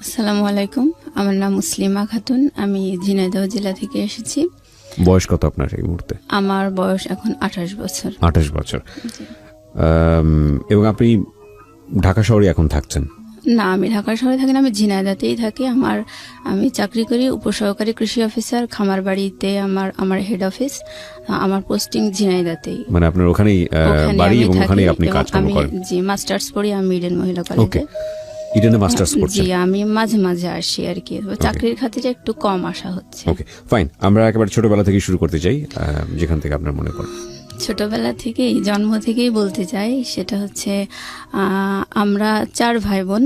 আসসালামু আলাইকুম, আমার নাম মুসলিমা খাতুন। আমি ঝিনাইদহ জেলা থেকে এসেছি। বয়স কত আপনার এই মুহূর্তে? আমার বয়স এখন 28 বছর। 28 বছর। এবং আপনি ঢাকা শহরে এখন থাকছেন? না, আমি ঢাকা শহরে থাকি না, আমি ঝিনাইদহতেই থাকি। আমি চাকরি করি উপসহকারী কৃষি অফিসার, খামারবাড়িতে আমার হেড অফিস। আমার পোস্টিং ঝিনাইদহতেই। মানে আপনার ওখানেই বাড়ি এবং ওখানেই আপনি কাজকর্ম করেন? জি, মাস্টার্স পড়ি আমি ইডেন মহিলা কলেজে। ইডেনে মাস্টার্স পড়ছেন? জি, আমি মাঝে মাঝে আসি আর কি, চাকরির খাতিরে একটু কম আসা হচ্ছে। ওকে, ফাইন। আমরা একেবারে ছোটবেলা থেকে শুরু করতে চাই, যেখান থেকে আপনার মনে পড়ে। ছোটবেলা থেকেই, জন্ম থেকেই বলতে চাই, সেটা হচ্ছে আমরা 4 ভাই বোন।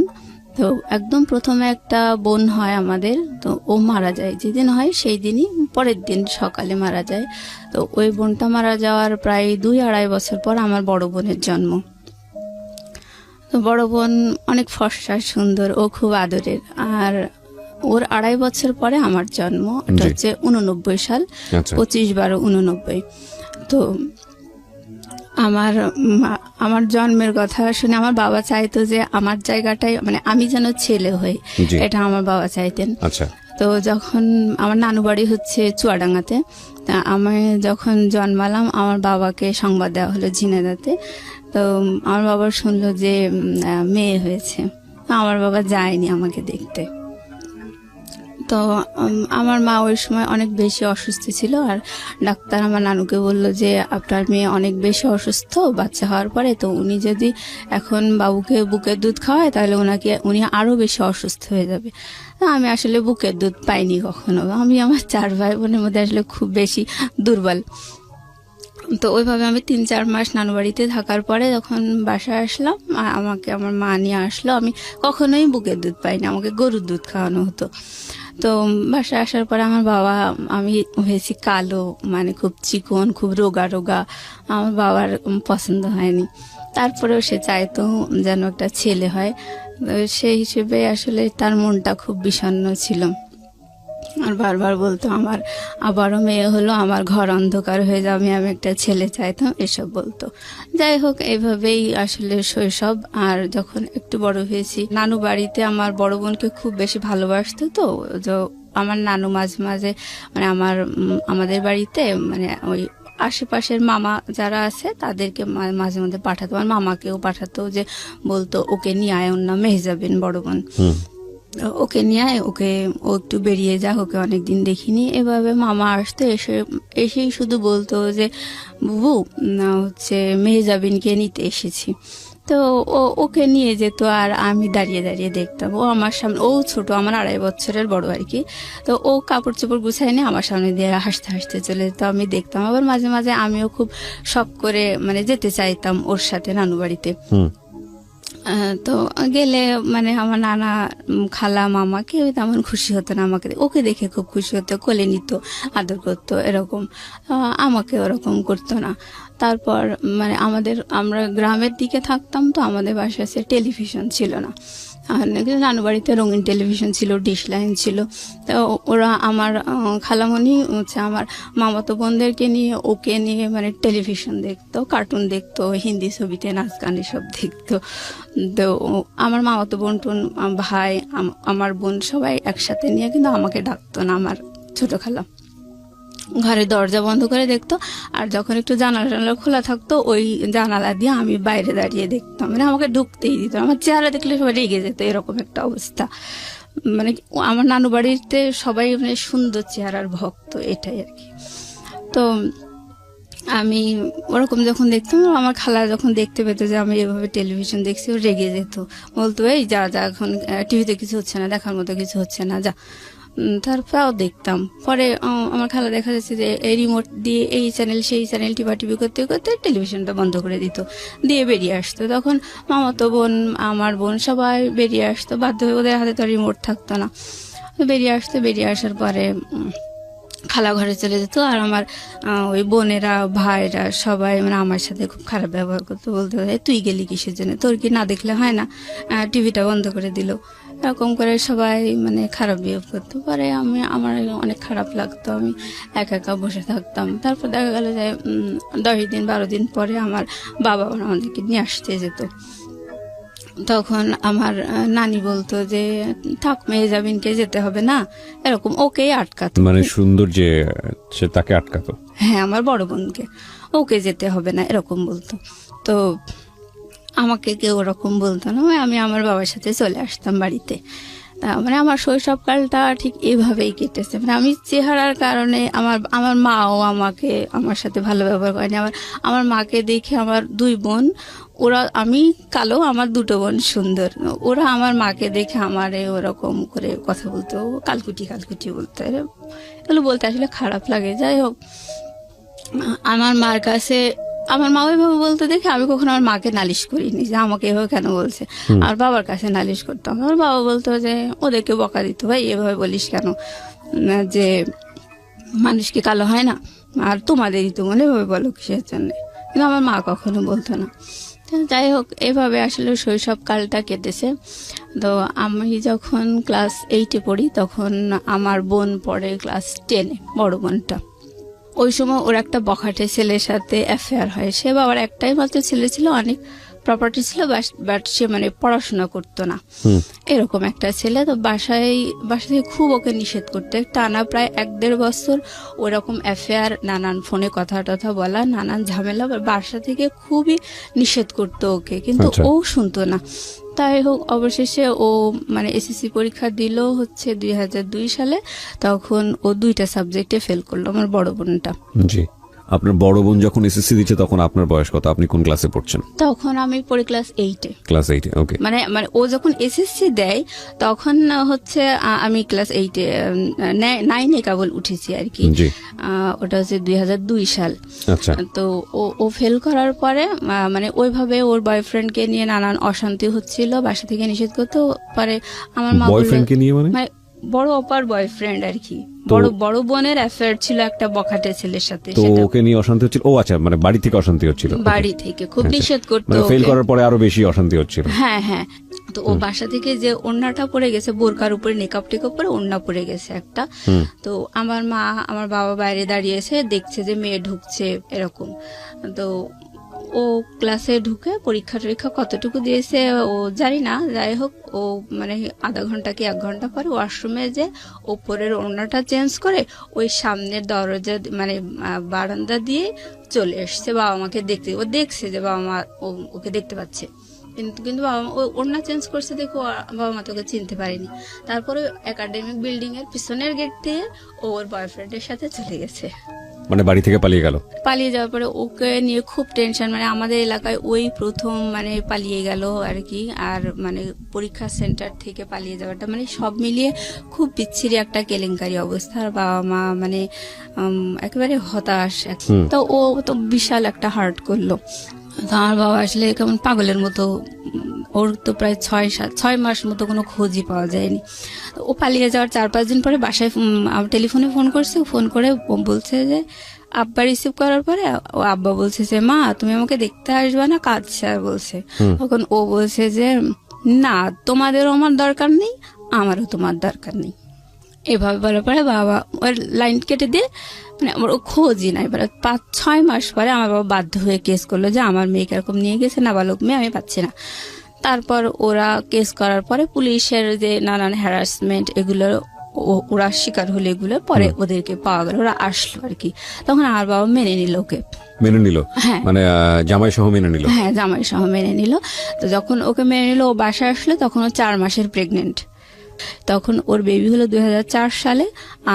তো একদম প্রথমে একটা বোন হয় আমাদের, তো ও মারা যায়। যেদিন হয় সেই দিনই পরের দিন সকালে মারা যায়। তো ওই বোনটা মারা যাওয়ার প্রায় 2-2.5 বছর পর আমার বড় বোনের জন্ম। তো বড় বোন অনেক ফর্সা, সুন্দর, ও খুব আদরের। আর ওর 2.5 বছর পরে আমার জন্ম। এটা হচ্ছে 89 সাল, 25/12/89। তো আমার জন্মের কথা শুনে আমার বাবা চাইতো যে আমার জায়গাটাই, মানে আমি যেন ছেলে হই, এটা আমার বাবা চাইতেন। আচ্ছা। তো যখন আমার নানু বাড়ি হচ্ছে চুয়াডাঙ্গাতে, তা আমি যখন জন্মালাম আমার বাবাকে সংবাদ দেওয়া হলো ঝিনাইদহতে। তো আমার বাবা শুনলো যে মেয়ে হয়েছে। আমার বাবা যায়নি আমাকে দেখতে। তো আমার মা ওই সময় অনেক বেশি অসুস্থ ছিল, আর ডাক্তার আমার নানুকে বললো যে আপনার মেয়ে অনেক বেশি অসুস্থ বাচ্চা হওয়ার পরে, তো উনি যদি এখন বাবুকে বুকের দুধ খাওয়ায় তাহলে উনি আরো বেশি অসুস্থ হয়ে যাবে। আমি আসলে বুকের দুধ পাইনি কখনো। আমি আমার 4 ভাই বোনের মধ্যে আসলে খুব বেশি দুর্বল। তো ওইভাবে আমি 3-4 মাস নানু বাড়িতে থাকার পরে যখন বাসায় আসলাম, আমাকে আমার মা নিয়ে আসলো। আমি কখনোই বুকের দুধ পাইনি, আমাকে গরুর দুধ খাওয়ানো হতো। তো বাসায় আসার পরে আমার বাবা, আমি হয়েছি কালো, মানে খুব চিকন, খুব রোগা রোগা। আমার বাবার পছন্দ হয়নি। তারপরেও সে চাইতো যেন একটা ছেলে হয়। সেই হিসেবে আসলে তার মনটা খুব বিষণ্ণ ছিল। আর বারবার বলতো আমার আবারও মেয়ে হলো, আমার ঘর অন্ধকার হয়ে যাবে, আমি একটা ছেলে চাইতাম, এসব বলতো। যাই হোক, এইভাবেই আসলে শৈশব। আর যখন একটু বড় হয়েছি, নানু বাড়িতে আমার বড় বোনকে খুব বেশি ভালোবাসতো। তো আমার নানু মাঝে মাঝে, মানে আমাদের বাড়িতে, মানে ওই আশেপাশের মামা যারা আছে তাদেরকে মাঝে মধ্যে পাঠাতো। আমার মামাকেও পাঠাতো, যে বলতো ওকে নিয়ে আয়, ওর নাম মেহজাবিন, বড় বোন, ওকে নিয়ে আয়, ও একটু বেরিয়ে যাক, ওকে অনেকদিন দেখিনি। এভাবে মামা আসতো, এসেই শুধু বলতো যে বুবু, হচ্ছে মেহজাবিনকে নিতে এসেছি। তো ওকে নিয়ে যেত, আর আমি দাঁড়িয়ে দাঁড়িয়ে দেখতাম। ও আমার সামনে, ও ছোট, আমার 2.5 বছরের বড় আর কি। তো ও কাপড় চোপড় গুছায় নিয়ে আমার সামনে দিয়ে হাসতে হাসতে চলে যেত, আমি দেখতাম। আবার মাঝে মাঝে আমিও খুব শখ করে মানে যেতে চাইতাম ওর সাথে নানু বাড়িতে। তো গেলে মানে আমার নানা, খালা, মামা কেউ তেমন খুশি হতো না আমাকে, ওকে দেখে খুব খুশি হতো, কোলে নিত, আদর করতো, এরকম। আমাকে ওরকম করতো না। তারপর মানে আমরা গ্রামের দিকে থাকতাম, তো আমাদের বাসায় টেলিভিশন ছিল না। নানু বাড়িতে রঙিন টেলিভিশন ছিল, ডিশ লাইন ছিল। তো ওরা, আমার খালামণি হচ্ছে আমার মামাতো বোনদেরকে নিয়ে, ওকে নিয়ে মানে টেলিভিশন দেখতো, কার্টুন দেখতো, হিন্দি ছবিতে নাচ গান এসব দেখতো। তো আমার মামাতো বোন টোন, ভাই, আমার বোন সবাই একসাথে নিয়ে, কিন্তু আমাকে ডাকতো না আমার ছোট খালা। ঘরের দরজা বন্ধ করে দেখতো, আর যখন একটু জানালা খোলা থাকতো ওই জানালা দিয়ে আমি বাইরে দাঁড়িয়ে দেখতাম, মানে আমাকে ঢুকতেই দিত। আমার চেহারা দেখলে সবাই রেগে যেত, এরকম একটা অবস্থা। মানে আমার নানু বাড়িতে সবাই মানে সুন্দর চেহারার ভক্ত, এটাই আর কি। তো আমি ওরকম যখন দেখতাম, আমার খালা যখন দেখতে পেতো যে আমি এভাবে টেলিভিশন দেখছি, ও রেগে যেত, বলতো এই যা যা, এখন টিভিতে কিছু হচ্ছে না, দেখার মতো কিছু হচ্ছে না, যা। তারপরেও দেখতাম। পরে আমার খালা দেখা যাচ্ছে যে এই রিমোট দিয়ে এই চ্যানেল সেই চ্যানেল টিভি করতে করতে টেলিভিশনটা বন্ধ করে দিত, দিয়ে বেরিয়ে আসতো। তখন মামাতো বোন, আমার বোন সবাই বেরিয়ে আসতো, বাধ্য হয়ে, ওদের হাতে তো রিমোট থাকতো না। বেরিয়ে আসতো, বেরিয়ে আসার পরে খালা ঘরে চলে যেত। আর আমার ওই বোনেরা, ভাইরা সবাই মানে আমার সাথে খুব খারাপ ব্যবহার করতো, বলতে তুই গেলি কিসের জন্য, তোর কি না দেখলে হয় না, টিভিটা বন্ধ করে দিল, এরকম করে সবাই মানে খারাপ বিহেভ করতো। পরে আমার অনেক খারাপ লাগতো, আমি একা একা বসে থাকতাম। তারপর দেখা গেল যে 10 দিন 12 দিন পরে আমার বাবা আমাদেরকে নিয়ে আসতে যেত। তখন আমার নানি বলতো যে থাক মেহজাবিনকে যেতে হবে না, এরকম ওকেই আটকাতো। মানে সুন্দর যে সে তাকে আটকাতো। হ্যাঁ, আমার বড় বোনকে ওকে যেতে হবে না এরকম বলতো। তো আমাকে কেউ ওরকম বলতো না, আমি আমার বাবার সাথে চলে আসতাম বাড়িতে। মানে আমার শৈশবকালটা ঠিক এভাবেই কেটেছে। মানে আমি চেহারার কারণে আমার মাও আমার সাথে ভালো ব্যবহার করেনি। আমার মাকে দেখে আমার দুই বোন, আমি কালো, আমার দুটো বোন সুন্দর, ওরা আমার মাকে দেখে আমারে ওরকম করে কথা বলতো, কালকুটি কালকুটি বলতো। এগুলো বলতে আসলে খারাপ লাগে। যাই হোক, আমার মার কাছে আমার মা ওইভাবে বলতে দেখে আমি কখনো আমার মাকে নালিশ করিনি যে আমাকে এভাবে কেন বলছে। আর বাবার কাছে নালিশ করতাম, আমার বাবা বলতো যে ওদেরকে বকা দিত, ভাই এভাবে বলিস কেন, যে মানুষ কি কালো হয় না, আর তোমাদেরই তো মনে এভাবে বলো কিসের জন্য। কিন্তু আমার মা কখনো বলতো না। যাই হোক, এভাবে আসলে শৈশবকালটা কেটেছে। তো আমি যখন ক্লাস 8-এ পড়ি তখন আমার বোন পড়ে ক্লাস 10-এ, বড় বোনটা। ওই সময় ওর একটা বখাটে ছেলের সাথে অ্যাফেয়ার হয়। সে বাবার একটাই মাত্র ছেলে ছিল, অনেক প্রপার্টি ছিল, বাট সে মানে পড়াশোনা করতো না, এরকম একটা ছেলে। তো বাসা থেকে খুব ওকে নিষেধ করতে, টানা প্রায় 1-1.5 বছর ওরকম অ্যাফেয়ার, নানান ফোনে কথা টথা বলা, নানান ঝামেলা, বাসা থেকে খুবই নিষেধ করতো ওকে, কিন্তু ও শুনতো না। তাই হোক, অবশেষে ও মানে এসএসসি পরীক্ষা দিল হচ্ছে 2002 সালে। তখন ও 2টা সাবজেক্টে ফেল করলো, আমার বড় বোনটা। জি, আপনার বড় বোন যখন এসএসসি দিচ্ছে তখন আপনার বয়স কত? আপনি কোন ক্লাসে পড়ছেন? তখন আমি পড়ি ক্লাস 8-এ। ক্লাস 8-এ, ওকে। মানে ও যখন এসএসসি দেয় তখন হচ্ছে আমি ক্লাস 8-এ, 9-এ কেবল উঠেছি আর কি। ওটা হচ্ছে 2002 সাল। আচ্ছা। তো ও ফেল করার পরে মানে ওইভাবে ওর বয়ফ্রেন্ডকে নিয়ে নানান অশান্তি হচ্ছিল, বাসা থেকে নিষেধ করতে পারে। আমার মা বয়ফ্রেন্ডকে নিয়ে মানে বড় অপার বয়ফ্রেন্ড আর কি, বড় বোনের অ্যাফেয়ার ছিল একটা বখাটে ছেলের সাথে। তো ওকে নিয়ে অশান্তি হচ্ছিল? ও আচ্ছা, মানে বাড়ি থেকে অশান্তি হচ্ছিল? বাড়ি থেকে খুব নিষেধ করতো, মানে ফেল করার পরে আরো বেশি অশান্তি হচ্ছিল। হ্যাঁ হ্যাঁ। তো ও বাসা থেকে যে ওড়নাটা পরে গেছে, বোরকার উপরে নেকাপ টেকাপ পরে ওড়না পরে গেছে একটা। তো আমার মা আমার বাবা বাইরে দাঁড়িয়েছে, দেখছে যে মেয়ে ঢুকছে এরকম। তো ও ক্লাসে ঢুকে পরীক্ষা টরীক্ষা কতটুকু দিয়েছে ও জানি না। যাই হোক, ও মানে আধা ঘন্টা কি 1 ঘন্টা পরে ওয়াশরুমে যে ওপরের ওড়নাটা চেঞ্জ করে ওই সামনের দরজা মানে বারান্দা দিয়ে চলে এসছে বাবা মাকে দেখতে। ও দেখছে যে বাবা মা ওকে দেখতে পাচ্ছে, কিন্তু বাবা মা ওড়না চেঞ্জ করছে দেখো, বাবা মা তোকে চিনতে পারেনি। তারপরে একাডেমিক বিল্ডিং এর পিছনের গেট দিয়ে ওর বয়ফ্রেন্ডের সাথে চলে গেছে, মানে বাড়ি থেকে পালিয়ে গেল। পালিয়ে যাওয়ার পরে ওকে নিয়ে খুব টেনশন। মানে আমাদের এলাকায় ওই প্রথম মানে পালিয়ে গেল আর কি। আর মানে পরীক্ষা সেন্টার থেকে পালিয়ে যাওয়াটা মানে সব মিলিয়ে খুব বিচ্ছিরি একটা কেলেঙ্কারি অবস্থা। আর বাবা মা মানে একেবারে হতাশ। তো ও তো বিশাল একটা হার্ট করলো। তো আমার বাবা আসলে কেমন পাগলের মতো, ওর তো প্রায় 6 মাস মতো কোনো খোঁজই পাওয়া যায়নি। ও পালিয়ে যাওয়ার 4-5 দিন পরে বাসায় টেলিফোনে ফোন করছে। ফোন করে বলছে যে আব্বা রিসিভ করার পরে ও আব্বা বলছে যে মা তুমি আমাকে দেখতে আসবে না, কাঁদছে বলছে। তখন ও বলছে যে না, তোমাদেরও আমার দরকার নেই, আমারও তোমার দরকার নেই। এভাবে বলার পরে বাবা ওর লাইন কেটে দিয়ে মানে আমার ও খোঁজই নাই। 5-6 মাস পরে আমার বাবা বাধ্য হয়ে কেস করলো যে আমার মেয়েকে এরকম নিয়ে গেছে, নাবালক মেয়ে, আমি পাচ্ছি না। তারপর ওরা কেস করার পরে পুলিশের যে নানান হ্যারাসমেন্ট এগুলো ওরা শিকার হলে এগুলো পরে ওদেরকে পাওয়া গেল, ওরা আসলো আর কি। তখন আমার বাবা মেনে নিল ওকে, মেনে নিল। হ্যাঁ, মানে জামাই সহ মেনে নিল। হ্যাঁ, জামাই সহ মেনে নিল। তো যখন ওকে মেনে নিল, ও বাসায় আসলো, তখন ও 4 মাসের প্রেগনেন্ট। তখন ওর বেবি হলো 2004 সালে।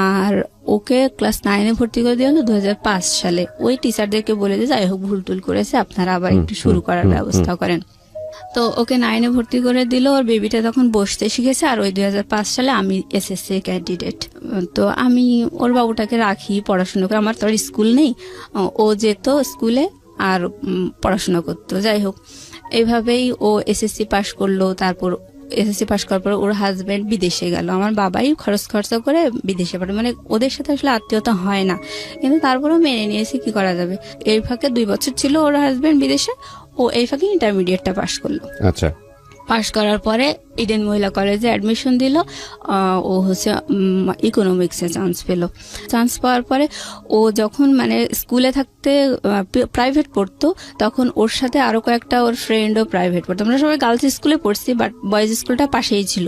আর ওকে ক্লাস 9-এ ভর্তি করে দেওয়া হলো 2005 সালে। ওই টিচারদেরকে বলে যে যাই হোক ভুল টুল করেছে, আপনারা আবার একটু শুরু করার ব্যবস্থা করেন। তো ওকে 9-এ ভর্তি করে দিল। ওর বেবিটা তখন বসতে শিখেছে। আর ওই 2005 সালে আমি এসএসসি ক্যান্ডিডেট। তো আমি ওর বাবুটাকে রাখি, পড়াশোনা করে, আমার তো আর স্কুল নেই। ও যেত স্কুলে আর পড়াশোনা করতো। যাই হোক, এইভাবেই ও এসএসসি পাশ করলো। তারপর এসএসসি পাশ করার পর ওর হাজবেন্ড বিদেশে গেল। আমার বাবাই খরচা করে বিদেশে পাঠায়। মানে ওদের সাথে আসলে আত্মীয়তা হয় না, কিন্তু তারপরেও মেনে নিয়েছে, কি করা যাবে। এই ফাঁকে 2 বছর ছিল ওর হাজবেন্ড বিদেশে, ও এই ফাঁকে ইন্টারমিডিয়েটটা পাশ করলো। আচ্ছা। পাশ করার পরে ইডেন মহিলা কলেজে অ্যাডমিশন দিল। ও হচ্ছে ইকোনমিক্সে চান্স পেল। চান্স পাওয়ার পরে ও যখন মানে স্কুলে থাকতে প্রাইভেট পড়তো, তখন ওর সাথে আরো কয়েকটা ওর ফ্রেন্ডও প্রাইভেট পড়তো। আমরা সবাই গার্লস স্কুলে পড়ছি, বাট বয়েজ স্কুলটা পাশেই ছিল।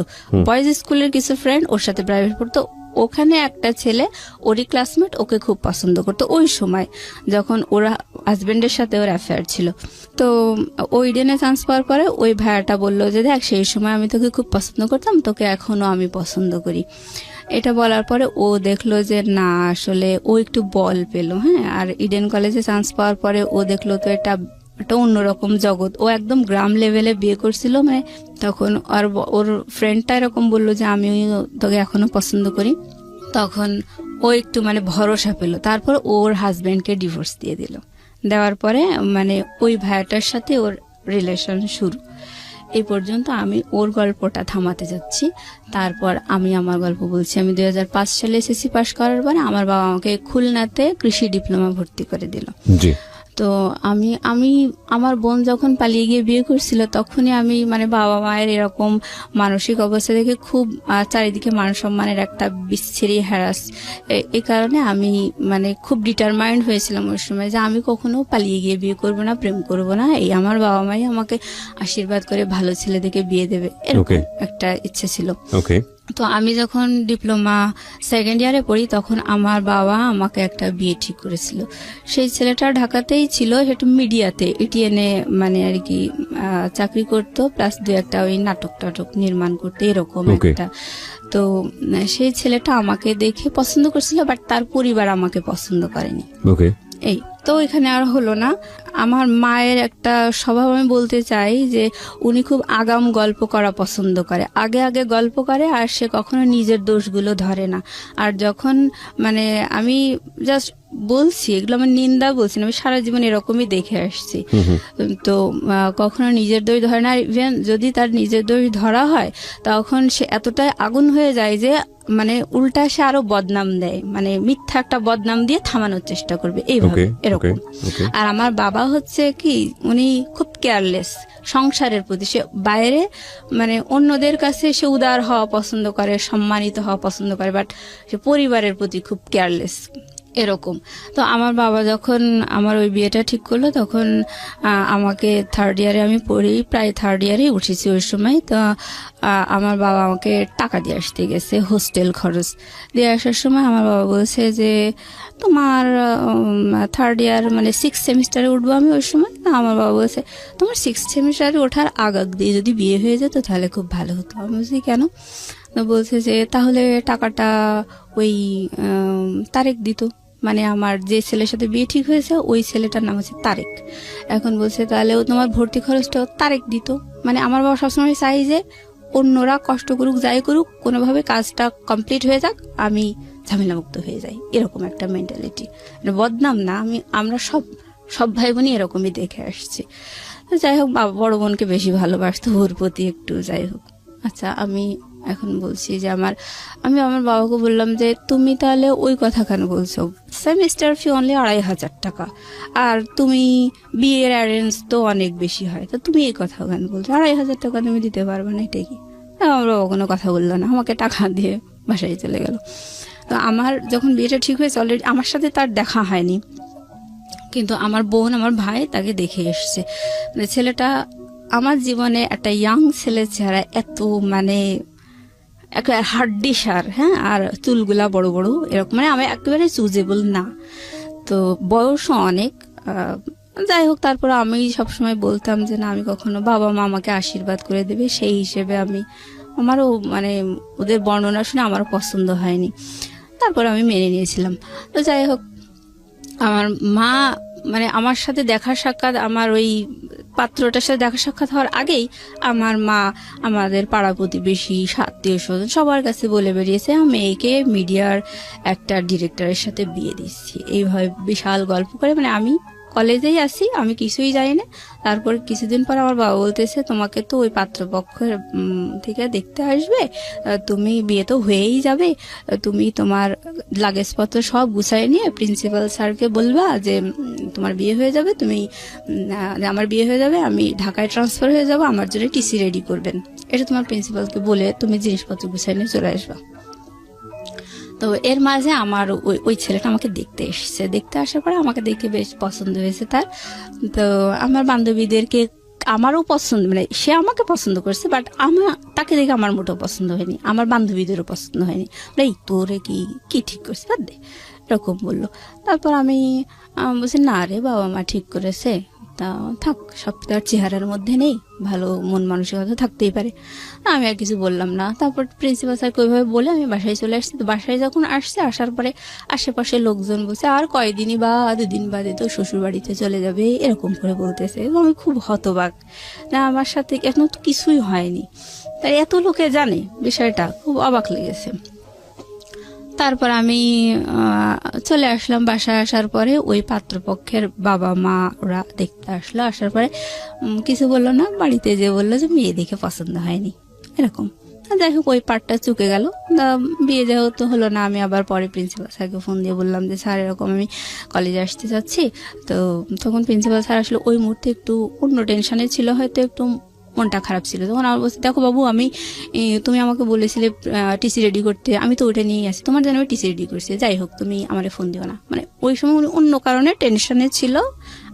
বয়েজ স্কুলের কিছু ফ্রেন্ড ওর সাথে প্রাইভেট পড়তো। ওখানে একটা ছেলে ওরই ক্লাসমেট ওকে খুব পছন্দ করতো ওই সময়, যখন ওর হাজবেন্ডের সাথে ওর অ্যাফেয়ার ছিল। তো ওই ইডেনে চান্স পাওয়ার পরে ওই ভাইয়াটা বললো যে দেখ, সেই সময় আমি তোকে খুব পছন্দ করতাম, তোকে এখনো আমি পছন্দ করি। এটা বলার পরে ও দেখলো যে না, আসলে ও একটু বল পেলো। হ্যাঁ, আর ইডেন কলেজে চান্স পাওয়ার পরে ও দেখলো তো এটা একটা অন্যরকম জগৎ। ও একদম গ্রাম লেভেলে বিয়ে করছিল, মানে তখন আর ওর ফ্রেন্ডটা এরকম বললো যে আমি তোকে এখনো পছন্দ করি। তখন ও একটু মানে ভরসা পেল। তারপর ওর হাজবেন্ডকে ডিভোর্স দিয়ে দিল। দেওয়ার পরে মানে ওই ভাইয়াটার সাথে ওর রিলেশন শুরু। এই পর্যন্ত আমি ওর গল্পটা থামাতে যাচ্ছি, তারপর আমি আমার গল্প বলছি। আমি 2005 সালে এসএসসি পাশ করার পরে আমার বাবা আমাকে খুলনাতে কৃষি ডিপ্লোমা ভর্তি করে দিল। জি। তো আমি আমার বোন যখন পালিয়ে গিয়ে বিয়ে করছিল, তখনই আমি মানে বাবা মায়ের এরকম মানসিক অবস্থা দেখে খুব চারিদিকে মান সম্মানের একটা বিচ্ছিরি হ্যারাস, এই কারণে আমি মানে খুব ডিটারমাইন্ড হয়েছিলাম ওই সময় যে আমি কখনো পালিয়ে গিয়ে বিয়ে করব না, প্রেম করব না। এই আমার বাবা মাই আমাকে আশীর্বাদ করে ভালো ছেলে দেখে বিয়ে দেবে, এরকম একটা ইচ্ছে ছিল। ওকে। তো আমি যখন ডিপ্লোমা সেকেন্ড ইয়ারে পড়ি, তখন আমার বাবা আমাকে একটা বিয়ে ঠিক করেছিল। সেই ছেলেটা ঢাকাতেই ছিল, সেটা মিডিয়াতে এটিএনএ মানে আর কি চাকরি করতো, প্লাস দু একটা ওই নাটক নির্মাণ করতে, এরকম একটা। তো সেই ছেলেটা আমাকে দেখে পছন্দ করছিল, বাট তার পরিবার আমাকে পছন্দ করেনি। ওকে। এই তো এখানে আর হলো না। আমার মায়ের একটা স্বভাব আমি বলতে চাই যে উনি খুব আগাম গল্প করা পছন্দ করে, আগে আগে গল্প করে, আর সে কখনো নিজের দোষগুলো ধরে না। আর যখন মানে আমি জাস্ট বলছি, এগুলো আমার নিন্দা বলছি না, আমি সারা জীবন এরকমই দেখে আসছি। তো কখনো নিজের দোষ ধরে না। ইভেন যদি তার নিজের দোষ ধরা হয়, তখন সে এতটাই আগুন হয়ে যায় যে মানে উল্টা সে আরো বদনাম দেয়, মানে মিথ্যা একটা বদনাম দিয়ে থামানোর চেষ্টা করবে, এইভাবে এরকম। আর আমার বাবা হচ্ছে কি, উনি খুব কেয়ারলেস সংসারের প্রতি। সে বাইরে মানে অন্যদের কাছে সে উদার হওয়া পছন্দ করে, সম্মানিত হওয়া পছন্দ করে, বাট সে পরিবারের প্রতি খুব কেয়ারলেস, এরকম। তো আমার বাবা যখন আমার ওই বিয়েটা ঠিক করলো, তখন আমাকে থার্ড ইয়ারে আমি পড়ি, প্রায় থার্ড ইয়ারে উঠেছি ওই সময়। তো আমার বাবা আমাকে টাকা দিয়ে আসতে গেছে, হোস্টেল খরচ দিয়ে আসার সময় আমার বাবা বলছে যে তোমার থার্ড ইয়ার মানে 6th সেমিস্টারে উঠবো আমি ওই সময়। আমার বাবা বলছে তোমার 6th সেমিস্টারে ওঠার আগ দিয়ে যদি বিয়ে হয়ে যেত তাহলে খুব ভালো হতো। আমি বলছি কেন? বলছে যে তাহলে টাকাটা ওই তারেক দিত, মানে আমার যে ছেলের সাথে বিয়ে ঠিক হয়েছে ওই ছেলেটার নাম হচ্ছে তারেক। এখন বলছে তাহলে ও তোমার ভর্তি খরচটা তারেক দিত। মানে আমার বাবা সবসময় চাই যে অন্যরা কষ্ট করুক, যাই করুক, কোনোভাবে কাজটা কমপ্লিট হয়ে যাক, আমি ঝামেলামুক্ত হয়ে যাই, এরকম একটা মেন্টালিটি। বদনাম না, আমরা সব ভাই বোনই এরকমই দেখে আসছি। যাই হোক, বড় বোনকে বেশি ভালোবাসতো, ওর প্রতি একটু যাই হোক। আচ্ছা, আমি এখন বলছি যে আমি আমার বাবাকে বললাম যে তুমি তাহলে ওই কথা কেন বলছো, সেমিস্টার ফি অনলি 2500 টাকা, আর তুমি বিয়ের অ্যারেঞ্জ তো অনেক বেশি হয়, তো তুমি এই কথা কেন বলছো? 2500 টাকা তুমি দিতে পারবে না, এটা কি? আমার বাবা কোনো কথা বললো না, আমাকে টাকা দিয়ে বাসায় চলে গেল। তো আমার যখন বিয়েটা ঠিক হয়েছে, অলরেডি আমার সাথে তার দেখা হয়নি, কিন্তু আমার বোন, আমার ভাই তাকে দেখে এসছে। মানে ছেলেটা আমার জীবনে একটা ইয়াং ছেলে চেহারা, এত মানে একটা হাড্ডি সার, হ্যাঁ, আর চুলগুলা বড় বড় এরকম, মানে আমি একেবারে চুজেবল না, তো বয়সও অনেক। যাই হোক, তারপর আমি সবসময় বলতাম যে না, আমি কখনো, বাবা মা আমাকে আশীর্বাদ করে দেবে, সেই হিসেবে আমারও মানে ওদের বর্ণনা শুনে আমারও পছন্দ হয়নি, তারপর আমি মেনে নিয়েছিলাম। তো যাই হোক, আমার মা মানে আমার সাথে দেখা সাক্ষাৎ, আমার ওই পাত্রটার সাথে দেখা সাক্ষাৎ হওয়ার আগেই আমার মা আমাদের পাড়া প্রতিবেশী, আত্মীয় স্বজন সবার কাছে বলে বেরিয়েছে আমি মেয়েকে মিডিয়ার একটা ডিরেক্টরের সাথে বিয়ে দিচ্ছি। এইভাবে বিশাল গল্প করে, মানে আমি কলেজেই আছি, আমি কিছুই জানি না। তারপর কিছুদিন পর আমার বাবা বলতেছে, তোমাকে তো ওই পাত্রপক্ষের থেকে দেখতে আসবে, তুমি বিয়ে তো হয়েই যাবে, তুমি তোমার লাগেজপত্র সব গুছাই নিয়ে প্রিন্সিপাল স্যারকে বলবা যে তোমার বিয়ে হয়ে যাবে, তুমি আমার বিয়ে হয়ে যাবে, আমি ঢাকায় ট্রান্সফার হয়ে যাব, আমার জন্য টিসি রেডি করবেন, এটা তোমার প্রিন্সিপালকে বলে তুমি জিনিসপত্র গুছাই নিয়ে চলে আসবা। তো এর মাঝে আমার ওই ছেলেটা আমাকে দেখতে এসেছে, দেখতে আসার পরে আমাকে দেখে বেশ পছন্দ হয়েছে তার। তো আমার বান্ধবীদেরকে আমারও পছন্দ, মানে সে আমাকে পছন্দ করছে, বাট তাকে দেখে আমার মোটেও পছন্দ হয়নি, আমার বান্ধবীদেরও পছন্দ হয়নি। এই তোরে কি ঠিক করছে, বাদ দে, এরকম বললো। তারপর আমি বলছি, না রে, বাবা মা ঠিক করেছে, তা থাক, সব তার চেহারার মধ্যে নেই, ভালো মন মানসিকতা থাকতেই পারে। আমি আর কিছু বললাম না। তারপর প্রিন্সিপাল স্যারকে ওইভাবে বলে আমি বাসায় চলে আসছি। তো বাসায় যখন আসার পরে আশেপাশে লোকজন বলছে, আর কয়দিনই বা 2 দিন বাদে তো শ্বশুর বাড়িতে চলে যাবে, এরকম করে বলতেছে। এবং আমি খুব হতবাক, না আমার সাথে এখন তো কিছুই হয়নি, তাই এত লোকে জানে বিষয়টা, খুব অবাক লেগেছে। তারপর আমি চলে আসলাম। বাসায় আসার পরে ওই পাত্রপক্ষের বাবা মা ওরা দেখতে আসলো, আসার পরে কিছু বললো না, বাড়িতে যে বললো যে মেয়ে দেখে পছন্দ হয়নি, এরকম। যাই হোক, ওই পার্টটা চুকে গেল। বিয়ে যেহেতু হলো না, আমি আবার পরে প্রিন্সিপাল স্যারকে ফোন দিয়ে বললাম যে স্যার, এরকম আমি কলেজে আসতে চাচ্ছি। তো তখন প্রিন্সিপাল স্যার আসলে ওই মুহূর্তে একটু অন্য টেনশনে ছিল, হয়তো একটু মনটা খারাপ ছিল। তখন আমার বলছি, দেখো বাবু, তুমি আমাকে বলেছিলে টিসি রেডি করতে, আমি তো ওইটা নিয়েই আসি, তোমার জন্য আমি টিসি রেডি করছি, যাই হোক তুমি আমারে ফোন দিও না। মানে ওই সময় উনি অন্য কারণে টেনশনে ছিল,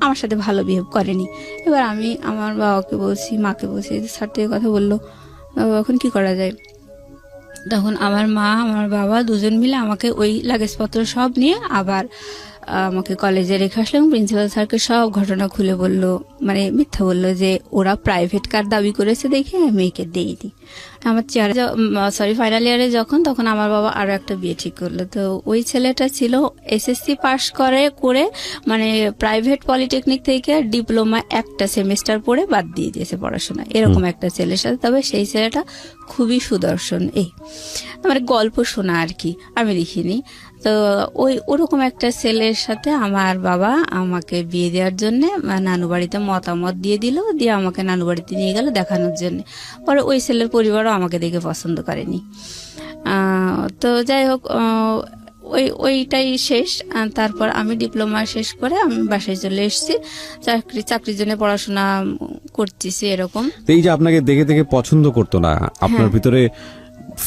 আমার সাথে ভালো বিহেভ করেনি। এবার আমি আমার বাবাকে বলছি, মাকে বলছি, স্যার তো কথা বললো, এখন কি করা যায়? তখন আমার মা আমার বাবা দুজন মিলে আমাকে ওই লাগেজপত্র সব নিয়ে আবার আমাকে কলেজে রেখে আসলো, এবং প্রিন্সিপাল স্যারকে সব ঘটনা খুলে বললো, মানে মিথ্যা বললো যে ওরা প্রাইভেট কার দাবি করেছে দেখে মেয়েকে দেয়নি। আমার ফাইনাল ইয়ারে যখন, তখন আমার বাবা আরো একটা বিয়ে ঠিক করলো। তো ওই ছেলেটা ছিল এসএসসি পাস করে মানে প্রাইভেট পলিটেকনিক থেকে ডিপ্লোমা একটা সেমিস্টার পড়ে বাদ দিয়ে দিয়েছে পড়াশোনা, এরকম একটা ছেলের সাথে। তবে সেই ছেলেটা খুবই সুদর্শন, মানে গল্প শোনা আর কি, আমি দেখিনি। তো ওরকম একটা ছেলের সাথে আমার বাবা আমাকে বিয়ে দেওয়ার জন্য নানু বাড়িতে মতামত দিয়ে আমাকে নানু বাড়িতে নিয়ে গেল দেখানোর জন্য। পরে ওই ছেলের পরিবারও আমাকে দেখে পছন্দ করেনি। তো যাই হোক, ওইটাই শেষ। তারপর আমি ডিপ্লোমা শেষ করে আমি বাসায় চলে এসেছি, চাকরির জন্য পড়াশোনা করতেছি, এরকম। এই যে আপনাকে দেখে দেখে পছন্দ করতো না, আপনার ভিতরে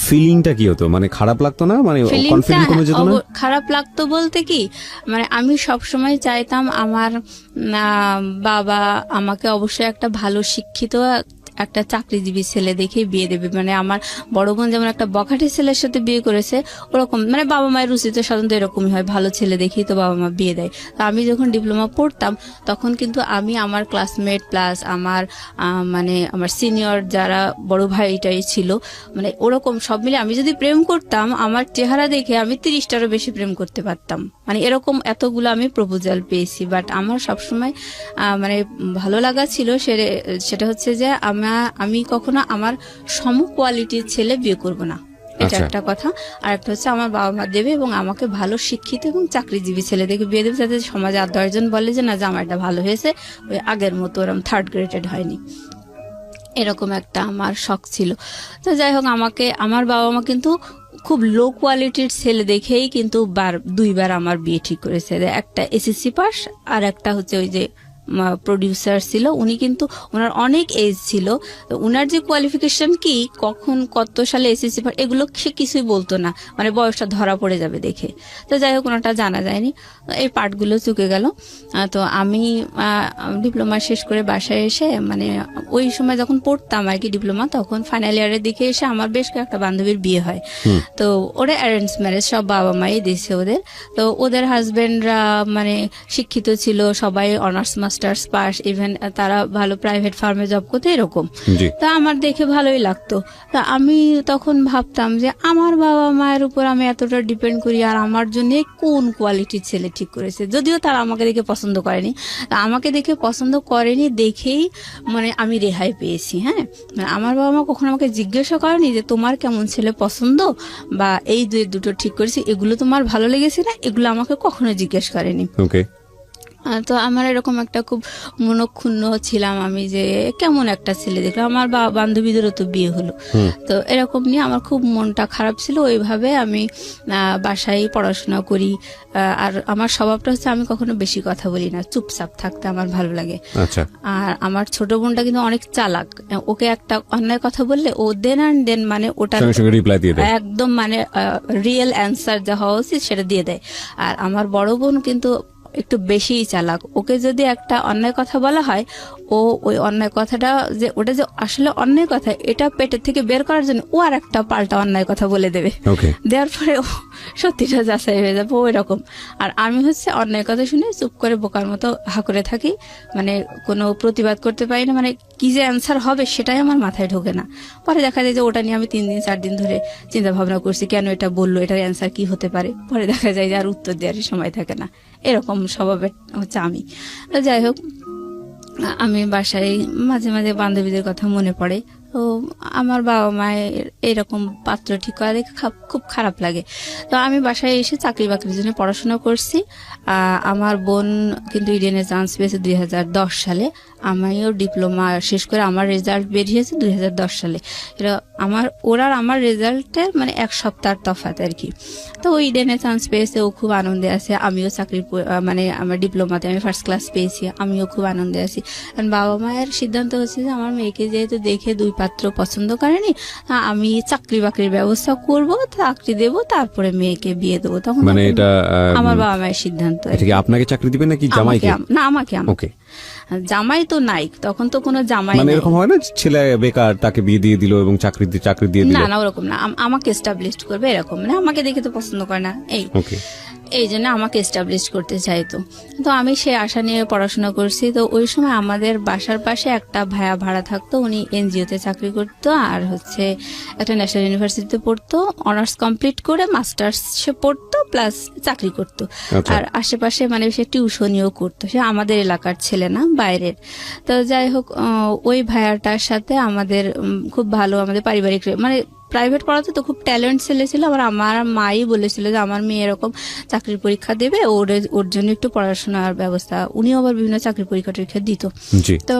ফিলিংটা কি হতো? মানে খারাপ লাগতো না? মানে কনফিডেন্স কমে যেত না? খারাপ লাগতো বলতে কি, মানে আমি সব সময় চাইতাম আমার বাবা আমাকে অবশ্যই একটা ভালো শিক্ষিত একটা চাকরিজীবী ছেলে দেখে বিয়ে দেবে। মানে আমার বড় বোন যেমন একটা বখাটে ছেলের সাথে বিয়ে করেছে, ওরকম মানে বাবা মায়ের রুচি তো সাধারণত এরকমই হয়, ভালো ছেলে দেখেই তো বাবা মা বিয়ে দেয়। তো আমি যখন ডিপ্লোমা পড়তাম তখন কিন্তু আমি আমার ক্লাসমেট প্লাস আমার মানে আমার সিনিয়র যারা বড় ভাইটাই ছিল, মানে ওরকম সব মিলে আমি যদি প্রেম করতাম, আমার চেহারা দেখে আমি 30টারও বেশি প্রেম করতে পারতাম। মানে এরকম এতগুলো আমি প্রপোজাল পেয়েছি। বাট আমার সবসময় মানে ভালো লাগা ছিল সেটা হচ্ছে যে আমি কখনো আমার সম কোয়ালিটির ছেলে বিয়ে করব না, এটা একটা কথা। আর একটা হচ্ছে আমার বাবা মা দেবে এবং আমাকে ভালো শিক্ষিত এবং চাকরিজীবী ছেলে দেখে বিয়ে দেবে, যাতে সমাজে আর 10 জন বলে যে না জামাইটা ভালো হয়েছে, ওই আগের মতো ওরকম 3rd গ্রেডেড হয়নি, এরকম একটা আমার শখ ছিল। তো যাই হোক, আমার বাবা মা কিন্তু খুব লো কোয়ালিটির ছেলে দেখেই কিন্তু 2বার আমার বিয়ে ঠিক করেছে। একটা এসএসসি পাস আর একটা হচ্ছে ওই যে প্রডিউসার ছিল, উনি কিন্তু ওনার অনেক এজ ছিল, ওনার যে কোয়ালিফিকেশন কি কখন কত সালে এসএসসি পাস এগুলো সে কিছুই বলতো না, মানে বয়সটা ধরা পড়ে যাবে দেখে। তো যাই হোক, ওনারটা জানা যায়নি, এই পার্টগুলো চুকে গেল। তো আমি ডিপ্লোমা শেষ করে বাসায় এসে, মানে ওই সময় যখন পড়তাম আর কি ডিপ্লোমা, তখন ফাইনাল ইয়ারের দিকে এসে আমার বেশ কয়েকটা বান্ধবীর বিয়ে হয়। তো ওরা অ্যারেঞ্জ ম্যারেজ, সব বাবা মাই দিয়েছে ওদের। তো ওদের হাজবেন্ডরা মানে শিক্ষিত ছিল, সবাই অনার্স মাস্টার্স পাস, ইভেন তারা ভালো প্রাইভেট ফার্মে জব করতে, এরকম। তা আমার দেখে ভালোই লাগতো। তা আমি তখন ভাবতাম যে আমার বাবা মায়ের উপর আমি এতটা ডিপেন্ড করি, আর আমার জন্য কোন কোয়ালিটির ছেলে ঠিক করেছে। যদিও তারা আমাকে দেখে পছন্দ করেনি, আমাকে দেখে পছন্দ করেনি দেখেই মানে আমি রেহাই পেয়েছি। হ্যাঁ, মানে আমার বাবা মা কখনো আমাকে জিজ্ঞাসা করেনি যে তোমার কেমন ছেলে পছন্দ, বা এই দুটো ঠিক করেছি, এগুলো তোমার ভালো লেগেছে না, এগুলো আমাকে কখনো জিজ্ঞেস করেনি। তো আমার এরকম একটা খুব মনক্ষুণ্ণ ছিলাম আমি, যে কেমন একটা ছেলে দেখলাম, আমার বান্ধবীদেরও তো বিয়ে হলো, তো এরকম নিয়ে আমার খুব মনটা খারাপ ছিল। ওইভাবে আমি বাসায় পড়াশোনা করি। আর আমার স্বভাবটা হচ্ছে আমি কখনো বেশি কথা বলি না, চুপচাপ থাকতে আমার ভালো লাগে। আচ্ছা। আর আমার ছোট বোনটা কিন্তু অনেক চালাক, ওকে একটা অন্যায় কথা বললে ও দেন অ্যান্ড দেন মানে ওটা সঙ্গে সঙ্গে রিপ্লাই দিয়ে দেয়, একদম মানে রিয়েল অ্যান্সার যা হওয়া উচিত সেটা দিয়ে দেয়। আর আমার বড় বোন কিন্তু একটু বেশিই চালাক, ওকে যদি একটা অন্যায় কথা বলা হয়, ও ওই অন্যায় কথাটা যে ওটা যে আসলে অন্যায় কথা এটা পেটের থেকে বের করার জন্য ও আর একটা পাল্টা অন্যায় কথা বলে দেবে, ওকে, দেওয়ার পরে ও সত্যিটা যাচাই হয়ে যাবে ও এরকম। আর আমি হচ্ছে অন্যায় কথা শুনে চুপ করে বোকার মতো হা করে থাকি, মানে কোনো প্রতিবাদ করতে পারি না, মানে কি যে অ্যান্সার হবে সেটাই আমার মাথায় ঢোকে না। পরে দেখা যায় যে ওটা নিয়ে আমি 3 দিন 4 দিন ধরে চিন্তা ভাবনা করছি, কেন এটা বললো, এটার অ্যান্সার কি হতে পারে। পরে দেখা যায় যে আর উত্তর দেওয়ারই সময় থাকে না, এরকম স্বভাবের হচ্ছে আমি। তো যাই হোক, আমি বাসায় মাঝে মাঝে বান্ধবীদের কথা মনে পড়ে। তো আমার বাবা মায়ের এরকম পাত্র ঠিক করা দেখে খুব খারাপ লাগে। তো আমি বাসায় এসে চাকরি বাকরির জন্য পড়াশোনা করছি। আমার বোন কিন্তু ইডেনে চান্স পেয়েছে 2010 সালে, আমিও ডিপ্লোমা শেষ করে আমার রেজাল্ট বেরিয়েছে 2010 সালে। এটা ওরা আমার রেজাল্টের মানে 1 সপ্তাহ তফাৎ আর কি। তো ওই ইডেনে চান্স পেয়েছে, ও খুব আনন্দে আছে, আমিও চাকরির মানে আমার ডিপ্লোমাতে আমি ফার্স্ট ক্লাস পেয়েছি, আমিও খুব আনন্দে আছি। কারণ বাবা মায়ের সিদ্ধান্ত হচ্ছে যে আমার মেয়েকে যেহেতু দেখে 2 পাত্র পছন্দ করেনি, আমি চাকরি বাকরির ব্যবস্থা করব, চাকরি দেব, তারপরে মেয়েকে বিয়ে দেবো। তখন মানে এটা আমার বাবা মায়ের সিদ্ধান্ত। আপনাকে চাকরি দিবেন নাকি জামাইকে? না, আমাকে। ওকে, জামাই তো নাই তখন, তো কোনো জামাই মানে এরকম হয় না ছেলে বেকার তাকে বিয়ে দিয়ে দিল এবং চাকরি দিয়ে দিল? না, ওরকম না, আমাকে এস্টাবলিশ করবে এরকম, মানে আমাকে দেখে তো পছন্দ করে না, এই জন্য আমাকে এস্টাবলিশ করতে চাইতো। তো আমি সে আশা নিয়ে পড়াশোনা করছি। তো ওই সময় আমাদের বাসার পাশে একটা ভাইয়া ভাড়া থাকতো, উনি এনজিওতে চাকরি করতো, আর হচ্ছে একটা ন্যাশনাল ইউনিভার্সিটিতে পড়তো, অনার্স কমপ্লিট করে মাস্টার্স সে পড়তো প্লাস চাকরি করতো। আর আশেপাশে মানে সে টিউশনিও করতো, সে আমাদের এলাকার ছেলে না, বাইরের। তো যাই হোক, ওই ভাইয়াটার সাথে আমাদের খুব ভালো, আমাদের পারিবারিক মানে প্রাইভেট পড়াতে তো খুব ট্যালেন্ট ছেলে ছিল। আমার মাই বলেছিল যে আমার মেয়ে এরকম চাকরির পরীক্ষা দেবে, ওর জন্য একটু পড়াশোনার ব্যবস্থা, উনিও আবার বিভিন্ন চাকরির পরীক্ষা টরীক্ষা দিত। তো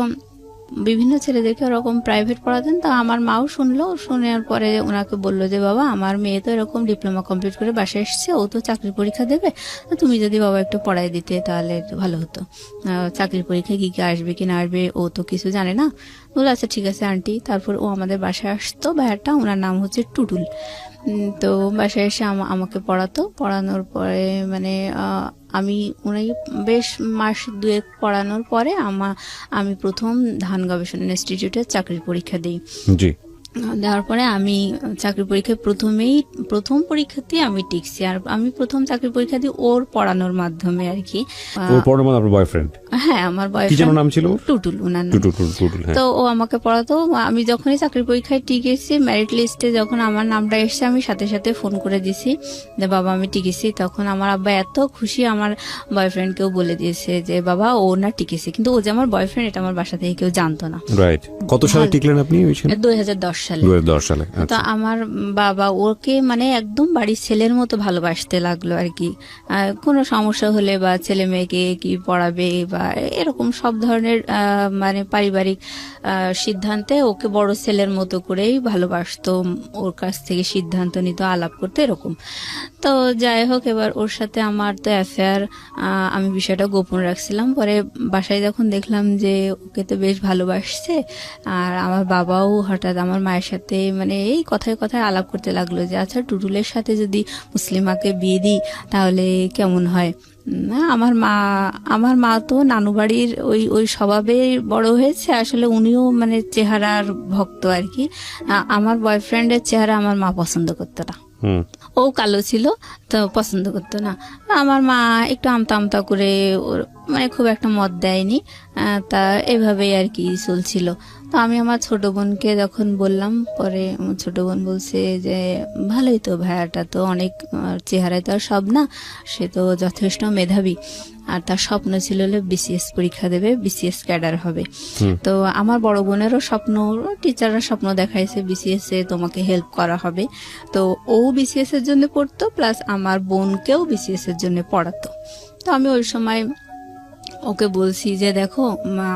বিভিন্ন ছেলেদেরকে ওরকম প্রাইভেট পড়াতেন। তো আমার মাও শুনলো, শোনার পরে ওনাকে বললো যে বাবা, আমার মেয়ে তো এরকম ডিপ্লোমা কমপ্লিট করে বাসায় এসছে, ও তো চাকরির পরীক্ষা দেবে, তুমি যদি বাবা একটু পড়াই দিতে তাহলে ভালো হতো। চাকরির পরীক্ষায় কি আসবে কি না আসবে ও তো কিছু জানে না। বলে আচ্ছা ঠিক আছে আন্টি। তারপর ও আমাদের বাসায় আসতো, ভাইয়াটা, ওনার নাম হচ্ছে টুটুল। তো বাসায় এসে আমাকে পড়ানোর পরে মানে আমি উনি বেশ মাস 2 পড়ানোর পরে আমি প্রথম ধান গবেষণা ইনস্টিটিউটে চাকরির পরীক্ষা দিই। দেওয়ার পরে আমি চাকরি পরীক্ষায় প্রথম পরীক্ষাতেই আমি টিকছি। আর আমি প্রথম চাকরি পরীক্ষা দিই ওর পড়ানোর মাধ্যমে আর কি। বয়ফ্রেন্ড? হ্যাঁ, আমার বয়ফ্রেন্ড নাম ছিল টুটুল, ওনার নাম টুটুল। তো ও আমাকে পড়াতো। আমি যখনই চাকরি পরীক্ষায় টিকেছি, মেরিট লিস্টে যখন আমার নামটা এসেছে, আমি সাথে সাথে ফোন করে দিছি যে বাবা আমি টিকেছি। তখন আমার আব্বা এত খুশি, আমার বয়ফ্রেন্ডকেও বলে দিয়েছে যে বাবা ও না টিকেছে, কিন্তু ও যে আমার বয়ফ্রেন্ড এটা আমার বাসা থেকে কেউ জানতো না। রাইট। কত সালে টিকলেন আপনি? 2010 সালে। তো আমার বাবা ওকে মানে একদম বাড়ির ছেলের মতো ভালোবাসতে লাগলো আর কি। কোনো সমস্যা হলে বা ছেলে মেয়েকে কি পড়াবে বা এরকম সব ধরনের মানে পারিবারিক সিদ্ধান্তে ওকে বড় ছেলের মতো করেই ভালোবাসতো, ওর কাছ থেকে সিদ্ধান্ত নিত, আলাপ করতে এরকম। তো যাই হোক, এবার ওর সাথে আমার তো অ্যাফেয়ার, আমি বিষয়টা গোপন রাখছিলাম। পরে বাসায় যখন দেখলাম যে ওকে তো বেশ ভালোবাসছে, আর আমার বাবাও হঠাৎ আমার মায়ের সাথে মানে এই কথায় কথায় আলাপ করতে লাগলো যে আচ্ছা টুটুলের সাথে যদি মুসলিমাকে বিয়ে দিই তাহলে কেমন হয়। আমার মা তো নানু বাড়ির ওই স্বভাবে বড় হয়েছে, আসলে উনিও মানে চেহারার ভক্ত আর কি। আমার বয়ফ্রেন্ডের চেহারা আমার মা পছন্দ করতো না, ও কালো ছিল তো পছন্দ করতো না। আমার মা একটু আমতা করে ওর মানে খুব একটা মত দেয়নি, তা এভাবেই আর কি চলছিল। তো আমি আমার ছোট বোনকে যখন বললাম, পরে আমার ছোট বোন বলছে যে ভালোই তো, ভাইয়াটা তো অনেক, চেহারায় তো আর সব না, সে তো যথেষ্ট মেধাবী, আর তার স্বপ্ন ছিল বিসিএস পরীক্ষা দেবে, বিসিএস ক্যাডার হবে। তো আমার বড় বোনেরও স্বপ্ন, টিচাররা স্বপ্ন দেখাইছে বিসিএস এ তোমাকে হেল্প করা হবে। তো ও বিসিএস এর জন্য পড়তো, প্লাস আমার বোনকেও বিসিএস এর জন্য পড়াতো। তো আমি ওই সময় ওকে বলছি যে দেখো মা,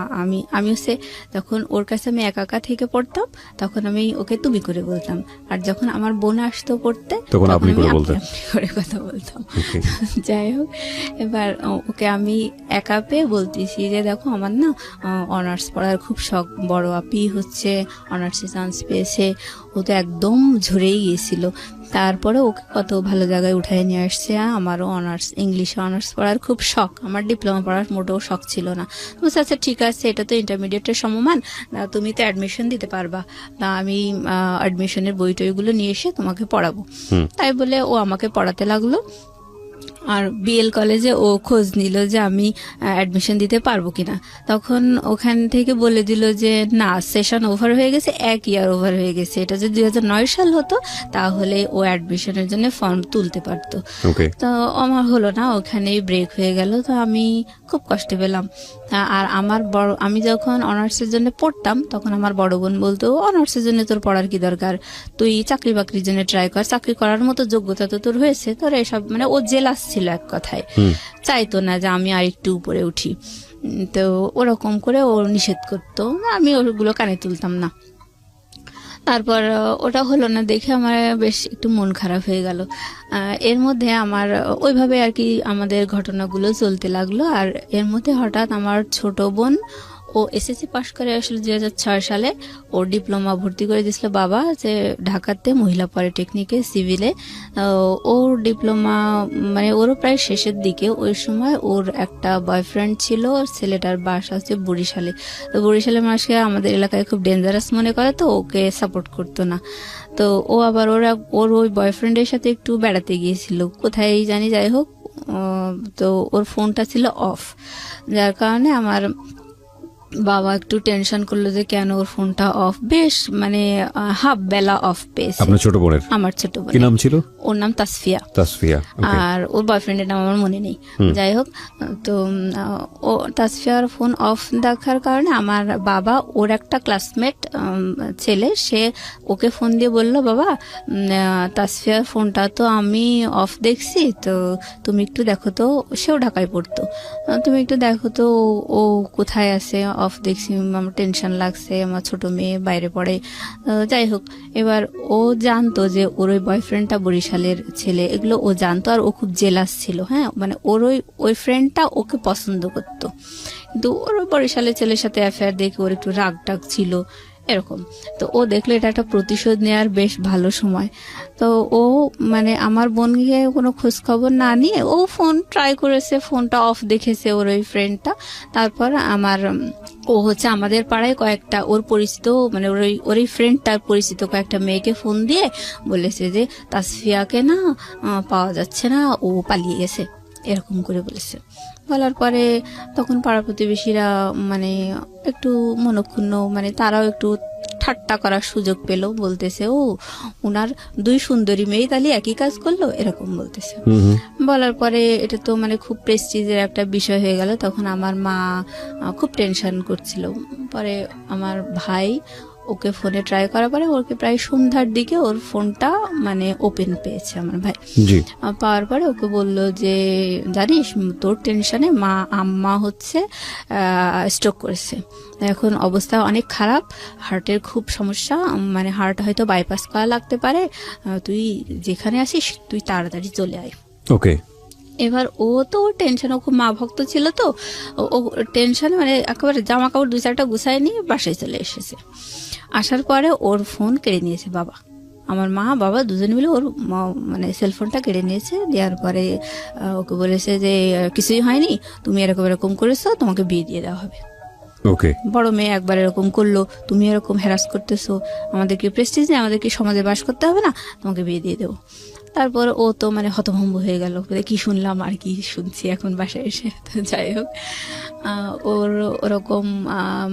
আমি হচ্ছে যখন ওর কাছে আমি একা একা থেকে পড়তাম তখন আমি ওকে তুমি করে বলতাম, আর যখন আমার বোন আসতো পড়তে তখন আপনি আমি করে আপনি বলতেন। আপনি করে কথা বলতাম। Okay. যাই হোক, এবার ওকে আমি একা পেয়ে বলতেছি যে দেখো আমার না অনার্স পড়ার খুব শখ, বড় আপি হচ্ছে অনার্সে চান্স পেয়েছে, ও তো একদম ঝরেই গিয়েছিল, তারপরে ওকে কত ভালো জায়গায় উঠায় নিয়ে আসছে। আমারও অনার্স ইংলিশে অনার্স পড়ার খুব শখ, আমার ডিপ্লোমা পড়ার মোটেও শখ ছিল না। তো বলছে, আচ্ছা ঠিক আছে, এটা তো ইন্টারমিডিয়েটের সমমান, তুমি তো অ্যাডমিশন দিতে পারবা, তা আমি অ্যাডমিশনের বই টইগুলো নিয়ে এসে তোমাকে পড়াবো। তাই বলে ও আমাকে পড়াতে লাগলো। আর বিএল কলেজে ও খোঁজ নিল যে আমি অ্যাডমিশন দিতে পারবো কিনা। তখন ওখান থেকে বলে দিল যে না, সেশন ওভার হয়ে গেছে, 1 ইয়ার ওভার হয়ে গেছে। এটা যদি 2009 সাল হতো তাহলে ও অ্যাডমিশনের জন্য ফর্ম তুলতে পারতো। Okay. তো আমার হলো না, ওখানেই ব্রেক হয়ে গেল। তো আমি খুব কষ্ট পেলাম। আর আমি যখন অনার্সের জন্য পড়তাম তখন আমার বড় বোন বলতো, অনার্সের জন্য তোর পড়ার কি দরকার, তুই চাকরি বাকরির জন্য ট্রাই কর, চাকরি করার মতো যোগ্যতা তো তোর হয়েছে, তোর এসব মানে ও জেলাস ছিল এক কথায়, চাইতো না যে আমি আর একটু উপরে উঠি। তো ওরকম করে ও নিষেধ করতো, আমি ওগুলো কানে তুলতাম না। তারপর ওটা হলো না দেখে আমার বেশ একটু মন খারাপ হয়ে গেল। এর মধ্যে আমার ওইভাবে আর কি আমাদের ঘটনাগুলো চলতে লাগলো। আর এর মধ্যে হঠাৎ আমার ছোট বোন, ও এসএসসি পাশ করে আসলে 2006 সালে, ওর ডিপ্লোমা ভর্তি করে দিয়েছিল বাবা যে ঢাকাতে মহিলা পলিটেকনিকে সিভিলে। ওর ডিপ্লোমা মানে ওরও প্রায় শেষের দিকে। ওই সময় ওর একটা বয়ফ্রেন্ড ছিল, ছেলেটার বাসা হচ্ছে বরিশালে। তো বরিশালের মানুষকে আমাদের এলাকায় খুব ডেঞ্জারাস মনে করে, তো ওকে সাপোর্ট করতো না। তো ও আবার ওর ওই বয়ফ্রেন্ডের সাথে একটু বেড়াতে গিয়েছিল কোথায় জানি, যাই হোক। তো ওর ফোনটা ছিল অফ, যার কারণে আমার বাবা একটু টেনশন করলো যে কেন ওর ফোনটা অফ, বেশ মানে হাফ বেলা অফ পেয়েছে। আপনার ছোট বোনের আমার ছোট বোন, কি নাম ছিল? ওর নাম তাসফিয়া। তাসফিয়া। Okay. আর ওর বয়ফ্রেন্ডের নাম আমার মনে নেই। যাই হোক, তো ও তাসফিয়ার ফোন অফ দেখার কারণে আমার বাবা, ওর একটা ক্লাসমেট ছেলে, সে ওকে ফোন দিয়ে বললো, বাবা তাসফিয়ার ফোনটা তো আমি অফ দেখছি, তো তুমি একটু দেখো তো, সেও ঢাকায় পড়তো, তুমি একটু দেখো তো ও কোথায় আছে, অফ দেখছি, আমার টেনশন লাগছে, আমার ছোট মেয়ে বাইরে পড়ে। যাই হোক, এবার ও জানতো যে ওর ওই বয়ফ্রেন্ডটা বরিশালের ছেলে, এগুলো ও জানতো। আর ও খুব জেলাস ছিল, হ্যাঁ, মানে ওর ওই ফ্রেন্ডটা ওকে পছন্দ করতো, কিন্তু ওর ওই বরিশালের ছেলের সাথে অ্যাফেয়ার দেখে ওর একটু রাগ টাগ ছিল এরকম। তো ও দেখলো এটা একটা প্রতিশোধ নেওয়ার বেশ ভালো সময়। তো ও মানে আমার বোনকে কোনো খোঁজ খবর না নিয়ে ও ফোন ট্রাই করেছে, ফোনটা অফ দেখেছে ওর ওই ফ্রেন্ডটা। তারপর ও হচ্ছে আমাদের পাড়ায় কয়েকটা ওর পরিচিত, মানে ওর এই ফ্রেন্ডটার পরিচিত কয়েকটা মেয়েকে ফোন দিয়ে বলেছে যে তাসফিয়াকে না পাওয়া যাচ্ছে না, ও পালিয়ে গেছে, এরকম করে বলেছে। বলার পরে তখন পাড়া প্রতিবেশীরা মানে একটু মনক্ষুণ্ণ, মানে তারাও একটু ঠাট্টা করার সুযোগ পেল, বলতেছে ও উনার 2 সুন্দরী মেয়ে তাহলে একই কাজ করলো, এরকম বলতেছে। বলার পরে এটা তো মানে খুব প্রেস্টিজের একটা বিষয় হয়ে গেল। তখন আমার মা খুব টেনশন করছিল। পরে আমার ভাই ওকে ফোনে ট্রাই করার পরে ওকে প্রায় সন্ধ্যার দিকে ওর ফোনটা মানে ওপেন পেয়েছে আমার ভাই। জি। পাওয়ার পরে ওকে বললো যে জানিস তোর টেনশনে আম্মা হচ্ছে স্ট্রোক করেছে, এখন অবস্থা অনেক খারাপ, হার্টের খুব সমস্যা, মানে হার্ট হয়তো বাইপাস করা লাগতে পারে, তুই যেখানে আসিস তুই তাড়াতাড়ি চলে আয়। ওকে। এবার ও তো টেনশন, ও খুব মা ভক্ত ছিল, তো ও টেনশনে মানে একেবারে জামা কাপড় 2-4টা গুছায় নিয়ে বাসায় চলে এসেছে। আসার পরে ওর ফোন কেড়ে নিয়েছে বাবা, আমার মা বাবা দুজনে মিলে ওর মানে সেলফোনটা কেড়ে নিয়েছে। দেওয়ার পরে ওকে বলেছে যে কিছুই হয়নি, তুমি এরকম এরকম করেছো, তোমাকে বিয়ে দিয়ে দেওয়া হবে। ওকে। বড় মেয়ে একবার এরকম করলো, তুমি এরকম হ্যারাস করতেছো, আমাদের কি প্রেস্টিজ নেই, আমাদের কি সমাজে বাস করতে হবে না, তোমাকে বিয়ে দিয়ে দেবো। তারপর ও তো মানে হতভম্ব হয়ে গেল, কি শুনলাম আর কি শুনছি এখন বাসায় এসে। তো যাই হোক, ওর ওরকম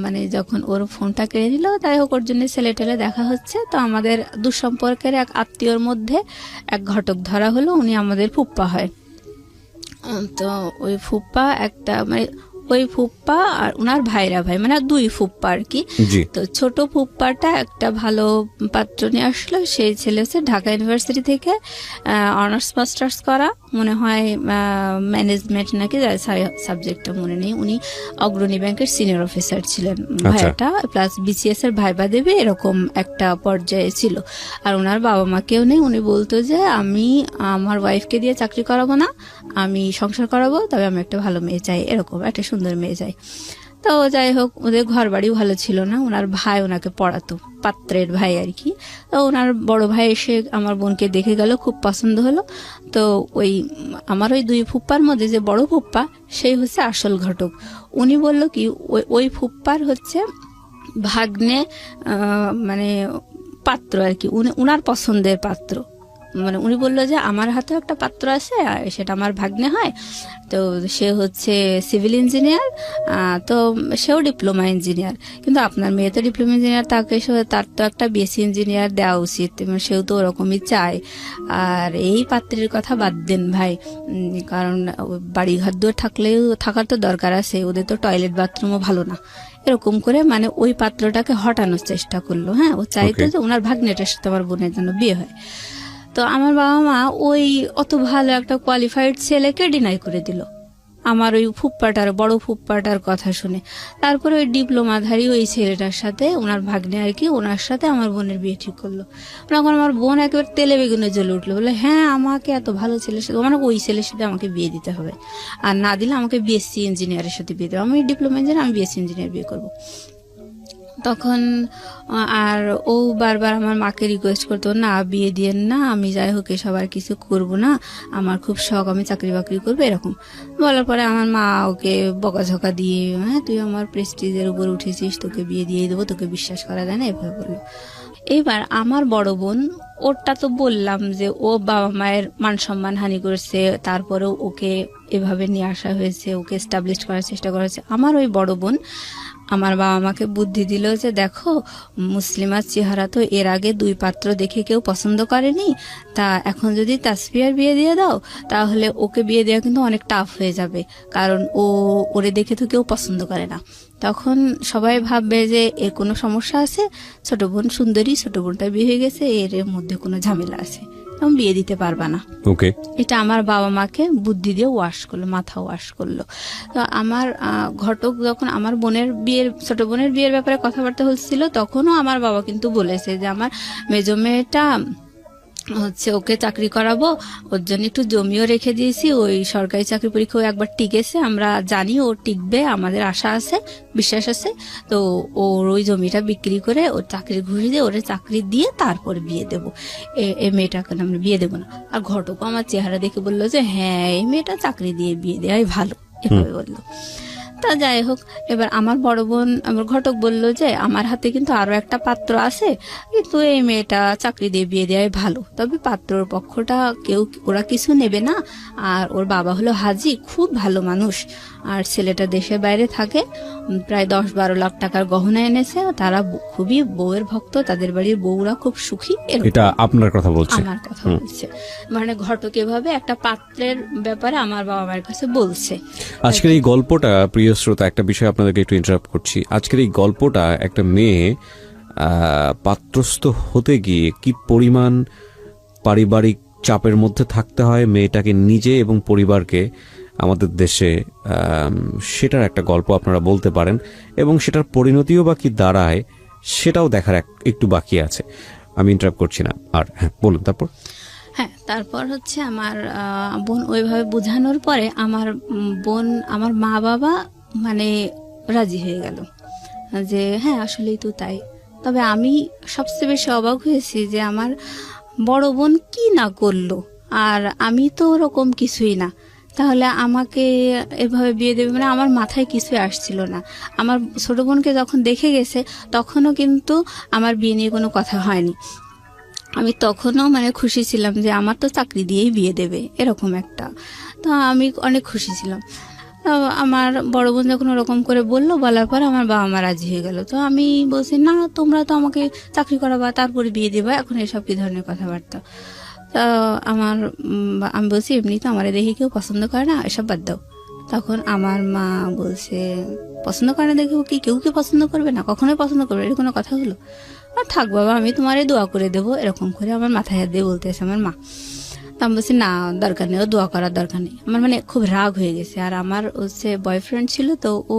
মানে যখন ওর ফোনটা কেড়ে নিল, তাই হোক ওর জন্য ছেলে টেলে দেখা হচ্ছে। তো আমাদের দুঃসম্পর্কের এক আত্মীয়র মধ্যে এক ঘটক ধরা হলো, উনি আমাদের ফুপ্পা হয়। তো ওই ফুপ্পা একটা মানে ওই ফুপ্পা আর ওনার ভাইরা ভাই, মানে 2 ফুপ্পা আর কি। জি। তো ছোট ফুপ্পাটা একটা ভালো পাত্র নিয়ে আসলো, সেই ছেলে হচ্ছে ঢাকা ইউনিভার্সিটি থেকে অনার্স মাস্টার্স করা, মনে হয় ম্যানেজমেন্ট নাকি সাবজেক্টটা মনে নেই। উনি অগ্রণী ব্যাংকের সিনিয়র অফিসার ছিলেন ভাইয়াটা, প্লাস বিসিএস এর ভাইবা দেবে এরকম একটা পর্যায়ে ছিল। আর ওনার বাবা মা কেউ নেই। উনি বলতো যে আমি আমার ওয়াইফকে দিয়ে চাকরি করাবো না, আমি সংসার করাবো, তবে আমি একটা ভালো মেয়ে চাই, এরকম একটা সুন্দর মেয়ে চাই। তো যাই হোক, ওদের ঘর বাড়ি ভালো ছিল না। ওনার ভাই ওনাকে পড়াতো, পাত্রের ভাই আর কি। তো ওনার বড় ভাই এসে আমার বোনকে দেখে গেল, খুব পছন্দ হলো। তো ওই আমার ওই 2 ফুপ্পার মধ্যে যে বড় ফুপ্পা, সেই হচ্ছে আসল ঘটক। উনি বলল কি, ওই ফুপ্পার হচ্ছে ভাগ্নে মানে পাত্র আর কি, উনার পছন্দের পাত্র। মানে উনি বললো যে আমার হাতেও একটা পাত্র আছে, সেটা আমার ভাগ্নে হয়। তো সে হচ্ছে সিভিল ইঞ্জিনিয়ার, তো সেও ডিপ্লোমা ইঞ্জিনিয়ার, কিন্তু আপনার মেয়ে তো ডিপ্লোমা ইঞ্জিনিয়ার, তার তো একটা বিএসসি ইঞ্জিনিয়ার দেওয়া উচিত, সেও তো ওরকমই চায়। আর এই পাত্রের কথা বাদ দেন ভাই, কারণ বাড়ি ঘর দুয়ার থাকার তো দরকার আছে, ওদের তো টয়লেট বাথরুমও ভালো না। এরকম করে মানে ওই পাত্রটাকে হটানোর চেষ্টা করলো। হ্যাঁ, ও চাইতো যে ওনার ভাগ্নেটার সাথে আমার বোনের জন্য বিয়ে হয়। তো আমার বাবা মা ওই অত ভালো একটা কোয়ালিফাইড ছেলেকে ডিনাই করে দিল আমার ওই ফুপ্পাটার, বড় ফুপ্পাটার কথা শুনে। তারপরে ওই ডিপ্লোমাধারী ওই ছেলেটার সাথে, ওনার ভাগ্নে আর কি, ওনার সাথে আমার বোনের বিয়ে ঠিক করলো। তখন আমার বোন একেবারে তেলে বেগুনে জ্বলে উঠলো, বলে হ্যাঁ আমাকে এত ভালো ছেলের সাথে, মানে ওই ছেলের সাথে আমাকে বিয়ে দিতে হবে, আর না দিলে আমাকে বিএসসি ইঞ্জিনিয়ারের সাথে বিয়ে দেবে, আমি ডিপ্লোমা ইঞ্জিনিয়ার, আমি বিএসসি ইঞ্জিনিয়ার বিয়ে করবো। তখন আর ও বারবার আমার মাকে রিকোয়েস্ট করতো, না বিয়ে দিয়েন না, আমি যাই হোক এসব আর কিছু করবো না, আমার খুব শখ, আমি চাকরি বাকরি করবো, এরকম বলার পরে আমার মা ওকে বকাঝকা দিয়ে, হ্যাঁ তুই আমার প্রেস্টিজের উপর উঠেছিস, তোকে বিয়ে দিয়ে দেবো, তোকে বিশ্বাস করা যায় না, এভাবে বললো। এবার আমার বড় বোন, ওরটা তো বললাম যে ও বাবা মায়ের মান সম্মান হানি করেছে, তারপরেও ওকে এভাবে নিয়ে আসা হয়েছে, ওকে এস্টাবলিশ করার চেষ্টা করা হয়েছে। আমার ওই বড় বোন আমার বাবা মাকে বুদ্ধি দিল যে দেখো, মুসলিমার চেহারা তো এর আগে 2 পাত্র দেখে কেউ পছন্দ করেনি, তা এখন যদি তাসফিয়ার বিয়ে দিয়ে দাও, তাহলে ওকে বিয়ে দেওয়া কিন্তু অনেক টাফ হয়ে যাবে, কারণ ওরে দেখে তো কেউ পছন্দ করে না। তখন সবাই ভাববে যে এর কোনো সমস্যা আছে, ছোট বোন সুন্দরী, ছোট বোনটা বিয়ে হয়ে গেছে, এর মধ্যে কোনো ঝামেলা আছে, তুমি বিয়ে দিতে পারবা না। ওকে, এটা আমার বাবা মাকে বুদ্ধি দিয়ে ওয়াশ করলো, মাথা ওয়াশ করলো। তো আমার ঘটক যখন আমার বোনের বিয়ের, ছোট বোনের বিয়ের ব্যাপারে কথাবার্তা হচ্ছিল, তখনও আমার বাবা কিন্তু বলেছে যে আমার মেজো মেয়েটা হচ্ছে ওকে চাকরি করাবো, ওর জন্য একটু জমিও রেখে দিয়েছি, ওই সরকারি চাকরি পরীক্ষা একবার টিকেছে, আমরা জানি ও টিকবে, আমাদের আশা আছে, বিশ্বাস আছে। তো ওর ওই জমিটা বিক্রি করে ওর চাকরি ঘুষি দিয়ে ওরে চাকরি দিয়ে তারপর বিয়ে দেবো, এই মেয়েটাকে আমরা বিয়ে দেবো না। আর ঘটকও আমার চেহারা দেখে বললো যে হ্যাঁ এই মেয়েটা চাকরি দিয়ে বিয়ে দেওয়াই ভালো, এভাবে বললো। তা যাই হোক, এবার আমার বড় বোন, আমার ঘটক বলল যে আমার হাতে কিন্তু আরো একটা পাত্র আছে, কিন্তু এই মেয়েটা চাকরি দিয়ে বিয়ে দেওয়াই ভালো, তবে পাত্রর পক্ষটা ওরা কিছু নেবে না, আর ওর বাবা হলো হাজি, খুব ভালো মানুষ, আর ছেলেটা দেশের বাইরে থাকে, প্রায় 10-12 লাখ টাকার গহনা এনেছে, তারা খুবই বউয়ের ভক্ত, তাদের বাড়ির বউরা খুব সুখী। এটা আপনার কথা বলছে? আমার কথা বলছে, মানে ঘটক এভাবে একটা পাত্রের ব্যাপারে আমার বাবা মায়ের কাছে বলছে। আজকের এই গল্পটা, প্রিয় শ্রোতা, একটা বিষয় আপনাদেরকে একটু ইন্টারাপ্ট করছি, আজকের এই গল্পটা একটা মেয়ে পাত্রস্থ হতে গিয়ে কি পরিমাণ পারিবারিক চাপের মধ্যে থাকতে হয় মেয়েটাকে নিজে এবং পরিবারকে আমাদের দেশে, সেটার একটা গল্প আপনারা বলতে পারেন, এবং সেটার পরিণতিও বা কি দাঁড়ায় সেটাও দেখার একটু বাকি আছে। আমি ইন্টারাপ্ট করছি না, আর হ্যাঁ বলুন তারপর। হ্যাঁ, তারপর হচ্ছে আমার বোন ওইভাবে বোঝানোর পরে আমার বোন, আমার মা বাবা মানে রাজি হয়ে গেল যে হ্যাঁ আসলেই তো তাই। তবে আমি সবচেয়ে বেশি অবাক হয়েছি যে আমার বড় বোন কি না করলো, আর আমি তো ওরকম কিছুই না, তাহলে আমাকে এভাবে বিয়ে দেবে, মানে আমার মাথায় কিছুই আসছিল না। আমার ছোট বোনকে যখন দেখে গেছে তখনও কিন্তু আমার বিয়ে নিয়ে কোনো কথা হয়নি, আমি তখনও মানে খুশি ছিলাম যে আমার তো চাকরি দিয়েই বিয়ে দেবে, এরকম একটা। তো আমি অনেক খুশি ছিলাম। তো আমার বড় বোন যখন ওরকম করে বলার পর আমার বাবা মা রাজি হয়ে গেল। তো আমি বলছি না, তোমরা তো আমাকে চাকরি করাবা তারপরে বিয়ে দেবা, এখন এসব কি ধরনের কথাবার্তা। তো আমি বলছি এমনি তো আমার দেখে কেউ পছন্দ করে না, এসব বাদ দাও। তো তখন আমার মা বলছে, পছন্দ করে না দেখে ও কি কেউ কি পছন্দ করবে না, কখনোই পছন্দ করবে না, এর কোনো কথা হলো? আর থাক বাবা, আমি তোমারে দোয়া করে দেবো, এরকম করে আমার মাথায় হাত দিয়ে বলতেছে আমার মা। তো আমি বলছি না, দরকার নেই, ও দোয়া করার দরকার নেই। আমার মানে খুব রাগ হয়ে গেছে। আর আমার হচ্ছে বয়ফ্রেন্ড ছিল, তো ও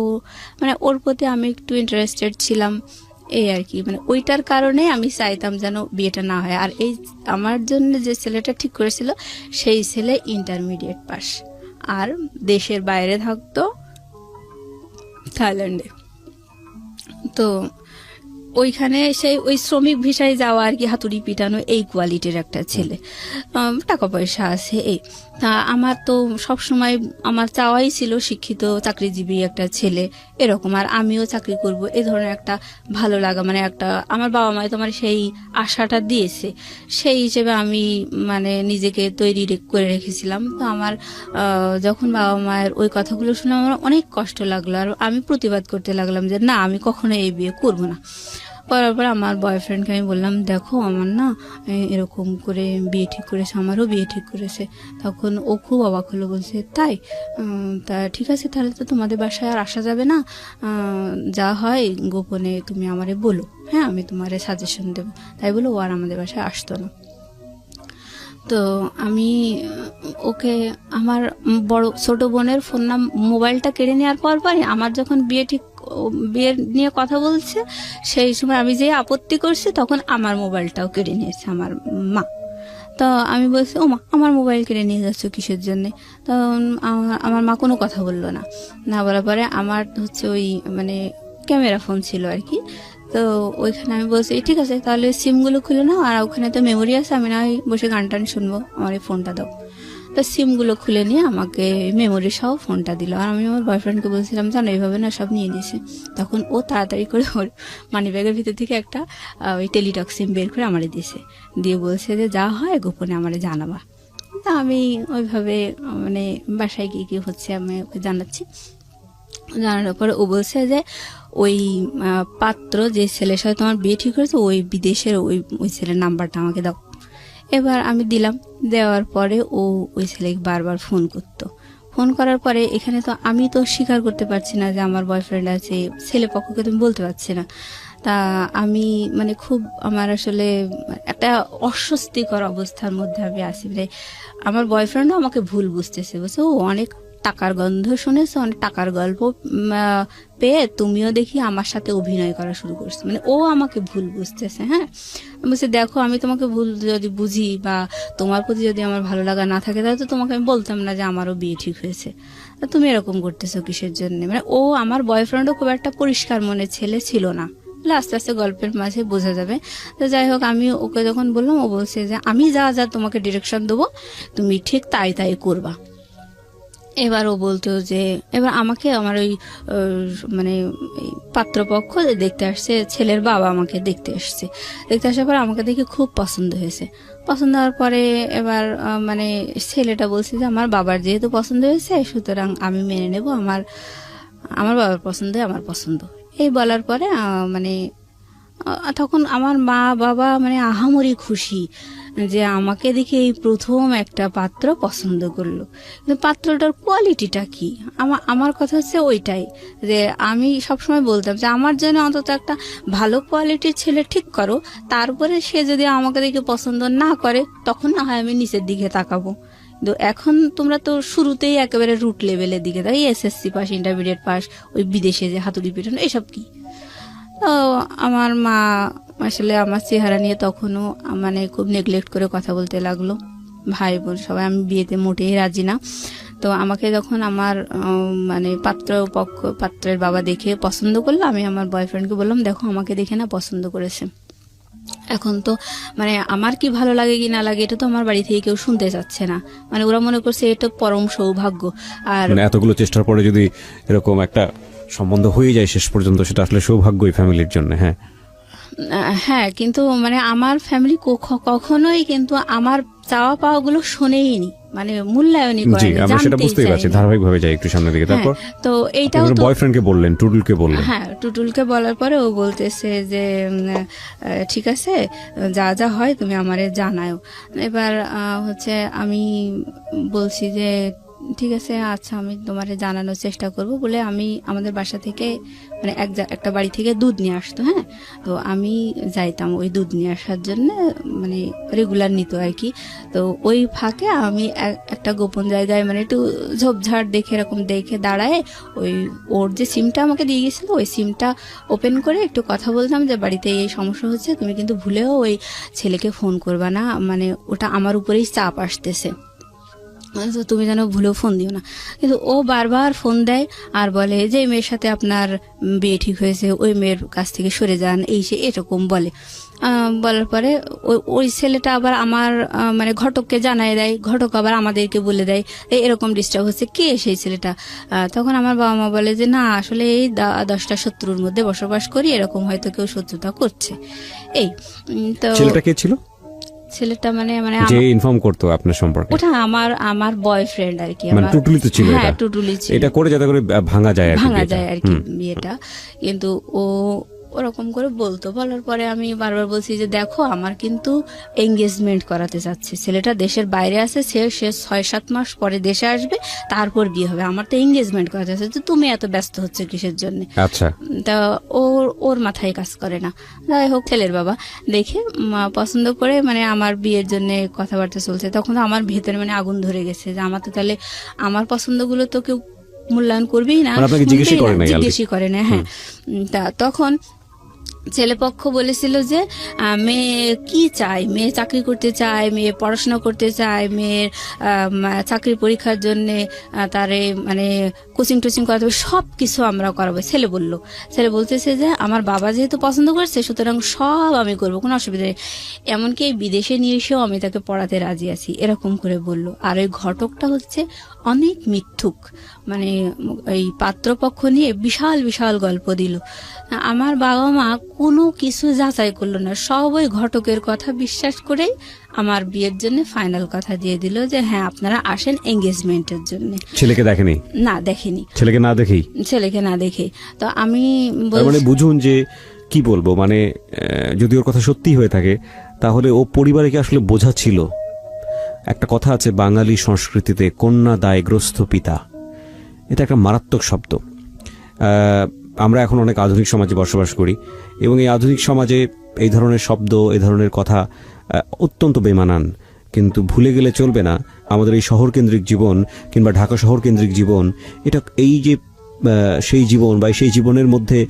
মানে ওর প্রতি আমি একটু ইন্টারেস্টেড ছিলাম, এই আর কি। মানে ওইটার কারণে আমি চাইতাম যেন বিয়েটা না হয়। আর এই আমার জন্য যে ছেলেটা ঠিক করেছিল, সেই ছেলে ইন্টারমিডিয়েট পাস, আর দেশের বাইরে থাকতো, থাইল্যান্ডে। তো ওইখানে সেই ওই শ্রমিক ভিসায় যাওয়া আর কি, হাতুড়ি পিটানো, এই কোয়ালিটির একটা ছেলে, টাকা পয়সা আছে এই। তা আমার তো সবসময় আমার চাওয়াই ছিল শিক্ষিত চাকরিজীবী একটা ছেলে এরকম, আর আমিও চাকরি করব, এ ধরনের একটা ভালো লাগা, মানে একটা আমার বাবা মায় তোমার সেই আশাটা দিয়েছে, সেই হিসেবে আমি মানে নিজেকে তৈরি করে রেখেছিলাম। তো আমার যখন বাবা মায়ের ওই কথাগুলো শুনে আমার অনেক কষ্ট লাগলো, আর আমি প্রতিবাদ করতে লাগলাম যে না, আমি কখনো এই বিয়ে করবো না। করার পর আমার বয়ফ্রেন্ডকে আমি বললাম, দেখো আমার না এরকম করে বিয়ে ঠিক করেছে, আমারও বিয়ে ঠিক করেছে। তখন ও খুব অবাক হলো, বলছে তাই? তা ঠিক আছে, তাহলে তো তোমাদের বাসায় আর আসা যাবে না, যা হয় গোপনে তুমি আমারে বলো, হ্যাঁ আমি তোমারে সাজেশন দেবো। তাই বলে ও আর আমাদের বাসায় আসতো না। তো আমি ওকে আমার বড় ছোট বোনের ফোন মোবাইলটা কেড়ে নেওয়ার পর আমার যখন বিয়ে নিয়ে কথা বলছে, সেই সময় আমি যে আপত্তি করছি, তখন আমার মোবাইলটাও কেড়ে নিয়েছে আমার মা। তো আমি বলছি, ও মা, আমার মোবাইল কেড়ে নিয়ে যাচ্ছ কিসের জন্যে? তখন আমার মা কোনো কথা বললো না। না বলার পরে আমার হচ্ছে ওই মানে ক্যামেরা ফোন ছিল আর কি, তো ওইখানে আমি বলছি ঠিক আছে, তাহলে সিমগুলো খুলে নাও, আর ওখানে তো মেমোরি আছে, আমি না বসে গান টান শুনবো, আমার এই ফোনটা দাও। তো সিমগুলো খুলে নিয়ে আমাকে মেমোরি সহ ফোনটা দিল। আর আমি আমার বয়ফ্রেন্ডকে বলছিলাম, জানো এইভাবে না সব নিয়ে নিয়েছে। তখন ও তাড়াতাড়ি করে ওর মানি ব্যাগের ভিতর থেকে একটা ওই টেলিটক সিম বের করে আমারে দিয়েছে, দিয়ে বলছে যে যা হয় গোপনে আমারে জানাবা। তা আমি ওইভাবে মানে বাসায় গিয়ে কি হচ্ছে আমি ওকে জানাচ্ছি। জানানোর পরে ও বলছে যে ওই পাত্র যে ছেলের সাথে তোমার বিয়ে ঠিক হয়েছে, ওই বিদেশের ওই ছেলের নাম্বারটা আমাকে দাও। এবার আমি দিলাম, দেওয়ার পরে ও ওই ছেলেকে বারবার ফোন করতো। ফোন করার পরে এখানে তো আমি তো স্বীকার করতে পারছি না যে আমার বয়ফ্রেন্ড আছে, ছেলে পক্ষকে তুমি বলতে পারছি না। তা আমি মানে খুব আমার আসলে একটা অস্বস্তিকর অবস্থার মধ্যে আমি আছি। মানে আমার বয়ফ্রেন্ডও আমাকে ভুল বুঝতেছে, বলছে ও অনেক টাকার গন্ধ শুনেছে, অনেক টাকার গল্প পেয়ে তুমিও দেখি আমার সাথে অভিনয় করা শুরু করছো, মানে ও আমাকে ভুল বুঝতেছে। হ্যাঁ, বলছে দেখো আমি তোমাকে ভুল যদি বুঝি বা তোমার প্রতি যদি আমার ভালো লাগা না থাকে, তাহলে তো তোমাকে আমি বলতাম না যে আমারও বিয়ে ঠিক হয়েছে, তুমি এরকম করতেছো কিসের জন্য? মানে ও আমার বয়ফ্রেন্ডও খুব একটা পরিষ্কার মনের ছেলে ছিল না, আস্তে আস্তে গল্পের মাঝে বোঝা যাবে। তো যাই হোক, আমি ওকে যখন বললাম, ও বলছে যে আমি যা যা তোমাকে ডিরেকশন দেবো তুমি ঠিক তাই তাই করবা। এবার ও বলতো যে এবার আমাকে আমার ওই মানে পাত্রপক্ষ দেখতে আসছে, ছেলের বাবা আমাকে দেখতে আসছে, দেখতে আসার পর আমাকে দেখে খুব পছন্দ হয়েছে। পছন্দ হওয়ার পরে এবার মানে ছেলেটা বলছে যে আমার বাবার যেহেতু পছন্দ হয়েছে, সুতরাং আমি মেনে নেব, আমার বাবার পছন্দ আমার পছন্দ। এই বলার পরে মানে তখন আমার মা বাবা মানে আহামরি খুশি যে আমাকে দেখে এই প্রথম একটা পাত্র পছন্দ করলো। কিন্তু পাত্রটার কোয়ালিটিটা কি, আমার কথা হচ্ছে ওইটাই, যে আমি সবসময় বলতাম যে আমার জন্য অন্তত একটা ভালো কোয়ালিটির ছেলে ঠিক করো, তারপরে সে যদি আমাকে দেখে পছন্দ না করে তখন না হয় আমি নিচের দিকে তাকাবো। কিন্তু এখন তোমরা তো শুরুতেই একেবারে রুট লেভেলের দিকে, তাই এসএসসি পাস, ইন্টারমিডিয়েট পাস, ওই বিদেশে যে হাতুড়ি পিটানো এসব কি। তো আমার মা আসলে আমার চেহারা নিয়ে তখনও মানে খুব নেগলেক্ট করে কথা বলতে লাগলো, ভাই বোন সবাই। আমি বিয়েতে মোটেই রাজি না। তো আমাকে যখন আমার মানে পাত্রের বাবা দেখে পছন্দ করলো, আমি আমার বয়ফ্রেন্ডকে বললাম, দেখো আমাকে দেখে না পছন্দ করেছে। এখন তো মানে আমার কি ভালো লাগে কি না লাগে এটা তো আমার বাড়ি থেকে কেউ শুনতে চাচ্ছে না, মানে ওরা মনে করছে এটা পরম সৌভাগ্য। আর মানে এতগুলো চেষ্টার পরে যদি এরকম একটা সম্বন্ধ হয়ে যায় শেষ পর্যন্ত, সেটা আসলে সৌভাগ্যই ফ্যামিলির জন্য। হ্যাঁ হ্যাঁ, কিন্তু মানে আমার ফ্যামিলি কখনোই কিন্তু আমার চাওয়া পাওয়া গুলো শোনেইনি, মানে মূল্যায়নই জি, করেনি, আমরা সেটা বুঝতেই পারছি। ধারাবাহিকভাবে যাই একটু সামনের দিকে। তারপর তো এইটাও তো বয়ফ্রেন্ডকে বললেন, টুটুলকে বললেন। হ্যাঁ, টুটুলকে বলার পরে ও বলতেছে যে ঠিক আছে, যা যা হয় তুমি আমারে জানাও। এবার হচ্ছে আমি বলছি যে ঠিক আছে, আচ্ছা আমি তোমারে জানানোর চেষ্টা করব বলে আমি আমাদের বাসা থেকে মানে একটা বাড়ি থেকে দুধ নিয়ে আসতো। হ্যাঁ, তো আমি যাইতাম ওই দুধ নিয়ে আসার জন্য, মানে রেগুলার নিত আর কি। তো ওই ফাঁকে আমি একটা গোপন জায়গায় মানে একটু ঝোপঝাড় দেখে এরকম দেখে দাঁড়ায় ওই ওর যে সিমটা আমাকে দিয়ে গেছিল ওই সিমটা ওপেন করে একটু কথা বলতাম যে বাড়িতে এই সমস্যা হচ্ছে, তুমি কিন্তু ভুলেও ওই ছেলেকে ফোন করবা না, মানে ওটা আমার উপরেই চাপ আসতেছে, তো তুমি যেন ভুলেও ফোন দিও না। কিন্তু ও বারবার ফোন দেয় আর বলে যে এই মেয়ের সাথে আপনার বিয়ে ঠিক হয়েছে, ওই মেয়ের কাছ থেকে সরে যান, এই সে এরকম বলে। বলার পরে ওই ছেলেটা আবার আমার মানে ঘটককে জানায় দেয়, ঘটক আবার আমাদেরকে বলে দেয় এরকম ডিস্টার্ব হচ্ছে, কে সেই ছেলেটা? তখন আমার বাবা মা বলে যে না আসলে এই 10টা শত্রুর মধ্যে বসবাস করি, এরকম হয়তো কেউ শত্রুতা করছে। এই তো ছেলেটা কে ছিল? ছেলেটা মানে মানে যে ইনফর্ম করতো আপনার সম্পর্কে? ওটা আমার বয়ফ্রেন্ড আর কি, মানে টুটুলি তো ছিল? হ্যাঁ টুটুলি ছিল, এটা করে যাতে করে ভাঙা যায় আর কি বিয়েটা। কিন্তু ও ওরকম করে বলতো, বলার পরে আমি বারবার বলছি যে দেখো আমার কিন্তু এঙ্গেজমেন্ট করাতে চাচ্ছে, ছেলেটা দেশের বাইরে আছে, সে 6-7 মাস পরে দেশে আসবে, তারপর বিয়ে হবে, আমার তো এঙ্গেজমেন্ট করাতে চাচ্ছে, তুমি এত ব্যস্ত হচ্ছে কিসের জন্য? আচ্ছা, তা ওর মাথায় কাজ করে না। যাই হোক, ছেলের বাবা দেখে পছন্দ করে মানে আমার বিয়ের জন্য কথাবার্তা চলছে, তখন তো আমার ভেতরে মানে আগুন ধরে গেছে যে আমার তো তাহলে আমার পছন্দগুলো তো কেউ মূল্যায়ন করবেই না, জিজ্ঞেসই করে না। হ্যাঁ, তা তখন ছেলেপক্ষ বলেছিল যে মেয়ে কি চায়, মেয়ে চাকরি করতে চায়, মেয়ে পড়াশোনা করতে চায়, মেয়ের চাকরি পরীক্ষার জন্য তারে মানে কোচিং টোচিং করাতে হবে, সব কিছু আমরা করাবো। ছেলে বলতেছে যে আমার বাবা যেহেতু পছন্দ করছে সুতরাং সব আমি করবো, কোনো অসুবিধা নেই, এমনকি বিদেশে নিয়ে এসেও আমি তাকে পড়াতে রাজি আছি, এরকম করে বলল। আর ওই ঘটকটা হচ্ছে অনেক মিথ্যুক, মানে এই পাত্রপক্ষ নিয়ে বিশাল বিশাল গল্প দিল। আমার বাবা মা কোনো কিছু যাচাই করলো না, সব ওই ঘটকের কথা বিশ্বাস করেই আমার বিয়ের জন্য ফাইনাল কথা দিয়ে দিল যে হ্যাঁ আপনারা আসেন এঙ্গেজমেন্টের জন্য। ছেলেকে দেখেনি? না দেখেনি, ছেলেকে না দেখেই। তো আমি মানে বুঝুন যে কি বলবো, মানে যদি ওর কথা সত্যি হয়ে থাকে তাহলে ও পরিবারকে আসলে বোঝা ছিল। একটা কথা আছে বাঙালি সংস্কৃতিতে, কন্যা দায়গ্রস্ত পিতা, এটা একটা মারাত্মক শব্দ। আমরা এখন অনেক আধুনিক সমাজে বসবাস করি এবং এই আধুনিক সমাজে এই ধরনের শব্দ, এই ধরনের কথা অত্যন্ত বেমানান, কিন্তু ভুলে গেলে চলবে না আমাদের এই শহর কেন্দ্রিক জীবন কিংবা ঢাকা শহর কেন্দ্রিক জীবন, এটা এই যে সেই জীবন বা সেই জীবনের মধ্যে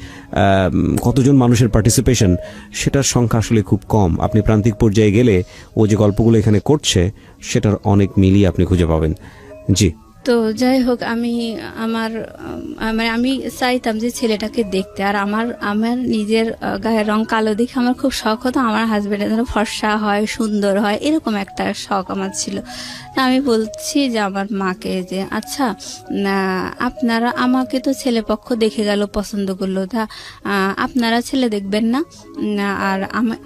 কতজন মানুষের পার্টিসিপেশন, সেটার সংখ্যা আসলে খুব কম। আপনি প্রান্তিক পর্যায়ে গেলে ও যে গল্পগুলো এখানে করছে সেটার অনেক মিলই আপনি খুঁজে পাবেন। জি, তো যাই হোক, আমি চাইতাম যে ছেলেটাকে দেখতে, আর আমার নিজের গায়ের রং কালো দেখে আমার খুব শখ হতো আমার হাজবেন্ডের যেন ফর্সা হয়, সুন্দর হয়, এরকম একটা শখ আমার ছিল। আমি বলছি যে আমার মাকে যে আচ্ছা আপনারা, আমাকে তো ছেলে পক্ষ দেখে গেল, পছন্দ করলো, তা আপনারা ছেলে দেখবেন না আর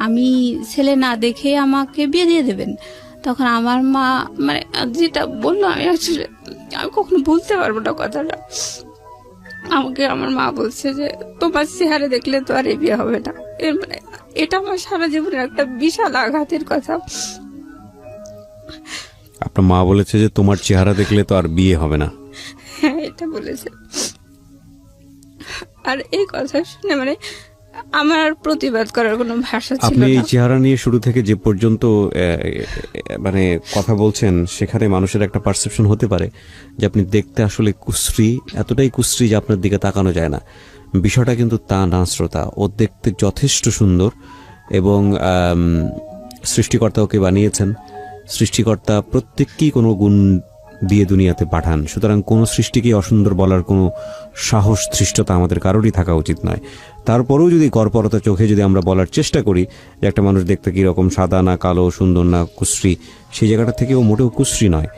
আমি ছেলে না দেখে আমাকে বিয়ে দিয়ে দেবেন? তখন আমার মা মানে যেটা বললো আমি কখনো বলতে পারবো না কথাটা। আমাকে আমার মা বলছে যে তোমার চেহারা দেখলে তো আর বিয়ে হবে না। মানে এটা আমার সারা জীবনের একটা বিশাল আঘাতের কথা। আপনার মা বলেছে যে তোমার চেহারা দেখলে তো আর বিয়ে হবে না? হ্যাঁ, এটা বলেছে। আর এই কথা শুনে মানে আমার প্রতিবাদ করার কোনো ভাষা ছিল না। আপনি এই চেহারা নিয়ে শুরু থেকে যে পর্যন্ত মানে কথা বলছেন, সেখানে মানুষের একটা পারসেপশন হতে পারে যে আপনি দেখতে আসলে কুশ্রী, এতটাই কুশ্রী যে আপনার দিকে তাকানো যায় না। বিষয়টা কিন্তু তা না শ্রোতা, ও দেখতে যথেষ্ট সুন্দর এবং সৃষ্টিকর্তা ওকে বানিয়েছেন। সৃষ্টিকর্তা প্রত্যেককেই কোনো গুণ দিয়ে দুনিয়াতে পাঠান, সুতরাং কোনো সৃষ্টিকে অসুন্দর বলার কোনো সাহস, ধৃষ্টতা আমাদের কারোরই থাকা উচিত নয়। তারপরেও যদি কর্পরতা চোখে যদি আমরা বলার চেষ্টা করি যে একটা মানুষ দেখতে কীরকম, সাদা না কালো, সুন্দর না কুশ্রী, সেই জায়গাটা থেকেও মোটেও কুশ্রী নয়।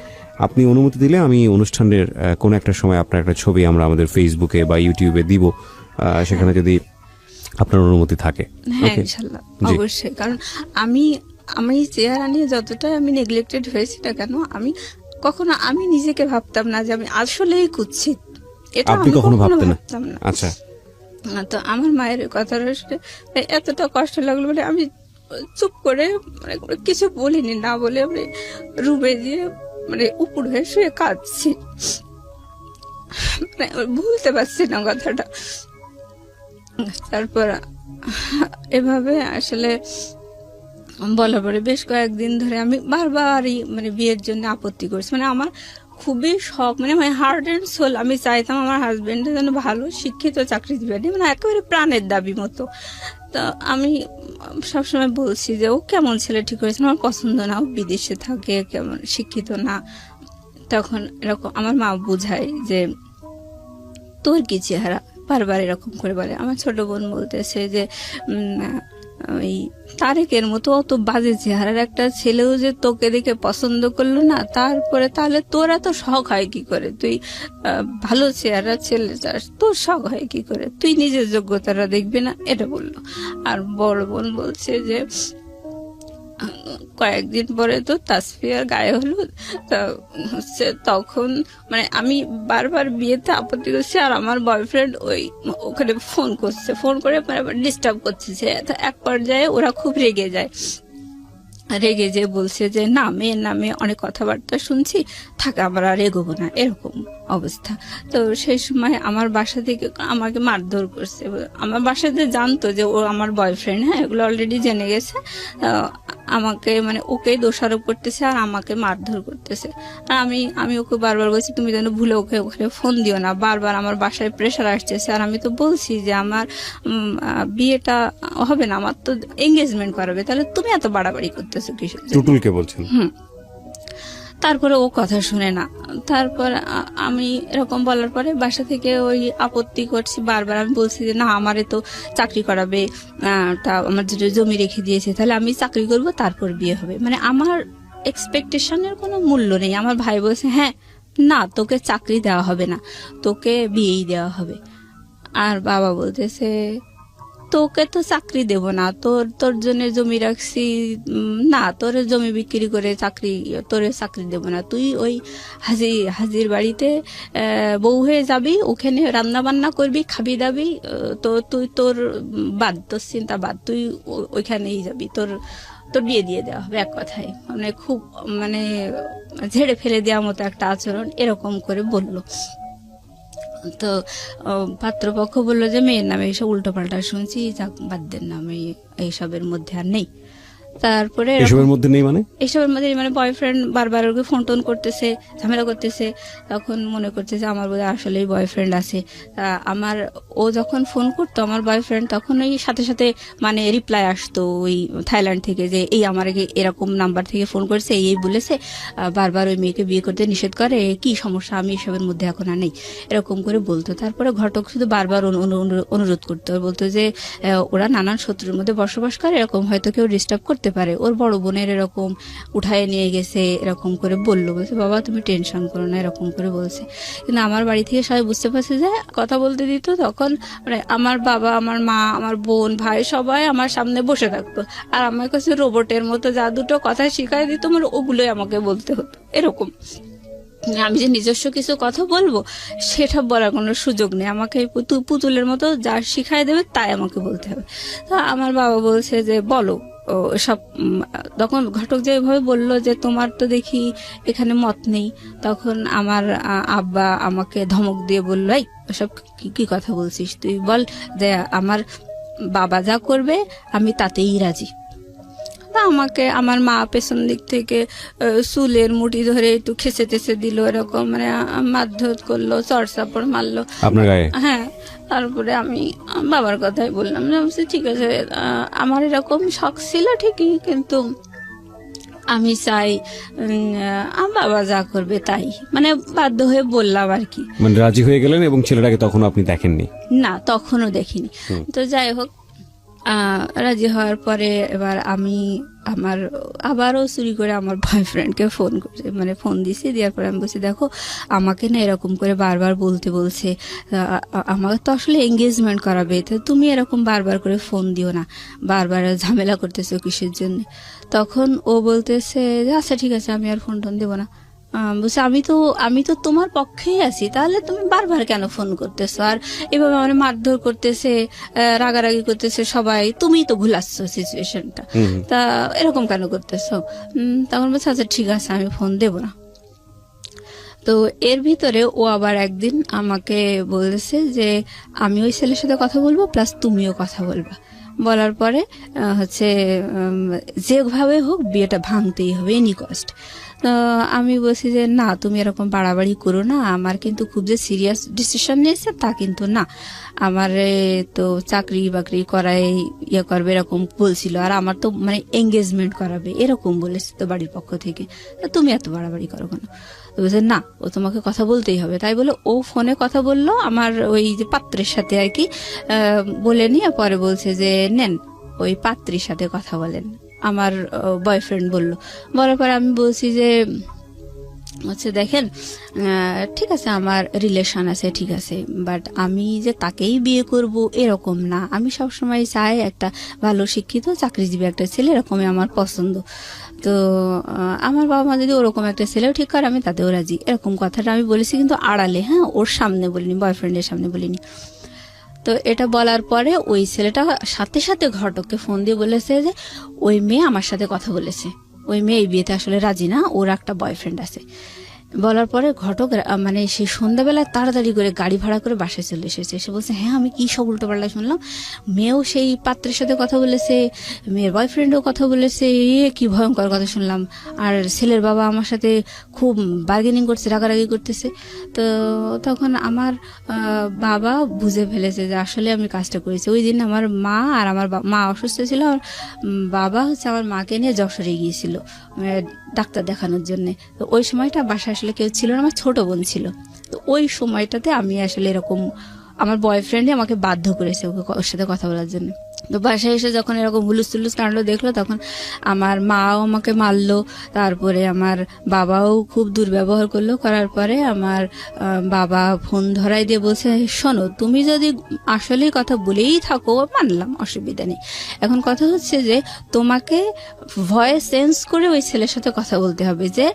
আপনি অনুমতি দিলে আমি অনুষ্ঠানের কোনো একটা সময় আপনার একটা ছবি আমরা আমাদের ফেসবুকে বা ইউটিউবে দিব, সেখানে যদি আপনার অনুমতি থাকে। হ্যাঁ ইনশাআল্লাহ, অবশ্যই। কারণ আমি চেহারা নিয়ে যতটাই আমি নেগলেক্টেড হয়েছি না কেন, কখনো আমি নিজেকে ভাবতাম না যে আমি আসলেই কুৎসিত। এটা আপনি কখনো ভাবতেন না? আচ্ছা। তো আমার মায়ের কথাটা শুনে এতটা কষ্ট লাগলো, মানে আমি চুপ করে মানে কিছু বলিনি, না বলে আমি রুমে গিয়ে মানে উপর হয়ে শুয়ে কাঁদছি, মানে ভুলতে পারছি না কথাটা। তারপর এভাবে আসলে বলার পরে বেশ কয়েকদিন ধরে আমি বারবারই মানে বিয়ের জন্য আপত্তি করছি। মানে আমার খুবই শখ, মানে মাই হার্ট অ্যান্ড সোল, আমি চাইতাম আমার হাজবেন্ডের যেন ভালো শিক্ষিত চাকরিজীবী, মানে একেবারে প্রাণের দাবি মতো। তো আমি সবসময় বলছি যে ও কেমন ছেলে ঠিক হয়েছে, আমার পছন্দ না, ও বিদেশে থাকে, কেমন শিক্ষিত না। তখন এরকম আমার মা বুঝায় যে তোর কি চেহারা, বারবার এরকম করে বলে। আমার ছোট বোন বলতেছে যে ওই তারেকের মতো অত বাজে চেহারার একটা ছেলেও যে তোকে দেখে পছন্দ করলো না, তারপরে তাহলে তোরা তো শখ হয় কি করে, তুই ভালো চেহারা ছেলে চাস, তোর শখ হয় কি করে, তুই নিজের যোগ্যতাটা দেখবি না, এটা বললো। আর বড় বোন বলছে যে কয়েকদিন পরে তো তাসফিয়ার গায়ে হলুদ, তা হচ্ছে তখন মানে আমি বারবার বিয়েতে আপত্তি করছি, আর আমার বয়ফ্রেন্ড ওখানে ফোন করছে, ফোন করে মানে ডিস্টার্ব করছে। এক পর্যায়ে ওরা খুব রেগে যায়, রেগে যে বলছে যে না, মেয়ের নামে অনেক কথাবার্তা শুনছি, থাকা আমরা আর এগোবো না, এরকম অবস্থা। তো সেই সময় আমার বাসা থেকে আমাকে মারধর করছে। আমার বাসাতে জানতো যে ও আমার বয়ফ্রেন্ড, হ্যাঁ, এগুলো অলরেডি জেনে গেছে। আমাকে মানে ওকেই দোষারোপ করতেছে আর আমাকে মারধর করতেছে। আর আমি ওকে বারবার বলছি তুমি যেন ভুলে ওকে ওখানে ফোন দিও না, বারবার আমার বাসায় প্রেশার আসতেছে। আর আমি তো বলছি যে আমার বিয়েটা হবে না, আমার তো এঙ্গেজমেন্ট করাবে, তাহলে তুমি এত বাড়াবাড়ি করতেছো কিসের জন্য? টুটুলকে বলছেন? তারপরে ও কথা শুনে না। তারপর আমি এরকম বলার পরে বাসা থেকে ওই আপত্তি করছি বারবার। আমি বলছি যে না, আমারে তো চাকরি করাবে, তা আমার যেটা জমি রেখে দিয়েছে, তাহলে আমি চাকরি করব, তারপর বিয়ে হবে। মানে আমার এক্সপেকটেশনের কোনো মূল্য নেই। আমার ভাই বলছে হ্যাঁ, না তোকে চাকরি দেওয়া হবে না, তোকে বিয়েই দেওয়া হবে। আর বাবা বলতেছে তোকে তো চাকরি দেব না, তোর জন্য জমি রাখছি, না তোর জমি বিক্রি করে তোর চাকরি দেব না, তুই ওই হাজির বাড়িতে বউ হয়ে যাবি, ওখানে রান্না বান্না করবি, খাবি দাবি, তো তুই তোর চিন্তা বাদ, তুই ওইখানেই যাবি, তোর বিয়ে দিয়ে দেওয়া হবে। এক কথায় মানে খুব মানে ঝেড়ে ফেলে দেওয়ার মতো একটা আচরণ এরকম করে বললো। তো পাত্রপক্ষ বললো যে মেয়ের নামে এইসব উল্টোপাল্টা শুনছি, যাক বাদ দেন না, আমি এইসবের মধ্যে আর নেই। তারপরে এসবের মধ্যে নেই মানে এসবের মধ্যে মানে বয়ফ্রেন্ড বারবার ওকে ফোন টোন করতেছে, ঝামেলা করতেছে। তখন মনে করছে যে আমার বোধহয় আসলেই বয়ফ্রেন্ড আছে। ও যখন ফোন করতো আমার বয়ফ্রেন্ড, তখন ওই সাথে সাথে মানে রিপ্লাই আসতো ওই থাইল্যান্ড থেকে যে এই আমার এরকম নাম্বার থেকে ফোন করেছে, এই বলেছে, বারবার ওই মেয়েকে বিয়ে করতে নিষেধ করে, কি সমস্যা, আমি এসবের মধ্যে এখন আর নেই, এরকম করে বলতো। তারপরে ঘটক শুধু বারবার অনুরোধ করতো, বলতো যে ওরা নানান শত্রুর মধ্যে বসবাস করে, এরকম হয়তো কেউ ডিস্টার্ব করতে পারে, ওর বড় বোনের এরকম উঠায় নিয়ে গেছে, এরকম করে বললো। বলছে বাবা তুমি টেনশন করো না, এরকম করে বলছে। কিন্তু আমার বাড়ি থেকে সবাই বুঝতে পারছে যে কথা বলতে দিত, তখন মানে আমার বাবা, আমার মা, আমার বোন, ভাই সবাই আমার সামনে বসে থাকতো, আর আমার কাছে রোবটের মতো যা দুটো কথা শিখাই দিত, মানে ওগুলোই আমাকে বলতে হতো। এরকম আমি যে নিজস্ব কিছু কথা বলবো সেটা বলার কোনো সুযোগ নেই, আমাকে পুতুলের মতো যা শিখাই দেবে তাই আমাকে বলতে হবে। তো আমার বাবা বলছে যে বলো সব। তখন ঘটক যেভাবে বললো যে তোমার তো দেখি এখানে মত নেই, তখন আমার আব্বা আমাকে ধমক দিয়ে বললো এই সব কি কথা বলছিস, তুই বল যে আমার বাবা যা করবে আমি তাতেই রাজি। আমাকে আমার মা পেছন দিক থেকে চুলের মুঠি ধরে একটু খেসে টেসে দিল, এরকম মানে মারধর করলো, চড়চাপড় মারলো আপনার গায়ে। হ্যাঁ। তারপরে আমি বাবার কথাই বললাম, ঠিক আছে আমার এরকম শখ ছিল ঠিকই, কিন্তু আমি চাই বাবা যা করবে তাই, মানে বাধ্য হয়ে বললাম আর কি। মানে রাজি হয়ে গেলেন এবং ছেলেটাকে তখন আপনি দেখেননি? না, তখনও দেখিনি। তো যাই হোক, রাজি হওয়ার পরে এবার আমি আবারও চুরি করে আমার বয়ফ্রেন্ডকে ফোন করছি, মানে ফোন দিছি, দেওয়ার পরে আমি বলছি দেখো আমাকে না এরকম করে বারবার বলছে আমাকে তো আসলে এঙ্গেজমেন্ট করাবে, তো তুমি এরকম বারবার করে ফোন দিও না, বারবার ঝামেলা করতেছো কিসের জন্য। তখন ও বলতেছে যে আচ্ছা ঠিক আছে, আমি আর ফোন টোন দেবো না। বলছে আমি তো তোমার পক্ষেই আছি, তাহলে তুমি বারবার কেন ফোন করতেছো, আর এভাবে আমার মারধর করতেছে, রাগারাগি করতেছে সবাই, তুমিই তো ভুলাচ্ছ সিচুয়েশনটা, তা এরকম কেন করতেছো? তখন বলছে আচ্ছা ঠিক আছে, আমি ফোন দেবো না। তো এর ভিতরে ও আবার একদিন আমাকে বলেছে যে আমি ওই ছেলের সাথে কথা বলবো, প্লাস তুমিও কথা বলবা। বলার পরে হচ্ছে যেভাবে হোক বিয়েটা ভাঙতেই হবে, এনি কস্ট। তো আমি বলছি যে না, তুমি এরকম বাড়াবাড়ি করো না, আমার কিন্তু খুব যে সিরিয়াস ডিসিশন নিয়েছে তা কিন্তু না, আমার তো চাকরি বাকরি করাই ইয়ে করবে এরকম বলছিল, আর আমার তো মানে এঙ্গেজমেন্ট করাবে এরকম বলেছে তো বাড়ির পক্ষ থেকে, তা তুমি এত বাড়াবাড়ি করো কেন? তো বলছে না, ও তোমাকে কথা বলতেই হবে। তাই বলে ও ফোনে কথা বললো আমার ওই যে পাত্রের সাথে আর কি, বলে নিয়ে পরে বলছে যে নেন ওই পাত্রীর সাথে কথা বলেন, আমার বয়ফ্রেন্ড বলল। বলার পরে আমি বলছি যে হচ্ছে দেখেন, ঠিক আছে আমার রিলেশন আছে, ঠিক আছে, বাট আমি যে তাকেই বিয়ে করব এরকম না, আমি সবসময় চাই একটা ভালো শিক্ষিত চাকরিজীবী একটা ছেলে, এরকমই আমার পছন্দ। তো আমার বাবা মা যদি ওরকম একটা ছেলেও ঠিক করে আমি তাতেও রাজি, এরকম কথাটা আমি বলেছি, কিন্তু আড়ালে, হ্যাঁ, ওর সামনে বলিনি, বয়ফ্রেন্ডের সামনে বলিনি। তো এটা বলার পরে ওই ছেলেটা সাথে সাথে ঘটককে ফোন দিয়ে বলেছে যে ওই মেয়ে আমার সাথে কথা বলেছে, ওই মেয়ে এই বিয়েতে আসলে রাজি না, ওর একটা বয়ফ্রেন্ড আছে। বলার পরে ঘটক মানে সেই সন্ধ্যাবেলায় তাড়াতাড়ি করে গাড়ি ভাড়া করে বাসায় চলে এসেছে। এসে বলছে হ্যাঁ আমি কি সব উল্টোপাল্টা শুনলাম, মেয়েও সেই পাত্রের সাথে কথা বলেছে, মেয়ের বয়ফ্রেন্ডও কথা বলেছে, কি ভয়ঙ্কর কথা শুনলাম, আর ছেলের বাবা আমার সাথে খুব বার্গেনিং করছে, রাগারাগি করতেছে। তো তখন আমার বাবা বুঝে ফেলেছে যে আসলে আমি কাজটা করেছি। ওই দিন আমার মা আর আমার মা অসুস্থ ছিল, আর বাবা হচ্ছে আমার মাকে নিয়ে যশোরে গিয়েছিল ডাক্তার দেখানোর জন্য। তো ওই সময়টা বাসায় আসলে কেউ ছিল না, আমার ছোট বোন ছিল। তো ওই সময়টাতে আমি আসলে এরকম আমার বয়ফ্রেন্ডই আমাকে বাধ্য করেছে ওর সাথে কথা বলার জন্য। তো বাসায় এসে যখন এরকম হুলুস তুলুস কাণ্ড দেখলো, তখন আমার মাও আমাকে মারলো, তারপরে আমার বাবাও খুব দুর্ব্যবহার করলো। করার পরে আমার বাবা ফোন ধরাই দিয়ে বলছে শোনো, তুমি যদি আসলেই কথা বলেই থাকো মানলাম, অসুবিধা নেই, এখন কথা হচ্ছে যে তোমাকে ভয়েস চেঞ্জ করে ওই ছেলের সাথে কথা বলতে হবে, যে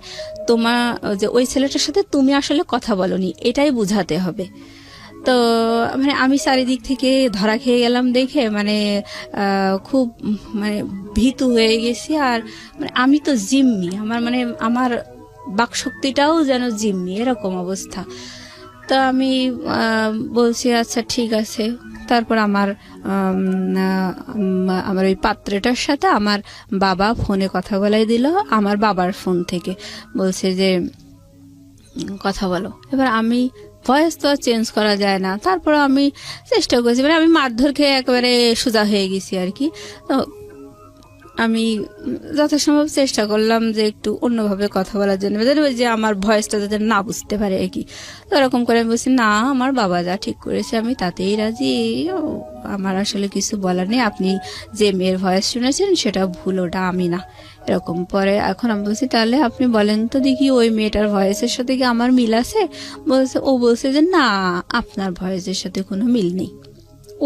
তোমার যে ওই ছেলেটার সাথে তুমি আসলে কথা বলনি, এটাই বুঝাতে হবে। তো মানে আমি চারিদিক থেকে ধরা খেয়ে গেলাম দেখে, মানে খুব মানে ভীতু হয়ে গেছি। আর মানে আমি তো জিম্মি, আমার মানে আমার বাকশক্তিটাও যেন জিম্মি, এরকম অবস্থা। তো আমি বলছি আচ্ছা ঠিক আছে। তারপর আমার আমার ওই পাত্রটার সাথে আমার বাবা ফোনে কথা বলাই দিল, আমার বাবার ফোন থেকে বলছে যে কথা বলো। এবার আমি ভয়েস তো আর চেঞ্জ করা যায় না, তারপর আমি চেষ্টা করছি, মানে আমি মারধর খেয়ে একেবারে সোজা হয়ে গেছি আর কি। তো আমি যথাসম্ভব চেষ্টা করলাম যে একটু অন্যভাবে কথা বলার জন্য, যে আমার ভয়েসটা যাতে না বুঝতে পারে আর কি। তো এরকম করে আমি বলছি না, আমার বাবা যা ঠিক করেছে আমি তাতেই রাজি, আমার আসলে কিছু বলার নেই, আপনি যে মেয়ের ভয়েস শুনেছেন সেটা ভুল, ওটা আমি না, এরকম। পরে এখন আমি বলছি তাহলে আপনি বলেন তো দেখি ওই মেয়েটার ভয়েসের সাথে কি আমার মিল আছে? বলছে, ও বলছে যে না, আপনার ভয়েসের সাথে কোনো মিল নেই,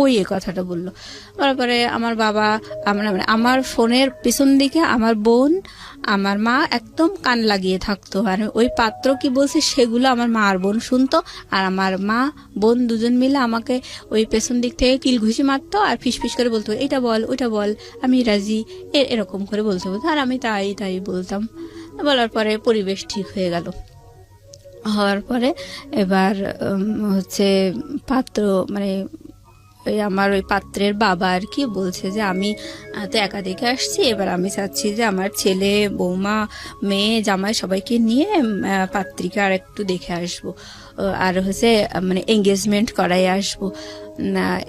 ওই এ কথাটা বললো। তারপরে আমার বাবা, আমার ফোনের পিছন দিকে আমার বোন আমার মা একদম কান লাগিয়ে থাকতো, আর ওই পাত্র কি বলছে সেগুলো আমার মা আর বোন শুনতো, আর আমার মা বোন দুজন মিলে আমাকে ওই পেছন দিক থেকে কিল ঘুষি মারতো আর ফিসফিস করে বলতো এটা বল ওইটা বল, আমি রাজি, এরকম করে বলতে বলতো, আর আমি তাই বলতাম। বলার পরে পরিবেশ ঠিক হয়ে গেল। হওয়ার পরে এবার হচ্ছে পাত্র মানে আমার ওই পাত্রের বাবা আর কি বলছে যে আমি তো একা দেখে আসছি, এবার আমি চাচ্ছি যে আমার ছেলে বৌমা মেয়ে জামাই সবাইকে নিয়ে পাত্রিকা আর একটু দেখে আসবো, আর হচ্ছে মানে এঙ্গেজমেন্ট করাই আসবো,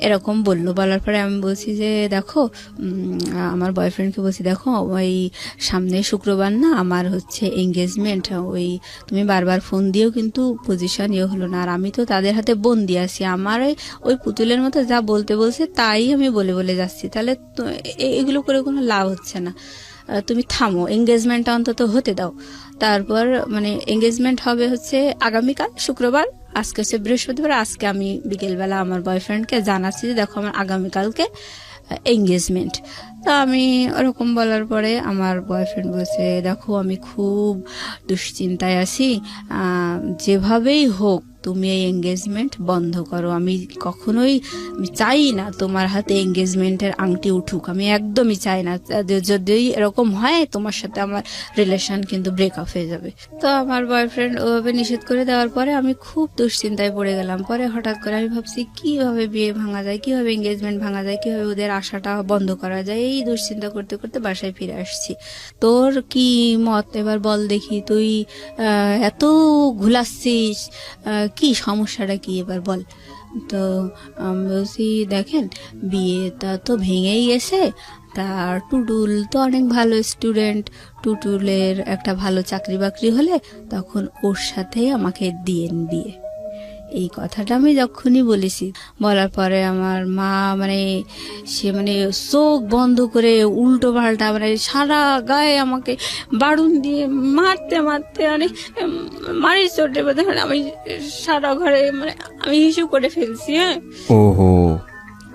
এরকম বললো। বলার পরে আমি বলছি যে দেখো, আমার বয়ফ্রেন্ডকে বলছি দেখো ওই সামনে শুক্রবার না আমার হচ্ছে এঙ্গেজমেন্ট, ওই তুমি বারবার ফোন দিয়েও কিন্তু পজিশন হলো না, আর আমি তো তাদের হাতে বন্দি আছি, আমার ওই পুতুলের মতো যা বলতে বলছে তাই আমি বলে যাচ্ছি, তাহলে এগুলো করে কোনো লাভ হচ্ছে না, তুমি থামো, এঙ্গেজমেন্টটা অন্তত হতে দাও। তারপর মানে এঙ্গেজমেন্ট হবে হচ্ছে আগামীকাল শুক্রবার, আজকে হচ্ছে বৃহস্পতিবার, আজকে আমি বিকেলবেলা আমার বয়ফ্রেন্ডকে জানাচ্ছি যে দেখো আমার আগামীকালকে এঙ্গেজমেন্ট। তো আমি ওরকম বলার পরে আমার বয়ফ্রেন্ড বলছে দেখো আমি খুব দুশ্চিন্তায় আছি, যেভাবেই হোক তুমি এই এঙ্গেজমেন্ট বন্ধ করো, আমি কখনোই চাই না তোমার হাতে এঙ্গেজমেন্টের আংটি উঠুক, আমি একদমই চাই না, যদি এরকম হয় তোমার সাথে আমার রিলেশন কিন্তু ব্রেকআপ হয়ে যাবে। তো আমার বয়ফ্রেন্ড ওভাবে নিষেধ করে দেওয়ার পরে আমি খুব দুশ্চিন্তায় পড়ে গেলাম। পরে হঠাৎ করে আমি ভাবছি কিভাবে বিয়ে ভাঙা যায়, কিভাবে এঙ্গেজমেন্ট ভাঙা যায়, কিভাবে ওদের আশাটা বন্ধ করা যায়। এই দুশ্চিন্তা করতে করতে বাসায় ফিরে আসছি। তোর কি মত এবার বল দেখি, তুই এত ঘুলাচ্ছিস, কি সমস্যাটা কি এবার বল। তো আমি বলছি, দেখেন বিয়েটা তো ভেঙেই গেছে, তার টুটুল তো অনেক ভালো স্টুডেন্ট, টুটুলের একটা ভালো চাকরি বাকরি হলে তখন ওর সাথেই আমাকে দিয়েন বিয়ে। এই কথাটা আমি যখনই বলেছি, বলার পরে আমার মা সে চোখ বন্ধ করে উল্টো পাল্টা সারা গায়ে আমাকে বাড়ুন দিয়ে মারতে মারতে মারি চোটে বোধ আমি সারা ঘরে আমি হিসু করে ফেলছি। হ্যাঁ, ওহো,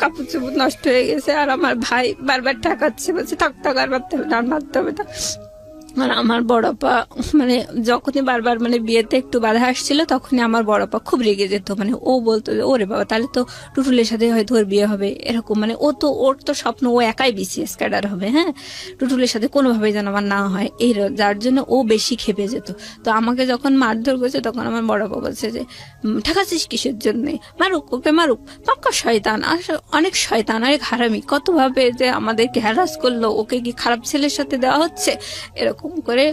কাপড় চোপড় নষ্ট হয়ে গেছে। আর আমার ভাই বারবার ঠেকাচ্ছে, বলছে থাক থাক আর মারতে হবে না, আর মারতে হবে না। আর আমার বড়পা যখনই বারবার বিয়েতে একটু বাধা আসছিল তখনই আমার বড়পা খুব রেগে যেত। ও বলতো যে ওরে বাবা, তাহলে তো টুটুলের সাথে হয়তো ওর বিয়ে হবে, এরকম ওর তো স্বপ্ন ও একাই বিসিএস ক্যাডার হবে। হ্যাঁ, টুটুলের সাথে কোনোভাবেই যেন আমার না হয়, এই যার জন্য ও বেশি খেপে যেত। তো আমাকে যখন মারধর করছে তখন আমার বড়পা বলছে যে ঠেকাচ্ছিস কিসের জন্য, মারুক, ওকে মারুক, পাক্কা শয়তান, অনেক শয়তান, অনেক হারামি, কতভাবে যে আমাদেরকে হ্যারাস করলো, ওকে কি খারাপ ছেলের সাথে দেওয়া হচ্ছে, এরকম করে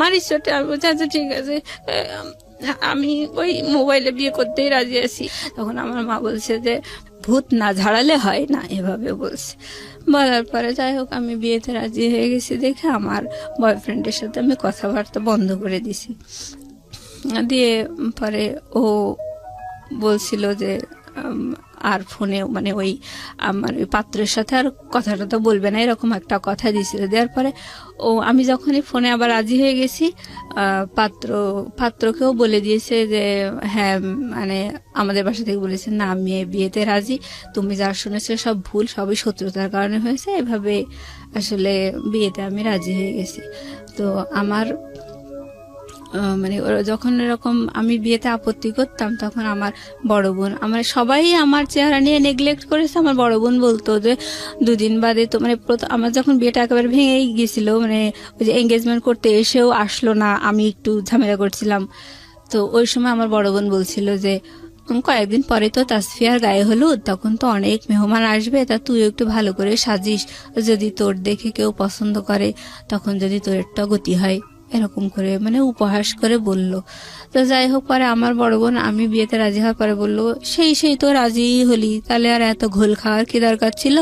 মারিস চোটে। আমি বলছি আচ্ছা ঠিক আছে, আমি ওই মোবাইলে বিয়ে করতেই রাজি আছি। তখন আমার মা বলছে যে ভূত না ঝাড়ালে হয় না, এভাবে বলছে। বলার পরে যাই হোক আমি বিয়েতে রাজি হয়ে গেছি দেখে আমার বয়ফ্রেন্ডের সাথে আমি কথাবার্তা বন্ধ করে দিছি। দিয়ে পরে ও বলছিল যে আর ফোনে ওই আমার ওই পাত্রের সাথে আর কথাটা তো বলবে না, এরকম একটা কথা দিয়েছিল। দেওয়ার পরে আমি যখনই ফোনে আবার রাজি হয়ে গেছি, পাত্রকেও বলে দিয়েছে যে হ্যাঁ আমাদের বাসা থেকে বলেছে না আমি বিয়েতে রাজি, তুমি যা শুনেছো সব ভুল, সবই শত্রুতার কারণে হয়েছে, এভাবে আসলে বিয়েতে আমি রাজি হয়ে গেছি। তো আমার ওরা যখন এরকম আমি বিয়েতে আপত্তি করতাম তখন আমার বড় বোন, সবাই আমার চেহারা নিয়ে নেগলেক্ট করেছে। আমার বড় বোন বলতো যে দুদিন বাদে তো আমার যখন বিয়েটা একেবারে ভেঙেই গেছিল, ওই যে এঙ্গেজমেন্ট করতে এসেও আসলো না, আমি একটু ঝামেলা করছিলাম। তো ওই সময় আমার বড় বোন বলছিল যে কয়েকদিন পরে তো তাসফিয়ার গায়ে হলুদ, তখন তো অনেক মেহমান আসবে, তা তুই একটু ভালো করে সাজিস, যদি তোর দেখে কেউ পছন্দ করে তখন যদি তোর একটা গতি হয়, এরকম করে উপহাস করে বলল। তো যাই হোক পরে আমার বড় বোন আমি বিয়েতে রাজি হওয়ার পরে বললো সেই তো রাজি হলি, তাহলে আর এত ঘোল খাওয়ার কি দরকার ছিল,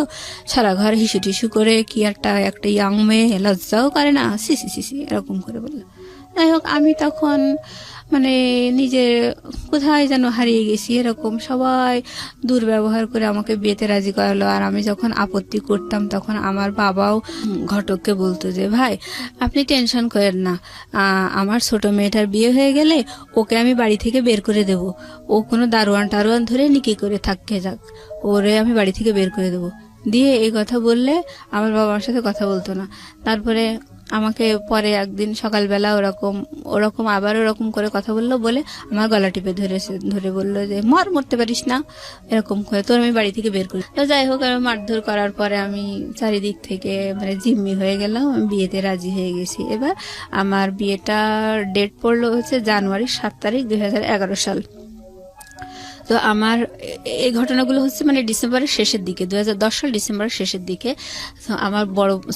সারা ঘর হিসু টিসু করে কি একটা ইয়াং মেয়ে লজ্জাও করে না, সি এরকম করে বললো। যাই হোক আমি তখন নিজে কোথায় যেন হারিয়ে গেছি, এরকম সবাই দুর্ব্যবহার করে আমাকে বিয়েতে রাজি করালো। আর আমি যখন আপত্তি করতাম তখন আমার বাবাও ঘটককে বলতো যে ভাই আপনি টেনশন করেন না, আমার ছোট মেয়েটার বিয়ে হয়ে গেলে ওকে আমি বাড়ি থেকে বের করে দেব, ও কোনো দারোয়ান টারোয়ান ধরে নিকি করে থাকতে যাক, ওরে আমি বাড়ি থেকে বের করে দেবো। দিয়ে এই কথা বললে আমার বাবার সাথে কথা বলতো না। তারপরে আমাকে পরে একদিন সকালবেলা ওরকম আবার ওরকম করে কথা বললো, বলে আমার গলা টিপে ধরে বললো যে মরতে পারিস না, এরকম করে তোর আমি বাড়ি থেকে বের করি। তো যাই হোক মারধর করার পরে আমি চারিদিক থেকে জিম্মি হয়ে গেলাম, আমি বিয়েতে রাজি হয়ে গেছি। এবার আমার বিয়েটার ডেট পড়লো হচ্ছে জানুয়ারি 7 তারিখ 2011 সাল। তো আমার এই ঘটনাগুলো হচ্ছে ডিসেম্বরের শেষের দিকে, 2010 সাল ডিসেম্বরের শেষের দিকে। তো আমার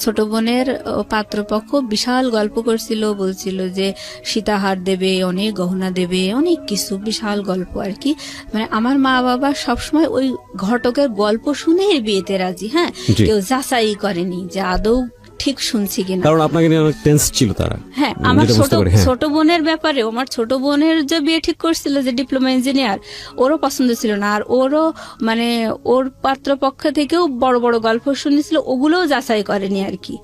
ছোট বোনের পাত্রপক্ষ বিশাল গল্প করছিল, বলছিল যে সীতাহার দেবে, অনেক গহনা দেবে, অনেক কিছু, বিশাল গল্প আর কি। আমার মা বাবা সবসময় ওই ঘটকের গল্প শুনে বিয়েতে রাজি। হ্যাঁ, কেউ যাচাই করেনি যে আদৌ ঠিক শুনছি কিনা, কারণ আপনাকে নিয়ে অনেক টেন্স ছিল তারা। হ্যাঁ, আমার ছোট বোনের ব্যাপারে, আমার ছোট বোনের যে বিয়ে ঠিক করছিল যে ডিপ্লোমা ইঞ্জিনিয়ার, ওরও পছন্দ ছিল না। আর ওরও ওর পাত্রপক্ষ থেকেও বড় বড় গল্প শুনেছিল, ওগুলোও যাচাই করেনি আর কি।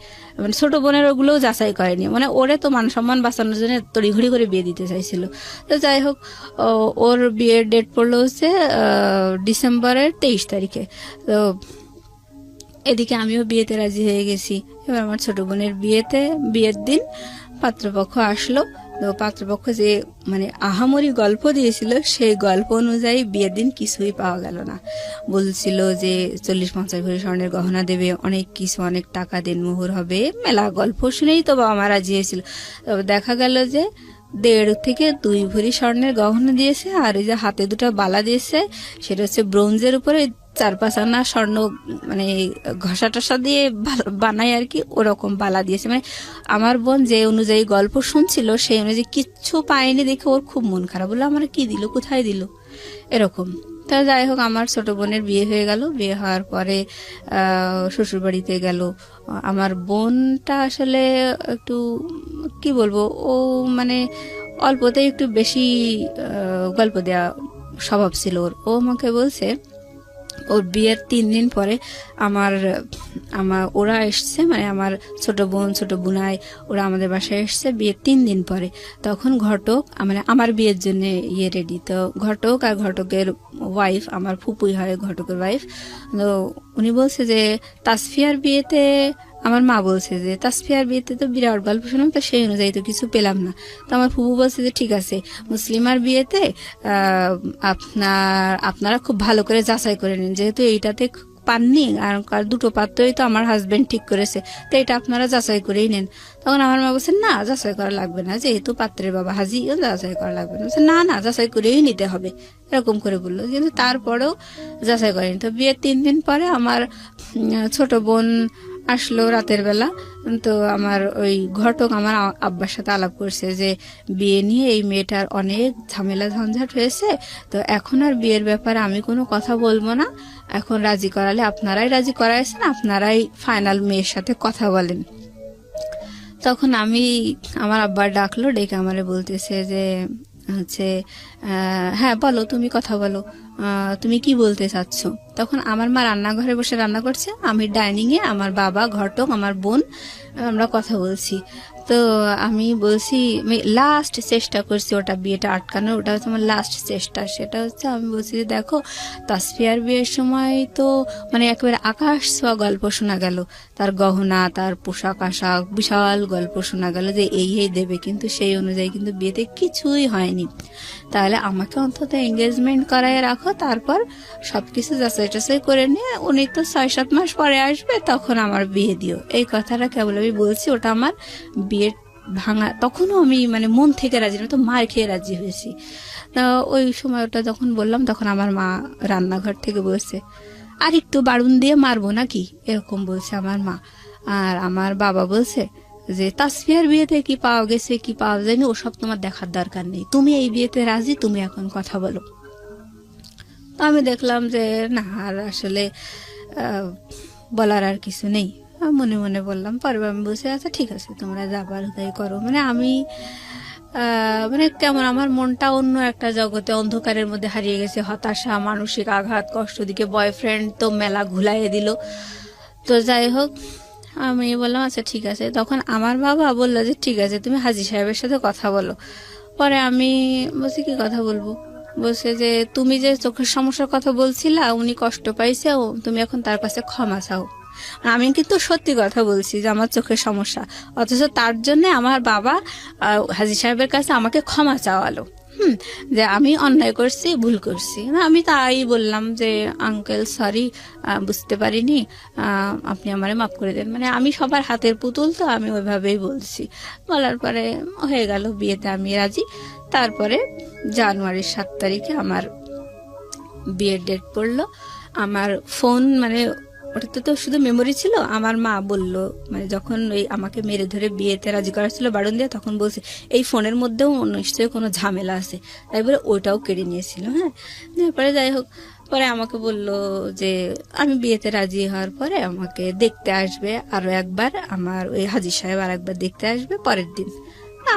ছোট বোনের ওগুলোও যাচাই করেনি, ওরে তো মান সম্মান বাঁচানোর জন্য তড়িঘড়ি করে বিয়ে দিতে চাইছিল। তো যাই হোক ওর বিয়ের ডেট পড়লো হচ্ছে ডিসেম্বরের 23 তারিখে। তো এদিকে আমিও বিয়েতে রাজি হয়ে গেছি। এবার আমার ছোট বোনের বিয়ের দিন পাত্রপক্ষ আসলো, তো পাত্রপক্ষ যে মানে আহামরি গল্প দিয়েছিল সেই গল্প অনুযায়ী বিয়ের দিন কিছুই পাওয়া গেল না। বলছিল যে 40-50 ভরি স্বর্ণের গহনা দেবে, অনেক কিছু, অনেক টাকা দেনমোহর হবে, মেলা গল্প শুনেই তো বাবা মা রাজি হয়েছিল। তবে দেখা গেল যে 1.5 থেকে 2 ভরি স্বর্ণের গহনা দিয়েছে, আর এই যে হাতে 2টা বালা দিয়েছে সেটা হচ্ছে ব্রোঞ্জের উপরে 4-5 আনা স্বর্ণ মানে ঘষা টসা দিয়ে বানায় আর কি, ওরকম বালা দিয়েছে। মানে আমার বোন যে অনুযায়ী গল্প শুনছিল সেই অনুযায়ী কিচ্ছু পায়নি দেখে ওর খুব মন খারাপ, বললো আমার কি দিল, কোথায় দিল, এরকম। তা যাই হোক, আমার ছোট বোনের বিয়ে হয়ে গেল। বিয়ে হওয়ার পরে শ্বশুর বাড়িতে গেল। আমার বোনটা আসলে একটু কি বলবো, ও মানে অল্পতেই একটু বেশি গল্প দেওয়া স্বভাব ছিল ওর। ও আমাকে বলছে ওর বিয়ের 3 দিন পরে আমার আমার ওরা এসছে, মানে আমার ছোট বোন ছোট বোনাই ওরা আমাদের বাসায় এসছে বিয়ের 3 দিন পরে। তখন ঘটক মানে আমার বিয়ের জন্য রেডি। তো ঘটক আর ঘটকের ওয়াইফ, আমার ফুপুই হয় ঘটকের ওয়াইফ, তো উনি বলছে যে তাসফিয়ার বিয়েতে, আমার মা বলছে যে তাসফিয়ার বিয়েতে তো বিরাট গল্প শুনলাম, তো সেই অনুযায়ী তো কিছু পেলাম না। তো আমার ফুপু বলছে যে ঠিক আছে, মুসলিমার বিয়েতে আপনারা খুব ভালো করে যাচাই করে নিন, যেহেতু এইটাতে পাননি, আর 2টো পাত্রই তো আমার হাজবেন্ড ঠিক করেছে, তো এটা আপনারা যাচাই করেই নেন। তখন আমার মা বলছে না, যাচাই করা লাগবে না, যেহেতু পাত্রের বাবা হাজি, যাচাই করা লাগবে না। না না, যাচাই করেই নিতে হবে, এরকম করে বললো। কিন্তু তারপরেও যাচাই করেনি। তো বিয়ের 3 দিন পরে আমার ছোট বোন আসলো রাতের বেলা। তো আমার ওই ঘটক আমার আব্বার সাথে আলাপ করছে যে বিয়ে নিয়ে এই মেয়েটার অনেক ঝামেলা ঝঞ্ঝাট হয়েছে, তো এখন আর বিয়ের ব্যাপারে আমি কোনো কথা বলবো না, এখন রাজি করালে আপনারাই রাজি করাইছেন, আপনারাই ফাইনাল মেয়ের সাথে কথা বলেন। তখন আমার আব্বার ডাকলো, ডেকে আমারে বলতেছে যে হচ্ছে হ্যাঁ বলো, তুমি কথা বলো, তুমি কি বলতে চাচ্ছ। তখন আমার মা রান্নাঘরে বসে রান্না করছে, আমি ডাইনিং এ, আমার বাবা, ঘটক, আমার বোন, আমরা কথা বলছি। তো আমি বলছি, আমি লাস্ট চেষ্টা করছি ওটা বিয়েটা আটকানোর, ওটা হচ্ছে আমার লাস্ট চেষ্টা। সেটা হচ্ছে আমি বলছি যে দেখো, তাসফিয়ার বিয়ের সময় তো মানে একেবারে আকাশ ছোঁয়া গল্প শোনা গেল, তার গহনা, তার পোশাক আশাক, বিশাল গল্প শোনা গেল যে এই দেবে, কিন্তু সেই অনুযায়ী কিন্তু বিয়েতে কিছুই হয়নি। তাহলে আমাকে অন্তত এঙ্গেজমেন্ট করায় রাখো, তারপর সবকিছু যাচাই টাচাই করে নিয়ে উনি তো 6-7 মাস পরে আসবে, তখন আমার বিয়ে দিও। এই কথাটা কেবল আমি বলছি, ওটা আমার বিয়ের ভাঙা। তখনও আমি মানে মন থেকে রাজি না, তো মার খেয়ে রাজি হয়েছি। তা ওই সময় ওটা যখন বললাম, তখন আমার মা রান্নাঘর থেকে বলছে আর একটু বাড়ুন দিয়ে মারবো নাকি, এরকম বলছে আমার মা। আর আমার বাবা বলছে যে তাসফিয়ার বিয়েতে কি পাওয়া গেছে কি পাওয়া যায়নি ওসব তোমার দেখার দরকার নেই, তুমি এই বিয়েতে রাজি, তুমি এখন কথা বলো। তো আমি দেখলাম যে না, আর আসলে বলার আর কিছু নেই, মনে মনে বললাম। পরে আমি বলছি আচ্ছা ঠিক আছে, তোমরা যাবার তাই করো। মানে আমি মানে কেমন আমার মনটা অন্য একটা জগতে, অন্ধকারের মধ্যে হারিয়ে গেছে, হতাশা, মানসিক আঘাত, কষ্ট, দিকে বয়ফ্রেন্ড তো মেলা ঘুলাইয়ে দিল। তো যাই হোক, আমি বললাম আচ্ছা ঠিক আছে। তখন আমার বাবা বললো যে ঠিক আছে, তুমি হাজি সাহেবের সাথে কথা বলো। পরে আমি বলছি কি কথা বলবো, বলছে যে তুমি যে চোখের সমস্যার কথা বলছিলা, উনি কষ্ট পাইছে, তুমি এখন তার কাছে ক্ষমা চাও। আমি কিন্তু সত্যি কথা বলছি যে আমার চোখের সমস্যা, অথচ তার জন্য আমার বাবা হাজি সাহেবের কাছে আমাকে ক্ষমা চাওয়ালো। যে আমি অন্যায় করছি, ভুল করছি। আমি তাই বললাম যে আঙ্কেল সরি, বুঝতে পারিনি, আপনি আমারে মাফ করে দেন। মানে আমি সবার হাতের পুতুল, তো আমি ওইভাবেই বলছি। বলার পরে হয়ে গেল, বিয়েতে আমি রাজি। তারপরে জানুয়ারির 7 তারিখে আমার বিয়ের ডেট পড়লো। আমার ফোন মানে ওটাতে তো শুধু মেমোরি ছিল। আমার মা বলল, মানে যখন ওই আমাকে মেরে ধরে বিয়েতে রাজি করা ছিল বারণ দিয়ে, তখন বলছে এই ফোনের মধ্যেও নিশ্চয়ই কোনো ঝামেলা আছে, তাই বলে ওইটাও কেড়ে নিয়েছিল। হ্যাঁ, তারপরে যাই হোক, পরে আমাকে বলল যে আমি বিয়েতে রাজি হওয়ার পরে আমাকে দেখতে আসবে আরো একবার, আমার ওই হাজি সাহেব আর একবার দেখতে আসবে পরের দিন।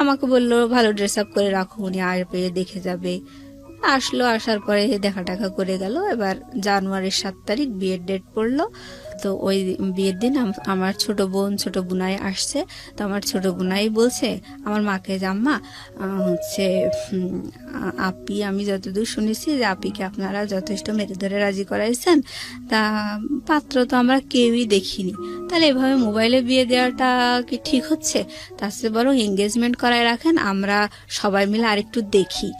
আমাকে বললো ভালো ড্রেস আপ করে রাখো, উনি আসবে, দেখে যাবে। আসলো, আসার পরে দেখা টাকা করে গেল। এবার জানুয়ারির 7 তারিখ বিয়ের ডেট পড়লো। তো ওই বিয়ের দিন আমার ছোট বোন ছোট বোনাই আসছে। তো আমার ছোট বোনাই বলছে আমার মাকে যে আম্মা হচ্ছে আপি, আমি যতদূর শুনেছি যে আপিকে আপনারা যথেষ্ট মেরে ধরে রাজি করাইছেন, তা পাত্র তো আমরা কেউই দেখিনি, তাহলে এভাবে মোবাইলে বিয়ে দেওয়াটা কি ঠিক হচ্ছে? তার চেয়ে বরং এঙ্গেজমেন্ট করায় রাখেন, আমরা সবাই মিলে আরেকটু দেখি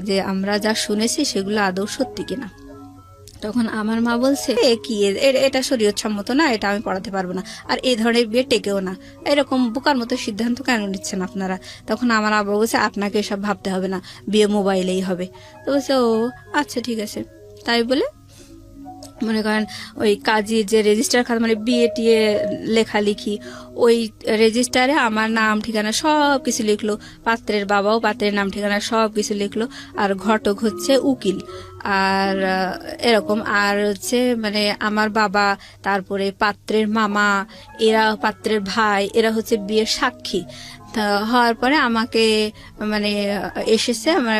যে আমরা যা শুনেছি সেগুলো আদৌ সত্যি কিনা। তখন আমার মা বলছে কি এটা শরীয়ত সম্মত না, এটা আমি পড়াতে পারবো না, আর এই ধরনের বিয়ে টেকেও না, এরকম বোকার মতো সিদ্ধান্ত কেন নিচ্ছেন আপনারা? তখন আমার আব্বা বলছে আপনাকে এসব ভাবতে হবে না, বিয়ে মোবাইলেই হবে। তো বলছে ও আচ্ছা ঠিক আছে। তাই বলে মনে করেন ওই কাজী যে রেজিস্টার খাতা, মানে বিয়ে টিয়ে লেখালেখি, ওই রেজিস্টারে আমার নাম ঠিকানা সব কিছু লিখলো, পাত্রের বাবাও পাত্রের নাম ঠিকানা সব কিছু লিখলো, আর ঘটক হচ্ছে উকিল, আর এরকম, আর হচ্ছে মানে আমার বাবা, তারপরে পাত্রের মামা, এরা পাত্রের ভাই, এরা হচ্ছে বিয়ের সাক্ষী। তা হওয়ার পরে আমাকে মানে এসেছে আমার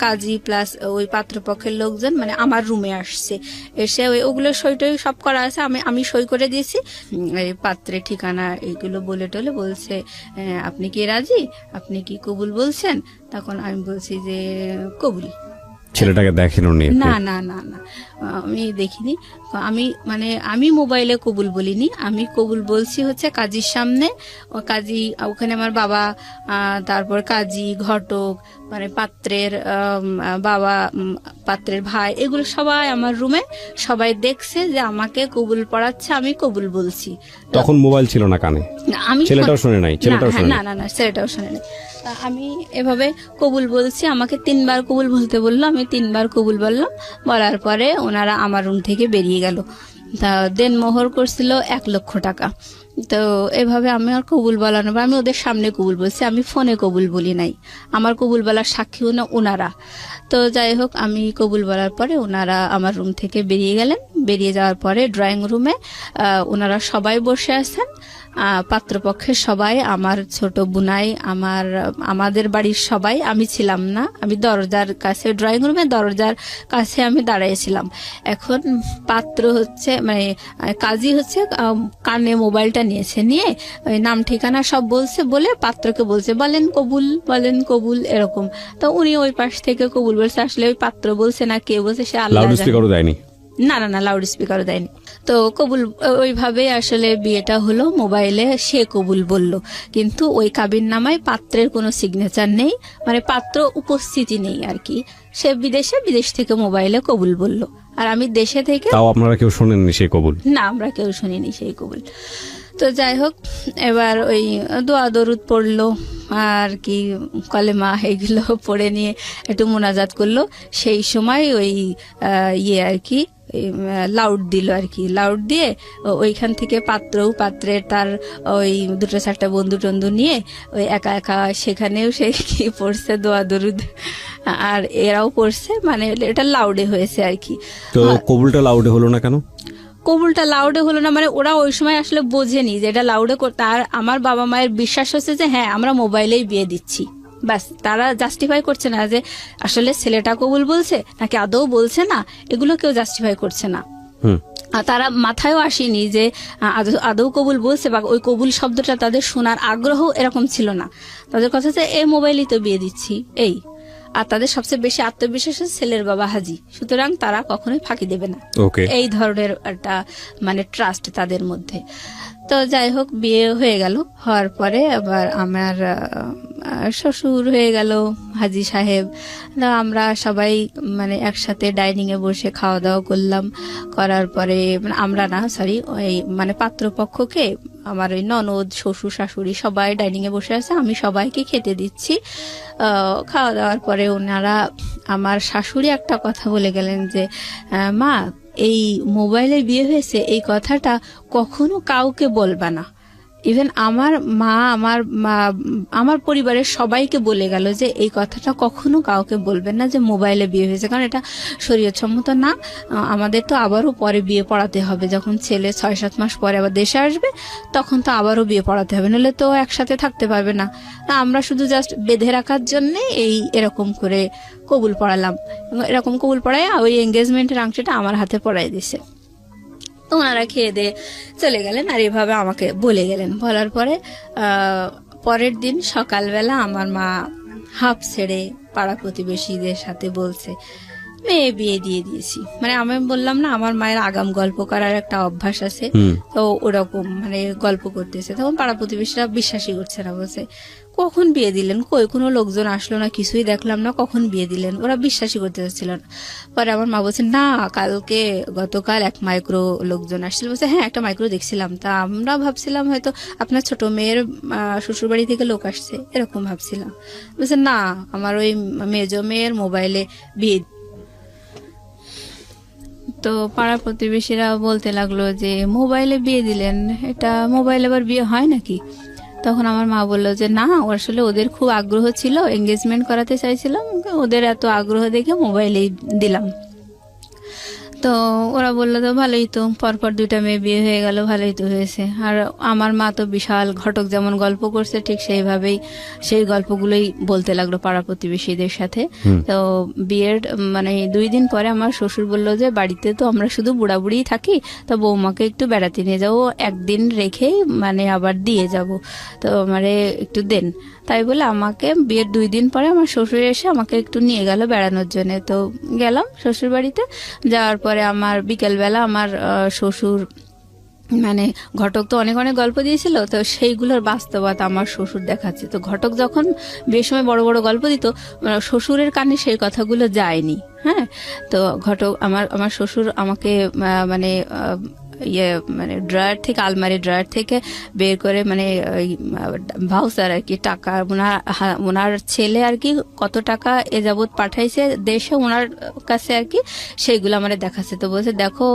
কাজী প্লাস ওই পাত্রপক্ষের লোকজন মানে আমার রুমে আসছে, এসে ওগুলো সই টই সব করা আছে, আমি সই করে দিয়েছি। এই পাত্রের ঠিকানা এইগুলো বলে টলে বলছে আপনি কি রাজি, আপনি কি কবুল বলছেন? তখন আমি বলছি যে কবুল। ছেলেটাকে দেখেননি? না না না না, আমি দেখিনি। আমি মোবাইলে কবুল বলিনি, আমি কবুল বলছি হচ্ছে কাজীর সামনে। কাজী ওখানে আমার বাবা, তারপর কাজী, ঘটক, মানে পাত্রের বাবা, পাত্রের ভাই, এগুলো সবাই আমার রুমে, সবাই দেখছে যে আমাকে কবুল পড়াচ্ছে, আমি কবুল বলছি। তখন মোবাইল ছিল না কানে? আমি ছেলেটাও শুনে নাই? না না না, ছেলেটাও শুনে নাই। আমি এভাবে কবুল বলছি, আমাকে 3 বার কবুল বলতে বললো, আমি 3 বার কবুল বললাম। বলার পরে ওনারা আমার রুম থেকে বেরিয়ে গেল। তা দেনমোহর করছিল 1 লক্ষ টাকা। তো এভাবে আমি আর কবুল বলানো, আমি ওদের সামনে কবুল বলছি, আমি ফোনে কবুল বলি নাই, আমার কবুল বলার সাক্ষী ওনারা। তো যাই হোক, আমি কবুল বলার পরে ওনারা আমার রুম থেকে বেরিয়ে গেলেন। বেরিয়ে যাওয়ার পরে ড্রয়িং রুমে ওনারা সবাই বসে আছেন, পাত্রপক্ষের সবাই, আমার ছোট বুনাই, আমাদের বাড়ির সবাই। আমি ছিলাম না, আমি দরজার কাছে, ড্রয়িং রুমে দরজার কাছে আমি দাঁড়াইছিলাম। এখন পাত্র হচ্ছে মানে কাজী হচ্ছে কানে মোবাইলটা নিয়েছে, নিয়ে ওই নাম ঠিকানা সব বলছে, বলে পাত্রকে বলছে বলেন কবুল, বলেন কবুল, এরকম। তো উনি ওই পাশ থেকে কবুল বলছে, আসলে ওই পাত্র বলছে না কে বলছে সে আল্লাহ জানে। না না না, লাউড স্পিকারও দেয়নি। তো কবুল ওইভাবে আসলে বিয়েটা হলো মোবাইলে, সে কবুল বলল, কিন্তু ওই কাবিন নামায় পাত্রের কোনো সিগনেচার নেই, মানে পাত্র উপস্থিতি নেই আর কি। সে বিদেশ থেকে মোবাইলে কবুল বলল, আর আমি দেশে থেকে। তাও আপনারা কেউ শোনেননি সেই কবুল? না, আমরা কেউ শুনিনি সেই কবুল। তো যাই হোক, এবার ওই দোয়া দরুদ পড়লো আর কি, কলেমা এগুলো পড়ে নিয়ে একটু মোনাজাত করলো। সেই সময় ওই আর কি লাউড দিল আর কি, লাউড দিয়ে ওইখান থেকে পাত্রের তার ওই 2-4টা বন্ধু টন্ধু নিয়ে ওই একা একা সেখানেও সে কি পড়ছে দোয়া দরুদ, আর এরাও পড়ছে, মানে এটা লাউডে হয়েছে আর কি। তো কবুলটা লাউডে হলো না কেন? কবুলটা লাউডে হলো না মানে ওরা ওই সময় আসলে বোঝেনি যে এটা লাউডে করতে। আর আমার বাবা মায়ের বিশ্বাস হচ্ছে যে হ্যাঁ আমরা মোবাইলেই বিয়ে দিচ্ছি, ব্যাস। তারা জাস্টিফাই করছে না যে আসলে ছেলেটা কবুল বলছে নাকি আদৌ বলছে না, এগুলো কেউ জাস্টিফাই করছে না। আর তারা মাথায়ও আসেনি যে আদৌ কবুল বলছে, বা ওই কবুল শব্দটা তাদের শোনার আগ্রহ এরকম ছিল না। তাদের কথা হচ্ছে এই মোবাইলেই তো বিয়ে দিচ্ছি, এই। আর তাদের সবচেয়ে বেশি আত্মবিশ্বাস ছেলের বাবা হাজি, সুতরাং তারা কখনোই ফাঁকি দেবে না, এই ধরনের একটা মানে ট্রাস্ট তাদের মধ্যে। তো যাই হোক, বিয়ে হয়ে গেল। হওয়ার পরে আবার আমার শ্বশুর হয়ে গেল হাজি সাহেব। আমরা সবাই মানে একসাথে ডাইনিং এ বসে খাওয়া দাওয়া করলাম। করার পরে আমরা না, সরি, ওই মানে পাত্রপক্ষকে আমার ওই ননদ, শ্বশুর, শাশুড়ি সবাই ডাইনিং এ বসে আছে, আমি সবাইকে খেতে দিচ্ছি। খাওয়া দাওয়ার পরে ওনারা, আমার শাশুড়ি একটা কথা বলে গেলেন যে মা, এই মোবাইলে বিয়ে হয়েছে এই কথাটা কখনো কাউকে বলবা না। ইভেন আমার মা, আমার পরিবারের সবাইকে বলে গেল যে এই কথাটা কখনো কাউকে বলবেন না যে মোবাইলে বিয়ে হয়েছে, কারণ এটা শরীয়তসম্মত না। আমাদের তো আবারও পরে বিয়ে পড়াতে হবে, যখন ছেলে 6-7 মাস পরে আবার দেশে আসবে তখন তো আবারও বিয়ে পড়াতে হবে, নাহলে তো একসাথে থাকতে পারবে না। আমরা শুধু জাস্ট বেঁধে রাখার জন্য এরকম করে কবুল পড়ালাম। এরকম কবুল পড়ায় ওই এঙ্গেজমেন্টের আংটিটা আমার হাতে পড়াই দিছে। তো ওনারা খেয়ে দিয়ে চলে গেলেন আর এভাবে আমাকে বলে গেলেন। বলার পরে পরের দিন সকালবেলা আমার মা হাঁপ ছেড়ে পাড়া প্রতিবেশীদের সাথে বলছে মেয়ে বিয়ে দিয়ে দিয়েছি। মানে আমি বললাম না আমার মায়ের আগাম গল্প করার একটা অভ্যাস আছে, তো ওরকম মানে গল্প করতেছে। তখন পাড়া প্রতিবেশীরা বিশ্বাসই করছে না, বলছে কখন বিয়ে দিলেন, কই কোনো লোকজন আসলো না, কিছুই দেখলাম না, কখন বিয়ে দিলেন, ওরা বিশ্বাসই করতে চাচ্ছিল না। পরে আমার মা বলছে না গতকাল এক মাইক্রো লোকজন আসছিল। বলছে হ্যাঁ একটা মাইক্রো দেখছিলাম, তা আমরা ভাবছিলাম হয়তো আপনার ছোট মেয়ের শ্বশুরবাড়ি থেকে লোক আসছে এরকম ভাবছিলাম। বলছে না আমার ওই মেজো মেয়ের মোবাইলে বিয়ে। তো পাড়া প্রতিবেশীরা বলতে লাগলো যে মোবাইলে বিয়ে দিলেন, এটা মোবাইলে আবার বিয়ে হয় নাকি? তখন আমার মা বললো যে না আসলে ওদের খুব আগ্রহ ছিল, এঙ্গেজমেন্ট করাতে চাইছিলাম, ওদের এত আগ্রহ দেখে মোবাইলেই দিলাম। তো ওরা বললো তো ভালোই, তো পরপর 2টা মেয়ে বিয়ে হয়ে গেল, ভালোই তো হয়েছে। আর আমার মা তো বিশাল ঘটক যেমন গল্প করছে ঠিক সেইভাবেই সেই গল্পগুলোই বলতে লাগলো পাড়া প্রতিবেশীদের সাথে। তো বিয়ের মানে 2 দিন পরে আমার শ্বশুর বললো যে বাড়িতে তো আমরা শুধু বুড়া বুড়িই থাকি, তো বৌমাকে একটু বেড়াতে নিয়ে যাবো, একদিন রেখেই মানে আবার দিয়ে যাব, তো মানে একটু দেন। তাই বলে আমাকে বিয়ের 2 দিন পরে আমার শ্বশুর এসে আমাকে একটু নিয়ে গেল বেড়ানোর জন্য। তো গেলাম শ্বশুর বাড়িতে। যাওয়ার পরে আমার বিকেলবেলা আমার শ্বশুর মানে ঘটক তো অনেক অনেক গল্প দিয়েছিল, তো সেইগুলোর বাস্তবতা আমার শ্বশুর দেখাচ্ছে। তো ঘটক যখন বেশ সময় বড় বড় গল্প দিত, শ্বশুরের কানে সেই কথাগুলো যায়নি। হ্যাঁ, তো ঘটক আমার শ্বশুর আমাকে মানে মানে ড্রয়ার থেকে আলমারি ড্রয়ার থেকে বের করে মানে ভাউচার আর কি টাকা ওনার ছেলে আর কি কত টাকা এ যাবৎ পাঠাইছে দেশে ওনার কাছে আর কি, সেইগুলো আমার দেখাচ্ছে। তো বলছে দেখো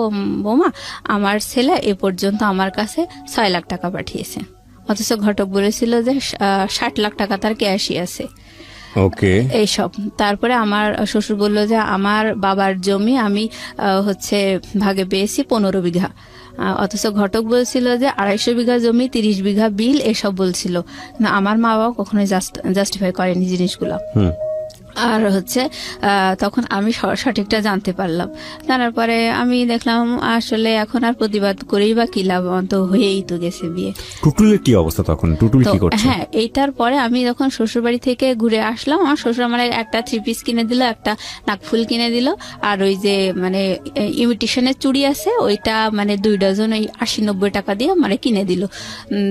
বৌমা আমার ছেলে এ পর্যন্ত আমার কাছে 6 লাখ টাকা পাঠিয়েছে, অথচ ঘটক বলেছিল যে 60 লাখ টাকা তার ক্যাশই আছে। ওকে, এইসব। তারপরে আমার শ্বশুর বলল যে আমার বাবার জমি আমি হচ্ছে ভাগে পেয়েছি 15 বিঘা, অথচ ঘটক বলছিল যে 250 বিঘা জমি, 30 বিঘা বিল, এসব বলছিল। আমার মা বাবা কখনোই জাস্টিফাই করেনি জিনিসগুলো। আর হচ্ছে তখন আমি সঠিকটা জানতে পারলাম। জানার পরে আমি দেখলাম আসলে এখন আর প্রতিবাদ করেই বা কি লাভ, তো হয়েই তো গেছে বিয়ে। টুটুলের কি অবস্থা তখন? টুটুল কি করছে? হ্যাঁ, এইটার পরে আমি যখন শ্বশুরবাড়ি থেকে ঘুরে আসলাম, আমার শ্বশুর আমার একটা 3 পিস কিনে দিল, একটা নাকফুল কিনে দিল, আর ওই যে মানে ইমিটেশনের চুড়ি আছে ওইটা মানে 2 ডজন ওই 80-90 টাকা দিয়ে মানে কিনে দিল।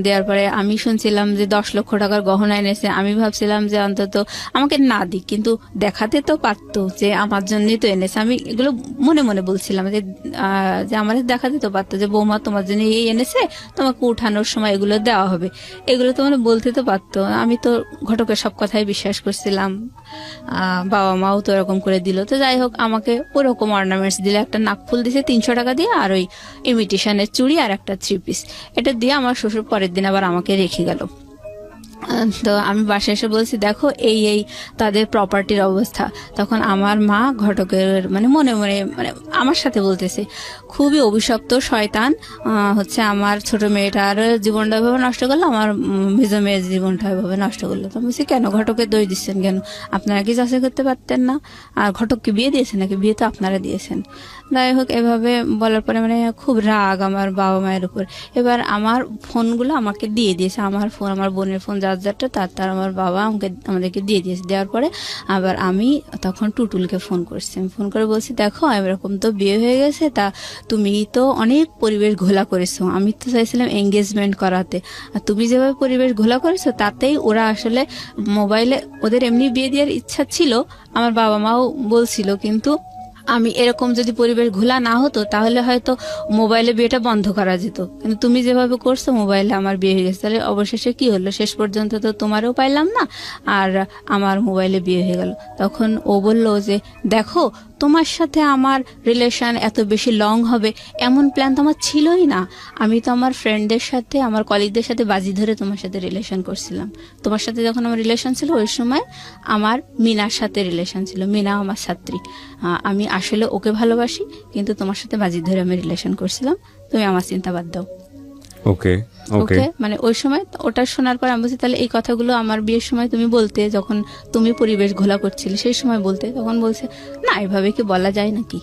দেওয়ার পরে আমি শুনছিলাম যে 10 লক্ষ টাকার গহনা এনেছে। আমি ভাবছিলাম যে অন্তত আমাকে না দিক, কিন্তু দেখাতে তো পারতো যে আমার জন্যই তো এনেছে। আমি এগুলো মনে মনে বলছিলাম যে আমাদের দেখাতে তো পারতো যে বৌমা তোমার জন্য এই এনেছে, তোমাকে উঠানোর সময় এগুলো দেওয়া হবে, এগুলো তো মানে বলতে তো পারতো। আমি তো ঘটকের সব কথাই বিশ্বাস করছিলাম, বাবা মাও তো এরকম করে দিল। তো যাই হোক আমাকে ওরকম অর্নামেন্টস দিলে, একটা নাকফুল দিছে 300 টাকা দিয়ে, আর ওই ইমিটেশনের চুড়ি আর একটা 3 পিস, এটা দিয়ে আমার শ্বশুর পরের দিন আবার আমাকে রেখে গেল। তো আমি বাসায় এসে বলছি দেখো এই এই তাদের প্রপার্টির অবস্থা। তখন আমার মা ঘটকের মানে মনে মনে মানে আমার সাথে বলতেছে খুবই অভিশপ্ত শয়তান হচ্ছে আমার ছোট মেয়েটার জীবনটা এভাবে নষ্ট করলো, আমার মেজো মেয়ের জীবনটা এভাবে নষ্ট করলো। তো আমি বলছি কেন ঘটকের দোষ দিচ্ছেন কেন, আপনারা কি যাচাই করতে পারতেন না? আর ঘটককে বিয়ে দিয়েছেন নাকি? বিয়ে তো আপনারা দিয়েছেন। যাই হোক এভাবে বলার পরে মানে খুব রাগ আমার বাবা মায়ের উপর। এবার আমার ফোনগুলো আমাকে দিয়ে দিয়েছে, আমার ফোন আমার বোনের ফোন যারটা তার আমার বাবা আমাদেরকে দিয়ে দিয়েছে। দেওয়ার পরে আবার আমি তখন টুটুলকে ফোন করছি, আমি ফোন করে বলছি দেখো এরকম তো বিয়ে হয়ে গেছে, তা তুমি তো অনেক পরিবেশ ঘোলা করেছো, আমি তো চাইছিলাম এঙ্গেজমেন্ট করাতে, আর তুমি যেভাবে পরিবেশ ঘোলা করেছো তাতেই ওরা আসলে মোবাইলে ওদের এমনি বিয়ে দেওয়ার ইচ্ছা ছিল, আমার বাবা মাও বলছিল, কিন্তু আমি এরকম যদি পরিবেশ ঘোলা না হতো তাহলে হয়তো মোবাইলে বিয়েটা বন্ধ করা যেত, কিন্তু তুমি যেভাবে করছো মোবাইলে আমার বিয়ে হয়ে গেছে। তাহলে অবশেষে কি হলো, শেষ পর্যন্ত তো তোমারও পাইলাম না আর আমার মোবাইলে বিয়ে হয়ে গেল। তখন ও বলল যে দেখো তোমার সাথে আমার রিলেশন এত বেশি লং হবে এমন প্ল্যান তো আমার ছিলই না, আমি তো আমার ফ্রেন্ডদের সাথে আমার কলিগদের সাথে বাজি ধরে তোমার সাথে রিলেশন করছিলাম। তোমার সাথে যখন আমার রিলেশন ছিল ওই সময় আমার মিনার সাথে রিলেশন ছিল, মিনা আমার ছাত্রী, আমি আসলে ওকে ভালোবাসি, কিন্তু তোমার সাথে বাজি ধরে আমি রিলেশন করছিলাম, তুমি আমার চিন্তা বাদ দাও। ওকে ওকে মানে ওই সময় ওটা শোনার পর আমি বলছি তাহলে এই কথাগুলো আমার বিয়ের সময় তুমি বলতে, যখন তুমি পরিবেশ ঘোলা করছিলে সেই সময় বলতে। তখন বলছে না এভাবে কি বলা যায় নাকি,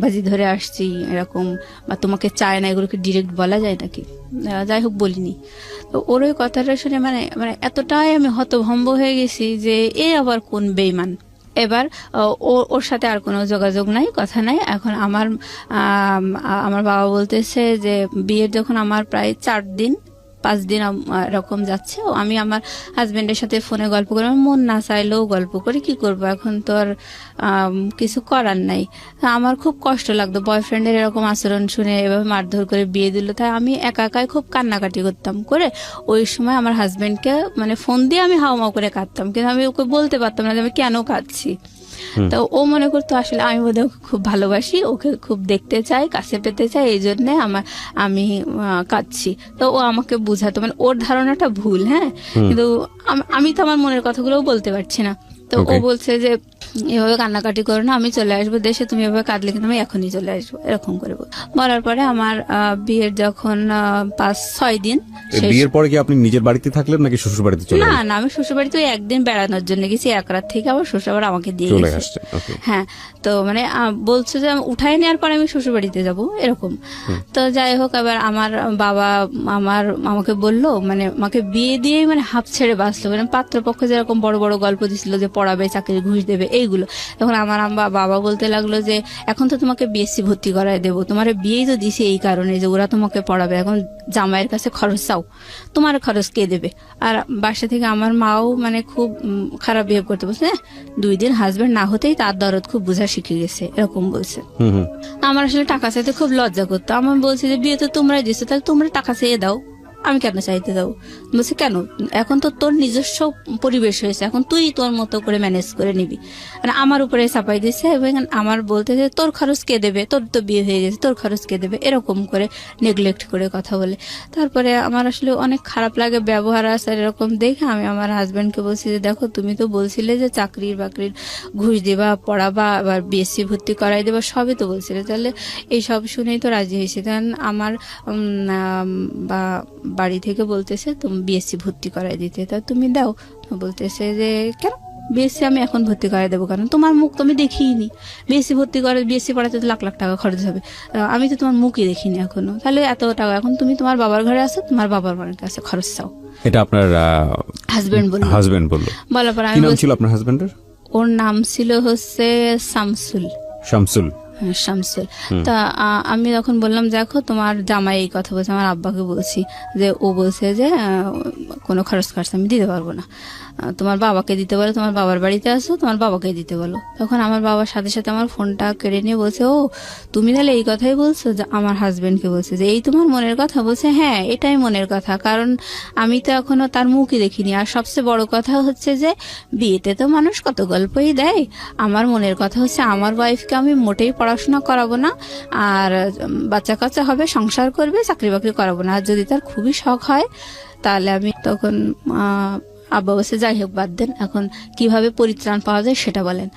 বাজি ধরে আসছি এরকম, বা তোমাকে চায় না, এগুলোকে ডিরেক্ট বলা যায় নাকি? যাই হোক, বলিনি। তো ওর ওই কথাটা শুনে মানে মানে এতটাই আমি হতভম্ব হয়ে গেছি যে এ আবার কোন বেইমান। এবার ওর সাথে আর কোনো যোগাযোগ নাই, কথা নাই। এখন আমার বাবা বলতেছে যে বিয়ের যখন আমার প্রায় 4 দিন 5 দিন এরকম যাচ্ছে, আমি আমার হাজবেন্ডের সাথে ফোনে গল্প করি, আমার মন না চাইলেও গল্প করি, কি করবো, এখন তো আর কিছু করার নাই। আমার খুব কষ্ট লাগতো বয়ফ্রেন্ডের এরকম আচরণ শুনে, এভাবে মারধর করে বিয়ে দিল। তাই আমি একা একাই খুব কান্নাকাটি করতাম করে ওই সময় আমার হাজবেন্ডকে মানে ফোন দিয়ে আমি হাওমাও করে কাঁদতাম, কিন্তু আমি ওকে বলতে পারতাম না যে আমি কেন কাঁদছি। তো ও মনে করতো আসলে আমি বোধহয় ওকে খুব ভালোবাসি, ওকে খুব দেখতে চাই, কাছে পেতে চাই, এই জন্যে আমি কাঁদছি। তো ও আমাকে বুঝাতো, মানে ওর ধারণাটা ভুল। হ্যাঁ, কিন্তু আমি তো আমার মনের কথাগুলোও বলতে পারছি না। তো ও বলছে যে এভাবে কান্নাকাটি করো না, আমি চলে আসবো দেশে, তুমি এভাবে কাঁদলে কিন্তু আমি এখনই চলে আসবো, এরকম করে বলার পরে আমার বিয়ের যখন 5-6 দিন, বিয়ের পরে কি আপনি নিজের বাড়িতে থাকলেন নাকি শ্বশুর বাড়িতে চলে না না, আমি শ্বশুর বাড়িতে একদিন বেড়ানোর জন্য গেছি, এক রাত থেকে আবার শ্বশুর আবার আমাকে দিয়ে চলে গেছে। আসছেন? ওকে। হ্যাঁ, তো মানে বলছে যে উঠাই নেওয়ার পরে আমি শ্বশুর বাড়িতে যাবো, এরকম। তো যাই হোক, এবার আমার বাবা আমাকে বললো, মানে আমাকে বিয়ে দিয়েই মানে হাফ ছেড়ে বাঁচলো, মানে পাত্রপক্ষ যেরকম বড় বড় গল্প দিছিল যে পড়াবে, চাকরি ঘুষ দেবে, এইগুলো। তখন আমার বাবা বলতে লাগলো যে এখন তো তোমাকে বিএসসি ভর্তি করায় দেবো, তোমার বিয়েই তো দিছে এই কারণে যে ওরা তোমাকে পড়াবে, এখন জামাইয়ের কাছে খরচ চাও, তোমার খরচ কে দেবে? আর বাসা থেকে আমার মাও মানে খুব খারাপ বিহেভ করতে বলছে, 2 দিন হাজবেন্ড না হতেই তার দরদ খুব বোঝা শিখে গেছে, এরকম বলছে। আমার আসলে টাকা চাইতে খুব লজ্জা করতো। আমার বলছি যে বিয়ে তো তোমরাই দিচ্ছ, তাহলে তোমরা টাকা চেয়ে দাও, আমি কেন চাইতে দাও? বলছে কেন, এখন তো তোর নিজস্ব পরিবেশ হয়েছে, এখন তুই তোর মতো করে ম্যানেজ করে নিবি। মানে আমার উপরে চাপাই দিছে, এবং আমার বলতে যে তোর খরচ কে দেবে, তোর তো বিয়ে হয়ে গেছে, তোর খরচ কে দেবে, এরকম করে নেগলেক্ট করে কথা বলে। তারপরে আমার আসলে অনেক খারাপ লাগে ব্যবহার আচার এরকম দেখে। আমি আমার হাজবেন্ডকে বলছি যে দেখো, তুমি তো বলছিলে যে চাকরির বাকরির ঘুষ দিবা, পড়াবা, আবার বিএসসি ভর্তি করাই দেবা, সবই তো বলছিলে, তাহলে এই সব শুনেই তো রাজি হয়েছে। কারণ আমার বাড়ি থেকে বলতেছে তুমি বিএসসি ভর্তি করাই দিতে, তা তুমি দাও। বলতেছে যে কেন বিএসসি আমি এখন ভর্তি করাই দেবো, কারণ তোমার মুখ তো আমি দেখিনি, বিএসসি ভর্তি করে বিএসসি পড়াতে তো লাখ লাখ টাকা খরচ হবে, আমি তো তোমার মুখই দেখিনি এখনো, তাহলে এত টাকা এখন তুমি তোমার বাবার ঘরে আসো, তোমার বাবার বাড়ির কাছে খরচ চাও। এটা আপনার হাজবেন্ড বললো। বলার পর কি নাম ছিল আপনার হাজবেন্ডের? ওর নাম ছিল হচ্ছে শামসুল। শামসুল। তা আমি তখন বললাম দেখো, তোমার জামাই এই কথা বলছে, আমার আব্বাকে বলছি যে ও বলছে যে কোনো খরচ আমি দিতে পারবো না, তোমার বাবাকে দিতে বলো, তোমার বাবার বাড়িতে আসো, তোমার বাবাকে দিতে বলো। তখন আমার বাবার সাথে সাথে আমার ফোনটা কেড়ে নিয়ে বলছে, ও তুমি তাহলে এই কথাই বলছো? যে আমার হাজবেন্ডকে বলছে যে এই তোমার মনের কথা? বলছে হ্যাঁ, এটাই মনের কথা, কারণ আমি তো এখনো তার মুখই দেখিনি। আর সবচেয়ে বড় কথা হচ্ছে যে বিয়েতে তো মানুষ কত গল্পই দেয়, আমার মনের কথা হচ্ছে আমার ওয়াইফকে আমি মোটেই পড়াশোনা করাবো না, আর বাচ্চা কাচ্চা হবে, সংসার করবে, চাকরি বাকরি করাবো না। আর যদি তার খুবই শখ হয় তাহলে আমি তখন আব্বা বলছে যাই হোক বাদ দেন, এখন কিভাবে পরিত্রাণ পাওয়া যায় সেটা বলেন।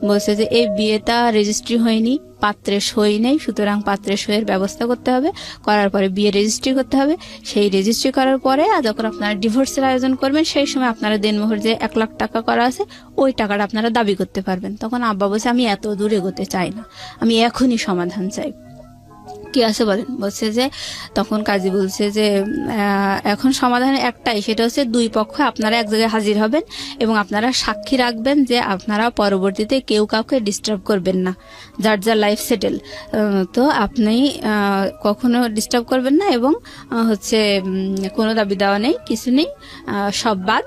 বলছে যে এই বিয়েটা রেজিস্ট্রি হয়নি, পাত্রের সই নেই, সুতরাং পাত্রের সইয়ের ব্যবস্থা করতে হবে, করার পরে বিয়ে রেজিস্ট্রি করতে হবে, সেই রেজিস্ট্রি করার পরে যখন আপনারা ডিভোর্সের আয়োজন করবেন সেই সময় আপনারা দেনমোহর যে 1 লাখ টাকা করা আছে ওই টাকাটা আপনারা দাবি করতে পারবেন। তখন আব্বা বলছে আমি এত দূর এগোতে চাই না, আমি এখনই সমাধান চাই। কি আছে বলেন? বলছে যে তখন কাজী বলছে যে এখন সমাধান একটাই, সেটা হচ্ছে 2 পক্ষ আপনারা এক জায়গায় হাজির হবেন এবং আপনারা সাক্ষী রাখবেন যে আপনারা পরবর্তীতে কেউ কাউকে ডিস্টার্ব করবেন না, যার যা লাইফ সেটেল, তো আপনি কখনো ডিস্টার্ব করবেন না, এবং হচ্ছে কোনো দাবি দেওয়া নেই, কিছু নেই, সব বাদ।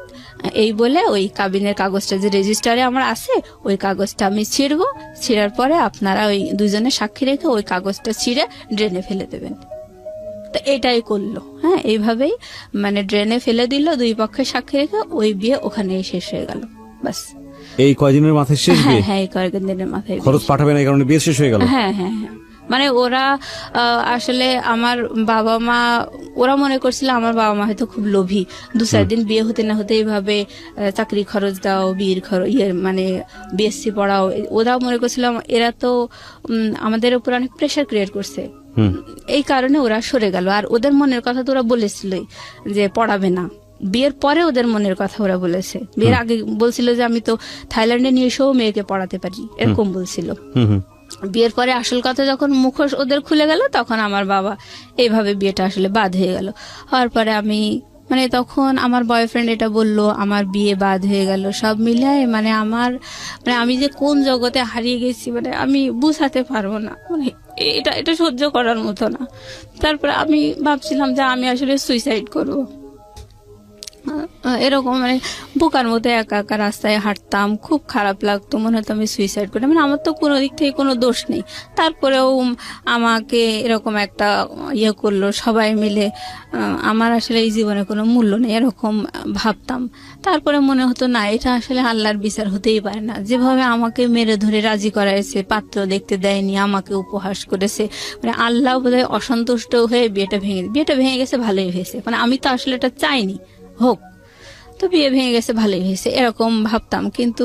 এই বলে ওই কাবিনের কাগজটা যে রেজিস্টারে আমার আছে ওই কাগজটা আমি ছিঁড়বো, ছিঁড়ার পরে আপনারা ওই 2 জনের সাক্ষী রেখে ওই কাগজটা ছিঁড়ে ড্রেনে ফেলে দেবেন। তো এটাই করলো। হ্যাঁ, এইভাবেই মানে ড্রেনে ফেলে দিল 2 পক্ষের সাক্ষী রেখে, ওই বিয়ে ওখানেই শেষ হয়ে গেল। বাস এই কয়দিনের মাথায় শেষ বিয়ে? হ্যাঁ, এই কয়েকদিনের মাথায় খরচ পাঠাবে না এই কারণে বিয়ে শেষ হয়ে গেল? হ্যাঁ হ্যাঁ হ্যাঁ, মানে ওরা আসলে আমার বাবা মা, ওরা মনে করছিল আমার বাবা মা হয়তো খুব লোভী, 2-4 দিন বিয়ে হতে না হতে এইভাবে চাকরি খরচ দাও, বিয়ের খরচ, মানে বিএসসি পড়াও, ওরা মনে করছিল এরা তো আমাদের উপর অনেক প্রেশার ক্রিয়েট করছে, এই কারণে ওরা সরে গেল। আর ওদের মনের কথা তো ওরা বলেছিলই যে পড়াবে না, বিয়ের পরে ওদের মনের কথা ওরা বলেছে। বিয়ের আগে বলছিল যে আমি তো থাইল্যান্ডে নিয়ে এসেও মেয়েকে পড়াতে পারি, এরকম বলছিল। বিয়ের পরে আসল কথা যখন মুখোশ ওদের খুলে গেল, তখন আমার বাবা এইভাবে বিয়েটা আসলে বাদ হয়ে গেল। হওয়ার পরে আমি মানে তখন আমার বয়ফ্রেন্ড এটা বলল, আমার বিয়ে বাদ হয়ে গেল, সব মিলায় মানে আমার মানে আমি যে কোন জগতে হারিয়ে গেছি মানে আমি বুঝাতে পারবো না, মানে এটা এটা সহ্য করার মতো না। তারপরে আমি ভাবছিলাম যে আমি আসলে সুইসাইড করবো। এরকম মানে বোকার মতো একা একা রাস্তায় হাঁটতাম, খুব খারাপ লাগতো, মনে হতো আমি সুইসাইড করি। মানে আমার তো কোনো দিক থেকে কোনো দোষ নেই, তারপরেও আমাকে এরকম একটা ইয়ে করলো সবাই মিলে। আমার আসলে এই জীবনে কোনো মূল্য নেই এরকম ভাবতাম। তারপরে মনে হতো না, এটা আসলে আল্লাহর বিচার হতেই পারে না। যেভাবে আমাকে মেরে ধরে রাজি করাইছে, পাত্র দেখতে দেয়নি, আমাকে উপহাস করেছে, মানে আল্লাহ বোধহয় অসন্তুষ্ট হয়ে বিয়েটা ভেঙে গেছে, ভালোই হয়েছে। মানে আমি তো আসলে এটা চাইনি হোক, তো বিয়ে ভেঙে গেছে, ভালোই হয়েছে এরকম ভাবতাম। কিন্তু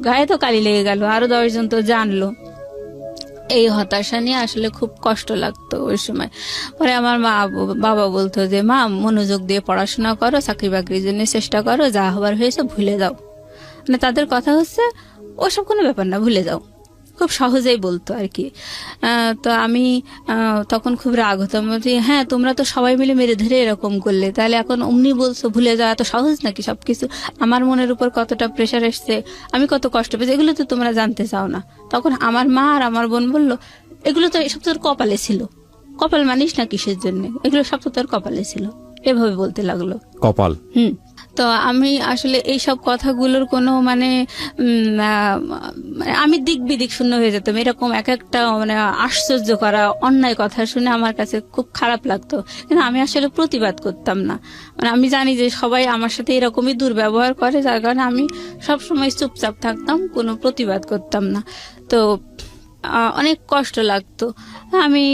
গায়ে তো কালি লেগে গেল, আরো 10 জন তো জানলো। এই হতাশা নিয়ে আসলে খুব কষ্ট লাগতো ওই সময়। পরে আমার বাবা বলতো যে মা মনোযোগ দিয়ে পড়াশোনা করো, চাকরি বাকরির জন্য চেষ্টা করো, যা হবার হয়েছে ভুলে যাও। মানে তাদের কথা হচ্ছে ওসব কোনো ব্যাপার না, ভুলে যাও, খুব সহজেই বলতো আর কি। তো আমি তখন খুব রাগ হতাম যে হ্যাঁ তোমরা তো সবাই মিলে মেরে ধরে এরকম করলে, তাহলে এখন অমনি বলছো ভুলে যাওয়া এত সহজ নাকি সবকিছু? আমার মনের উপর কতটা প্রেশার এসছে, আমি কত কষ্ট পেয়েছি, এগুলো তো তোমরা জানতে চাও না। তখন আমার মা আর আমার বোন বলল, এগুলো তো এসব তোর কপালে ছিল, কপাল মানিস না কিসের জন্য, এগুলো সব তো তোর কপালে ছিল, এভাবে বলতে লাগলো। কপাল। তো আমি আসলে এইসব কথাগুলোর কোনো মানে আমি দিক বিদিক শূন্য হয়ে যেতাম। এরকম এক একটা মানে আশ্চর্য করা অন্যায় কথা শুনে আমার কাছে খুব খারাপ লাগতো, কিন্তু আমি আসলে প্রতিবাদ করতাম না। মানে আমি জানি যে সবাই আমার সাথে এরকমই দুর্ব্যবহার করে, যার কারণে আমি সবসময় চুপচাপ থাকতাম, কোনো প্রতিবাদ করতাম না। তো অনেক কষ্ট লাগতো। আমি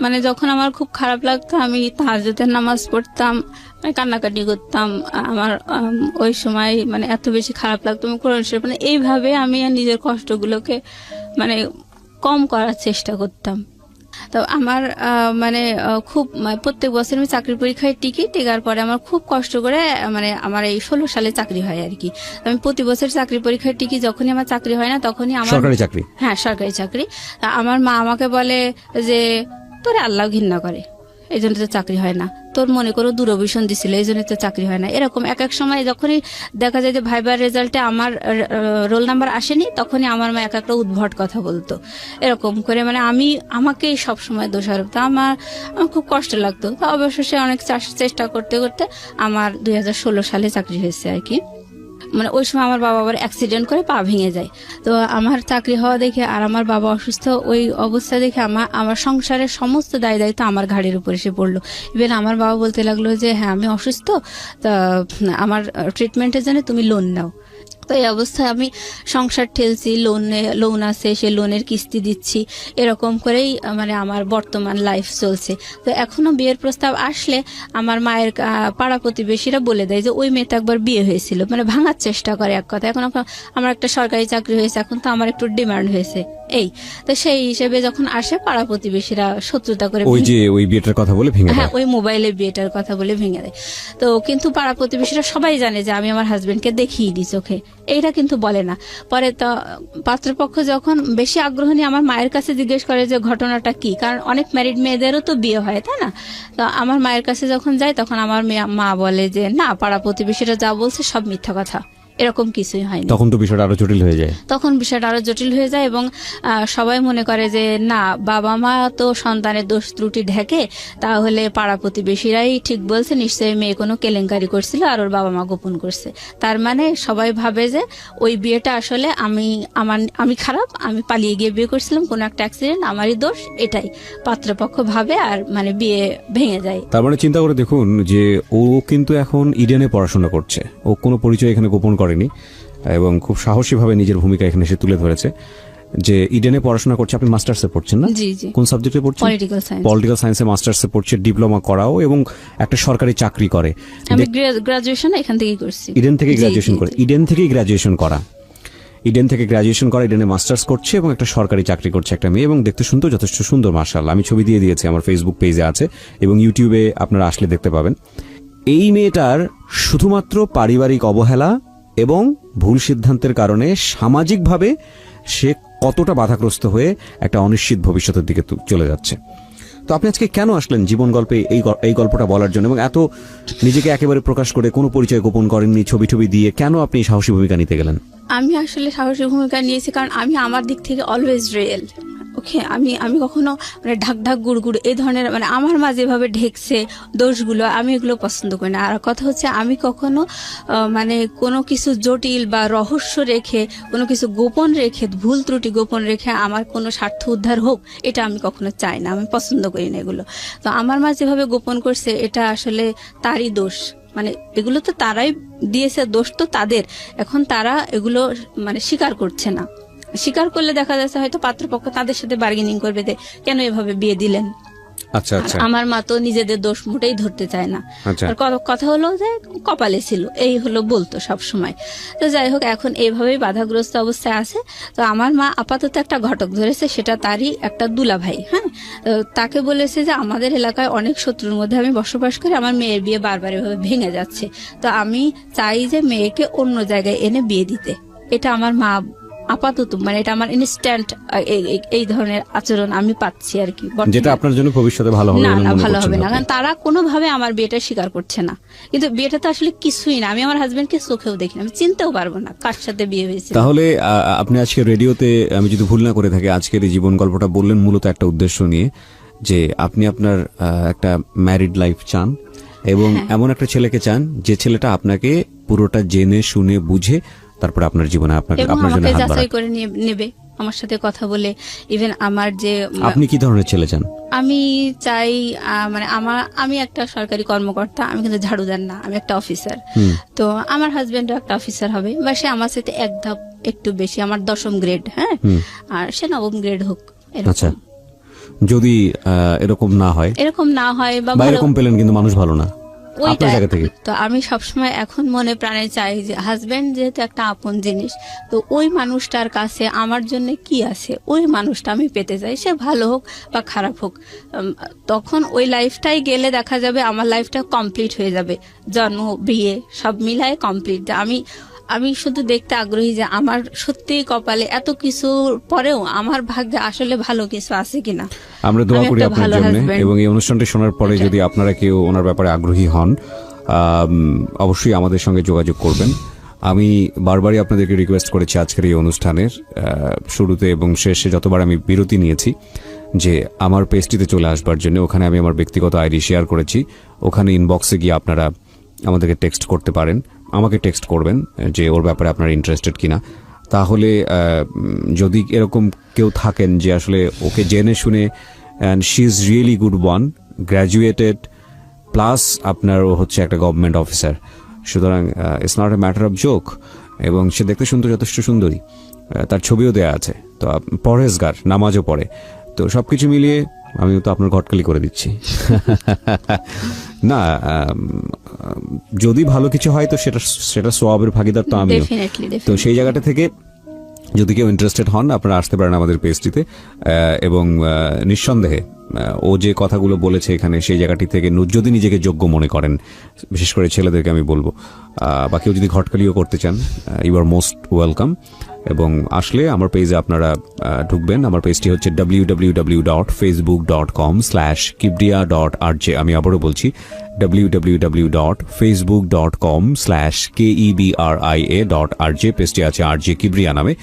মানে যখন আমার খুব খারাপ লাগতো, আমি তাহাজ্জুদের নামাজ পড়তাম, কান্নাকাটি করতাম। আমার ওই সময় মানে এত বেশি খারাপ লাগতো, আমি কোরআন শরীফ মানে এইভাবে আমি নিজের কষ্টগুলোকে মানে কম করার চেষ্টা করতাম। তো আমার মানে খুব প্রত্যেক বছর আমি চাকরির পরীক্ষায় টিকার পরে আমার খুব কষ্ট করে মানে আমার এই 16 সালে চাকরি হয় আর কি। আমি প্রতি বছর চাকরির পরীক্ষায় টিকি, যখনই আমার চাকরি হয় না তখনই আমার সরকারি চাকরি, হ্যাঁ সরকারি চাকরি। আমার মা আমাকে বলে যে তোরে আল্লাহ ঘৃণা করে, এই জন্য তো চাকরি হয় না, তোর মনে করো দূরভিশন দিছিল এই জন্য তো চাকরি হয় না। এরকম এক এক সময় যখনই দেখা যায় যে ভাইবার রেজাল্টে আমার রোল নাম্বার আসেনি, তখনই আমার মা এক একটা উদ্ভট কথা বলতো। এরকম করে মানে আমাকেই সবসময় দোষারোপ। আমার খুব কষ্ট লাগতো। তো অবশেষে অনেক চেষ্টা করতে করতে আমার 2016 সালে চাকরি হয়েছে আর কি। মানে ওই সময় আমার বাবা আবার অ্যাক্সিডেন্ট করে পা ভেঙে যায়। তো আমার চাকরি হওয়া দেখে আর আমার বাবা অসুস্থ, ওই অবস্থা দেখে আমার সংসারের সমস্ত দায়িত্ব আমার ঘাড়ের উপর এসে পড়লো। ইভেন আমার বাবা বলতে লাগলো যে হ্যাঁ আমি অসুস্থ, তা আমার ট্রিটমেন্টের জন্য তুমি লোন নাও। তো এই অবস্থায় আমি সংসার ঠেলছি, লোন আছে, সে লোনের কিস্তি দিচ্ছি, এরকম করেই মানে আমার বর্তমান লাইফ চলছে। তো এখনো বিয়ের প্রস্তাব আসলে আমার মায়ের পাড়া প্রতিবেশীরা বলে দেয় যে ওই মেয়েটা একবার বিয়ে হয়েছিল, মানে ভাঙার চেষ্টা করে এক কথা। এখন আমার একটা সরকারি চাকরি হয়েছে, এখন তো আমার একটু ডিমান্ড হয়েছে এই। তো সেই হিসেবে যখন আসে পাড়া প্রতিবেশীরা শত্রুতা করে ওই বিয়েটার কথা বলে ভেঙে দেয়। হ্যাঁ ওই মোবাইলে বিয়েটার কথা বলে ভেঙে দেয়। তো কিন্তু পাড়া প্রতিবেশীরা সবাই জানে যে আমি আমার হাজবেন্ডকে দেখিয়ে দিই চোখে, এইটা কিন্তু বলে না। পরে তো পাত্রপক্ষ যখন বেশি আগ্রহ নিয়ে আমার মায়ের কাছে জিজ্ঞেস করে যে ঘটনাটা কি, কারণ অনেক ম্যারিড মেয়েদেরও তো বিয়ে হয় তাই না। তো আমার মায়ের কাছে যখন যায় তখন আমার মা বলে যে না, পাড়া প্রতিবেশীরা যা বলছে সব মিথ্যা কথা, এরকম কিছুই হয়নি। তখন তো বিষয়টা আরো জটিল হয়ে যায়। এবং সবাই মনে করে যে না, বাবা মা তো সন্তানের দোষ ত্রুটি ঢেকে, তাহলে পাড়া প্রতিবেশীরাই ঠিক বলছে, নিশ্চয়ই মেয়ে কোনো কেলেঙ্কারি করছিল আর ওর বাবা মা গোপন করছে। তার মানে সবাই ভাবে যে ওই বিয়েটা আসলে আমি খারাপ, আমি পালিয়ে গিয়ে বিয়ে করছিলাম, কোনো একটা অ্যাক্সিডেন্ট, আমারই দোষ, এটাই পাত্রপক্ষ ভাবে আর মানে বিয়ে ভেঙে যায়। তার মানে চিন্তা করে দেখুন যে ও কিন্তু এখন ইডেনে পড়াশোনা করছে, ও কোনো পরিচয় এখানে গোপন করেনি এবং খুব সাহসীভাবে নিজের ভূমিকা এখানে এসে তুলে ধরেছে যে ইডেনে পড়াশোনা করছে। আপনি মাস্টার্সে পড়ছেন না? জি জি। কোন সাবজেক্টে পড়ছেন? পলিটিক্যাল সায়েন্সে মাস্টার্সে পড়ছে, ডিপ্লোমা করাও এবং একটা সরকারি চাকরি করে। আমি গ্রাজুয়েশন এখান থেকেই করছি, ইডেন থেকে গ্রাজুয়েশন করে। ইডেন থেকেই গ্রাজুয়েশন করা, ইডেনে মাস্টার্স করছে এবং একটা সরকারি চাকরি করছে একটা মেয়ে, এবং দেখতে শুনতেও যথেষ্ট সুন্দর মাশাআল্লাহ। আমি ছবি দিয়ে দিয়েছি, আমার ফেসবুক পেজে আছে এবং ইউটিউবে আপনারা আসলে দেখতে পাবেন। এই মেয়েটার শুধুমাত্র পারিবারিক অবহেলা এবং ভুল সিদ্ধান্তের কারণে সামাজিকভাবে সে কতটা বাধাগ্রস্ত হয়ে একটা অনিশ্চিত ভবিষ্যতের দিকে চলে যাচ্ছে। তো আপনি আজকে কেন আসলেন জীবন গল্পে এই গল্পটা বলার জন্য, এবং এত নিজেকে একেবারে প্রকাশ করে কোনো পরিচয় গোপন করেননি, ছবি দিয়ে কেন আপনি সাহসী ভূমিকা নিতে গেলেন? আমি আসলে সাহসী ভূমিকা নিয়েছি কারণ আমি আমার দিক থেকে অলওয়েজ রিয়েল। ওকে, আমি কখনো মানে ঢাক গুড় এই ধরনের মানে আমার মা যেভাবে ঢেকছে দোষগুলো, আমি এগুলো পছন্দ করি না। আর কথা হচ্ছে আমি কখনো মানে কোনো কিছু জটিল বা রহস্য রেখে, কোনো কিছু গোপন রেখে, ভুল ত্রুটি গোপন রেখে আমার কোনো স্বার্থ উদ্ধার হোক, এটা আমি কখনো চাই না, আমি পছন্দ করি না এগুলো। তো আমার মা যেভাবে গোপন করছে এটা আসলে তারই দোষ। মানে এগুলো তো তারাই দিয়েছে, দোষ তো তাদের। এখন তারা এগুলো মানে স্বীকার করছে না। স্বীকার করলে দেখা যাচ্ছে হয়তো পাত্রপক্ষ তাদের সাথে বার্গেনিং করবে যে কেন এভাবে বিয়ে দিলেন। আচ্ছা আচ্ছা। আমার মা তো নিজেদের দোষ মোটেই ধরতে চায় না। আচ্ছা। আর কথা হলো যে কপালে ছিল, এই হলো বলতো সব সময়। তো যাই হোক, এখন এইভাবেই বাধাগ্রস্ত অবস্থায় আছে। তো আমার মা আপাতত একটা ঘটক ধরেছে, সেটা তারই একটা দুলা ভাই। হ্যাঁ, তো তাকে বলেছে যে আমাদের এলাকায় অনেক শত্রুর মধ্যে আমি বসবাস করি, আমার মেয়ের বিয়ে বারবার এভাবে ভেঙে যাচ্ছে, তো আমি চাই যে মেয়েকে অন্য জায়গায় এনে বিয়ে দিতে। এটা আমার মা আপাতত মানে এটা আমার ইনস্ট্যান্ট এই ধরনের আচরণ আমি পাচ্ছি আর কি, যেটা আপনার জন্য ভবিষ্যতে ভালো হবে না। বলে মনে ভালো করছেন হবে না, আপনি? কারণ তারা কোনোভাবে আমার বিয়েটা স্বীকার করছে না। কিন্তু বিয়েটা তো আসলে কিছুই না, আমি আমার হাজবেন্ডকে চোখেও দেখি না, আমি চিনতেও পারবো না কার সাথে বিয়ে হয়েছে। তাহলে আপনি আজকে রেডিওতে, আমি যদি ভুল না করে থাকি, আজকের এই জীবন গল্পটা বললেন মূলত একটা উদ্দেশ্য নিয়ে, যে আপনি আপনার একটা ম্যারিড লাইফ চান এবং এমন একটা ছেলেকে চান যে ছেলেটা আপনাকে পুরোটা জেনে শুনে বুঝে তারপর আপনার জীবনে আপনার জন্য হাত যাচাই বাড়ায়। করে নেবে, আমার সাথে কথা বলে। ইভেন আমার যে আপনি কি ধরনের ছেলে চান? আমি চাই মানে আমি একটা সরকারি কর্মকর্তা, আমি কিন্তু ঝাড়ুদার না, আমি একটা অফিসার। তো আমার হাজবেন্ডও একটা অফিসার হবে, বা সে আমার সাথে এক ধাপ একটু বেশি, আমার 10ম গ্রেড, হ্যাঁ, আর সে 9ম গ্রেড হোক। আচ্ছা, যদি এরকম না হয় বা এরকম পেলেন কিন্তু মানুষ ভালো না আপনার জায়গা থেকে, তো আমি সবসময় এখন মনে প্রাণে চাই যে হাজবেন্ড যেহেতু একটা আপন জিনিস, তো ওই মানুষটার কাছে আমার জন্য কি আছে ওই মানুষটা আমি পেতে চাই, সে ভালো হোক বা খারাপ হোক। তখন ওই লাইফটাই গেলে দেখা যাবে আমার লাইফটা কমপ্লিট হয়ে যাবে, জন্ম বিয়ে সব মিলায় কমপ্লিট। আমি শুধু দেখতে আগ্রহী যে আমার সত্যি কপালে এত কিছু পরেও আমার ভাগ্যে আসলে ভালো কিছু আছে কিনা। আমরা দোয়া করি আপনার জন্য, এবং এই অনুষ্ঠানটি শোনার পরে যদি আপনারা কেউ ওনার ব্যাপারে আগ্রহী হন, অবশ্যই আমাদের সঙ্গে যোগাযোগ করবেন। আমি বারবারই আপনাদেরকে রিকোয়েস্ট করেছি আজকের এই অনুষ্ঠানের শুরুতে এবং শেষে যতবার আমি বিরতি নিয়েছি, যে আমার পেজটিতে চলে আসবার জন্য। ওখানে আমি আমার ব্যক্তিগত আইডি শেয়ার করেছি, ওখানে ইনবক্সে গিয়ে আপনারা আমাদেরকে টেক্সট করতে পারেন, আমাকে টেক্সট করবেন যে ওর ব্যাপারে আপনারা ইন্টারেস্টেড কিনা। তাহলে যদি এরকম কেউ থাকেন যে আসলে ওকে জেনে শুনে, and she is really good one, graduated, plus আপনার ও হচ্ছে একটা গভর্নমেন্ট অফিসার, সুতরাং it's not a matter of joke, এবং সে দেখতে শুনতে যথেষ্ট সুন্দরী, তার ছবিও দেয়া আছে, তো পরহেজগার, নামাজও পড়ে, তো সবকিছু মিলিয়ে আমি তো আপনার ঘটকালি করে দিচ্ছি। না, যদি ভালো কিছু হয় তো সেটা সওয়াবের ভাগিদার তো আমিও। তো সেই জায়গাটা থেকে যদি কেউ ইন্টারেস্টেড হন আপনারা আসতে পারেন আমাদের পেজটিতে, এবং নিঃসন্দেহে ও যে কথাগুলো বলেছে এখানে সেই জায়গাটি থেকে যদি নিজেকে যোগ্য মনে করেন, বিশেষ করে ছেলেদেরকে আমি বলবো, বা কেউ যদি ঘটকালিও করতে চান, ইউ আর মোস্ট ওয়েলকাম। এবং আসলে আমার পেজে আপনারা ঢুকবেন, আমার পেজটি হচ্ছে www.facebook.com/kibria.rj। আমি আবারও বলছি www.facebook.com/kebria.rj। পেজটি আছে RJ কিবরিয়া নামে।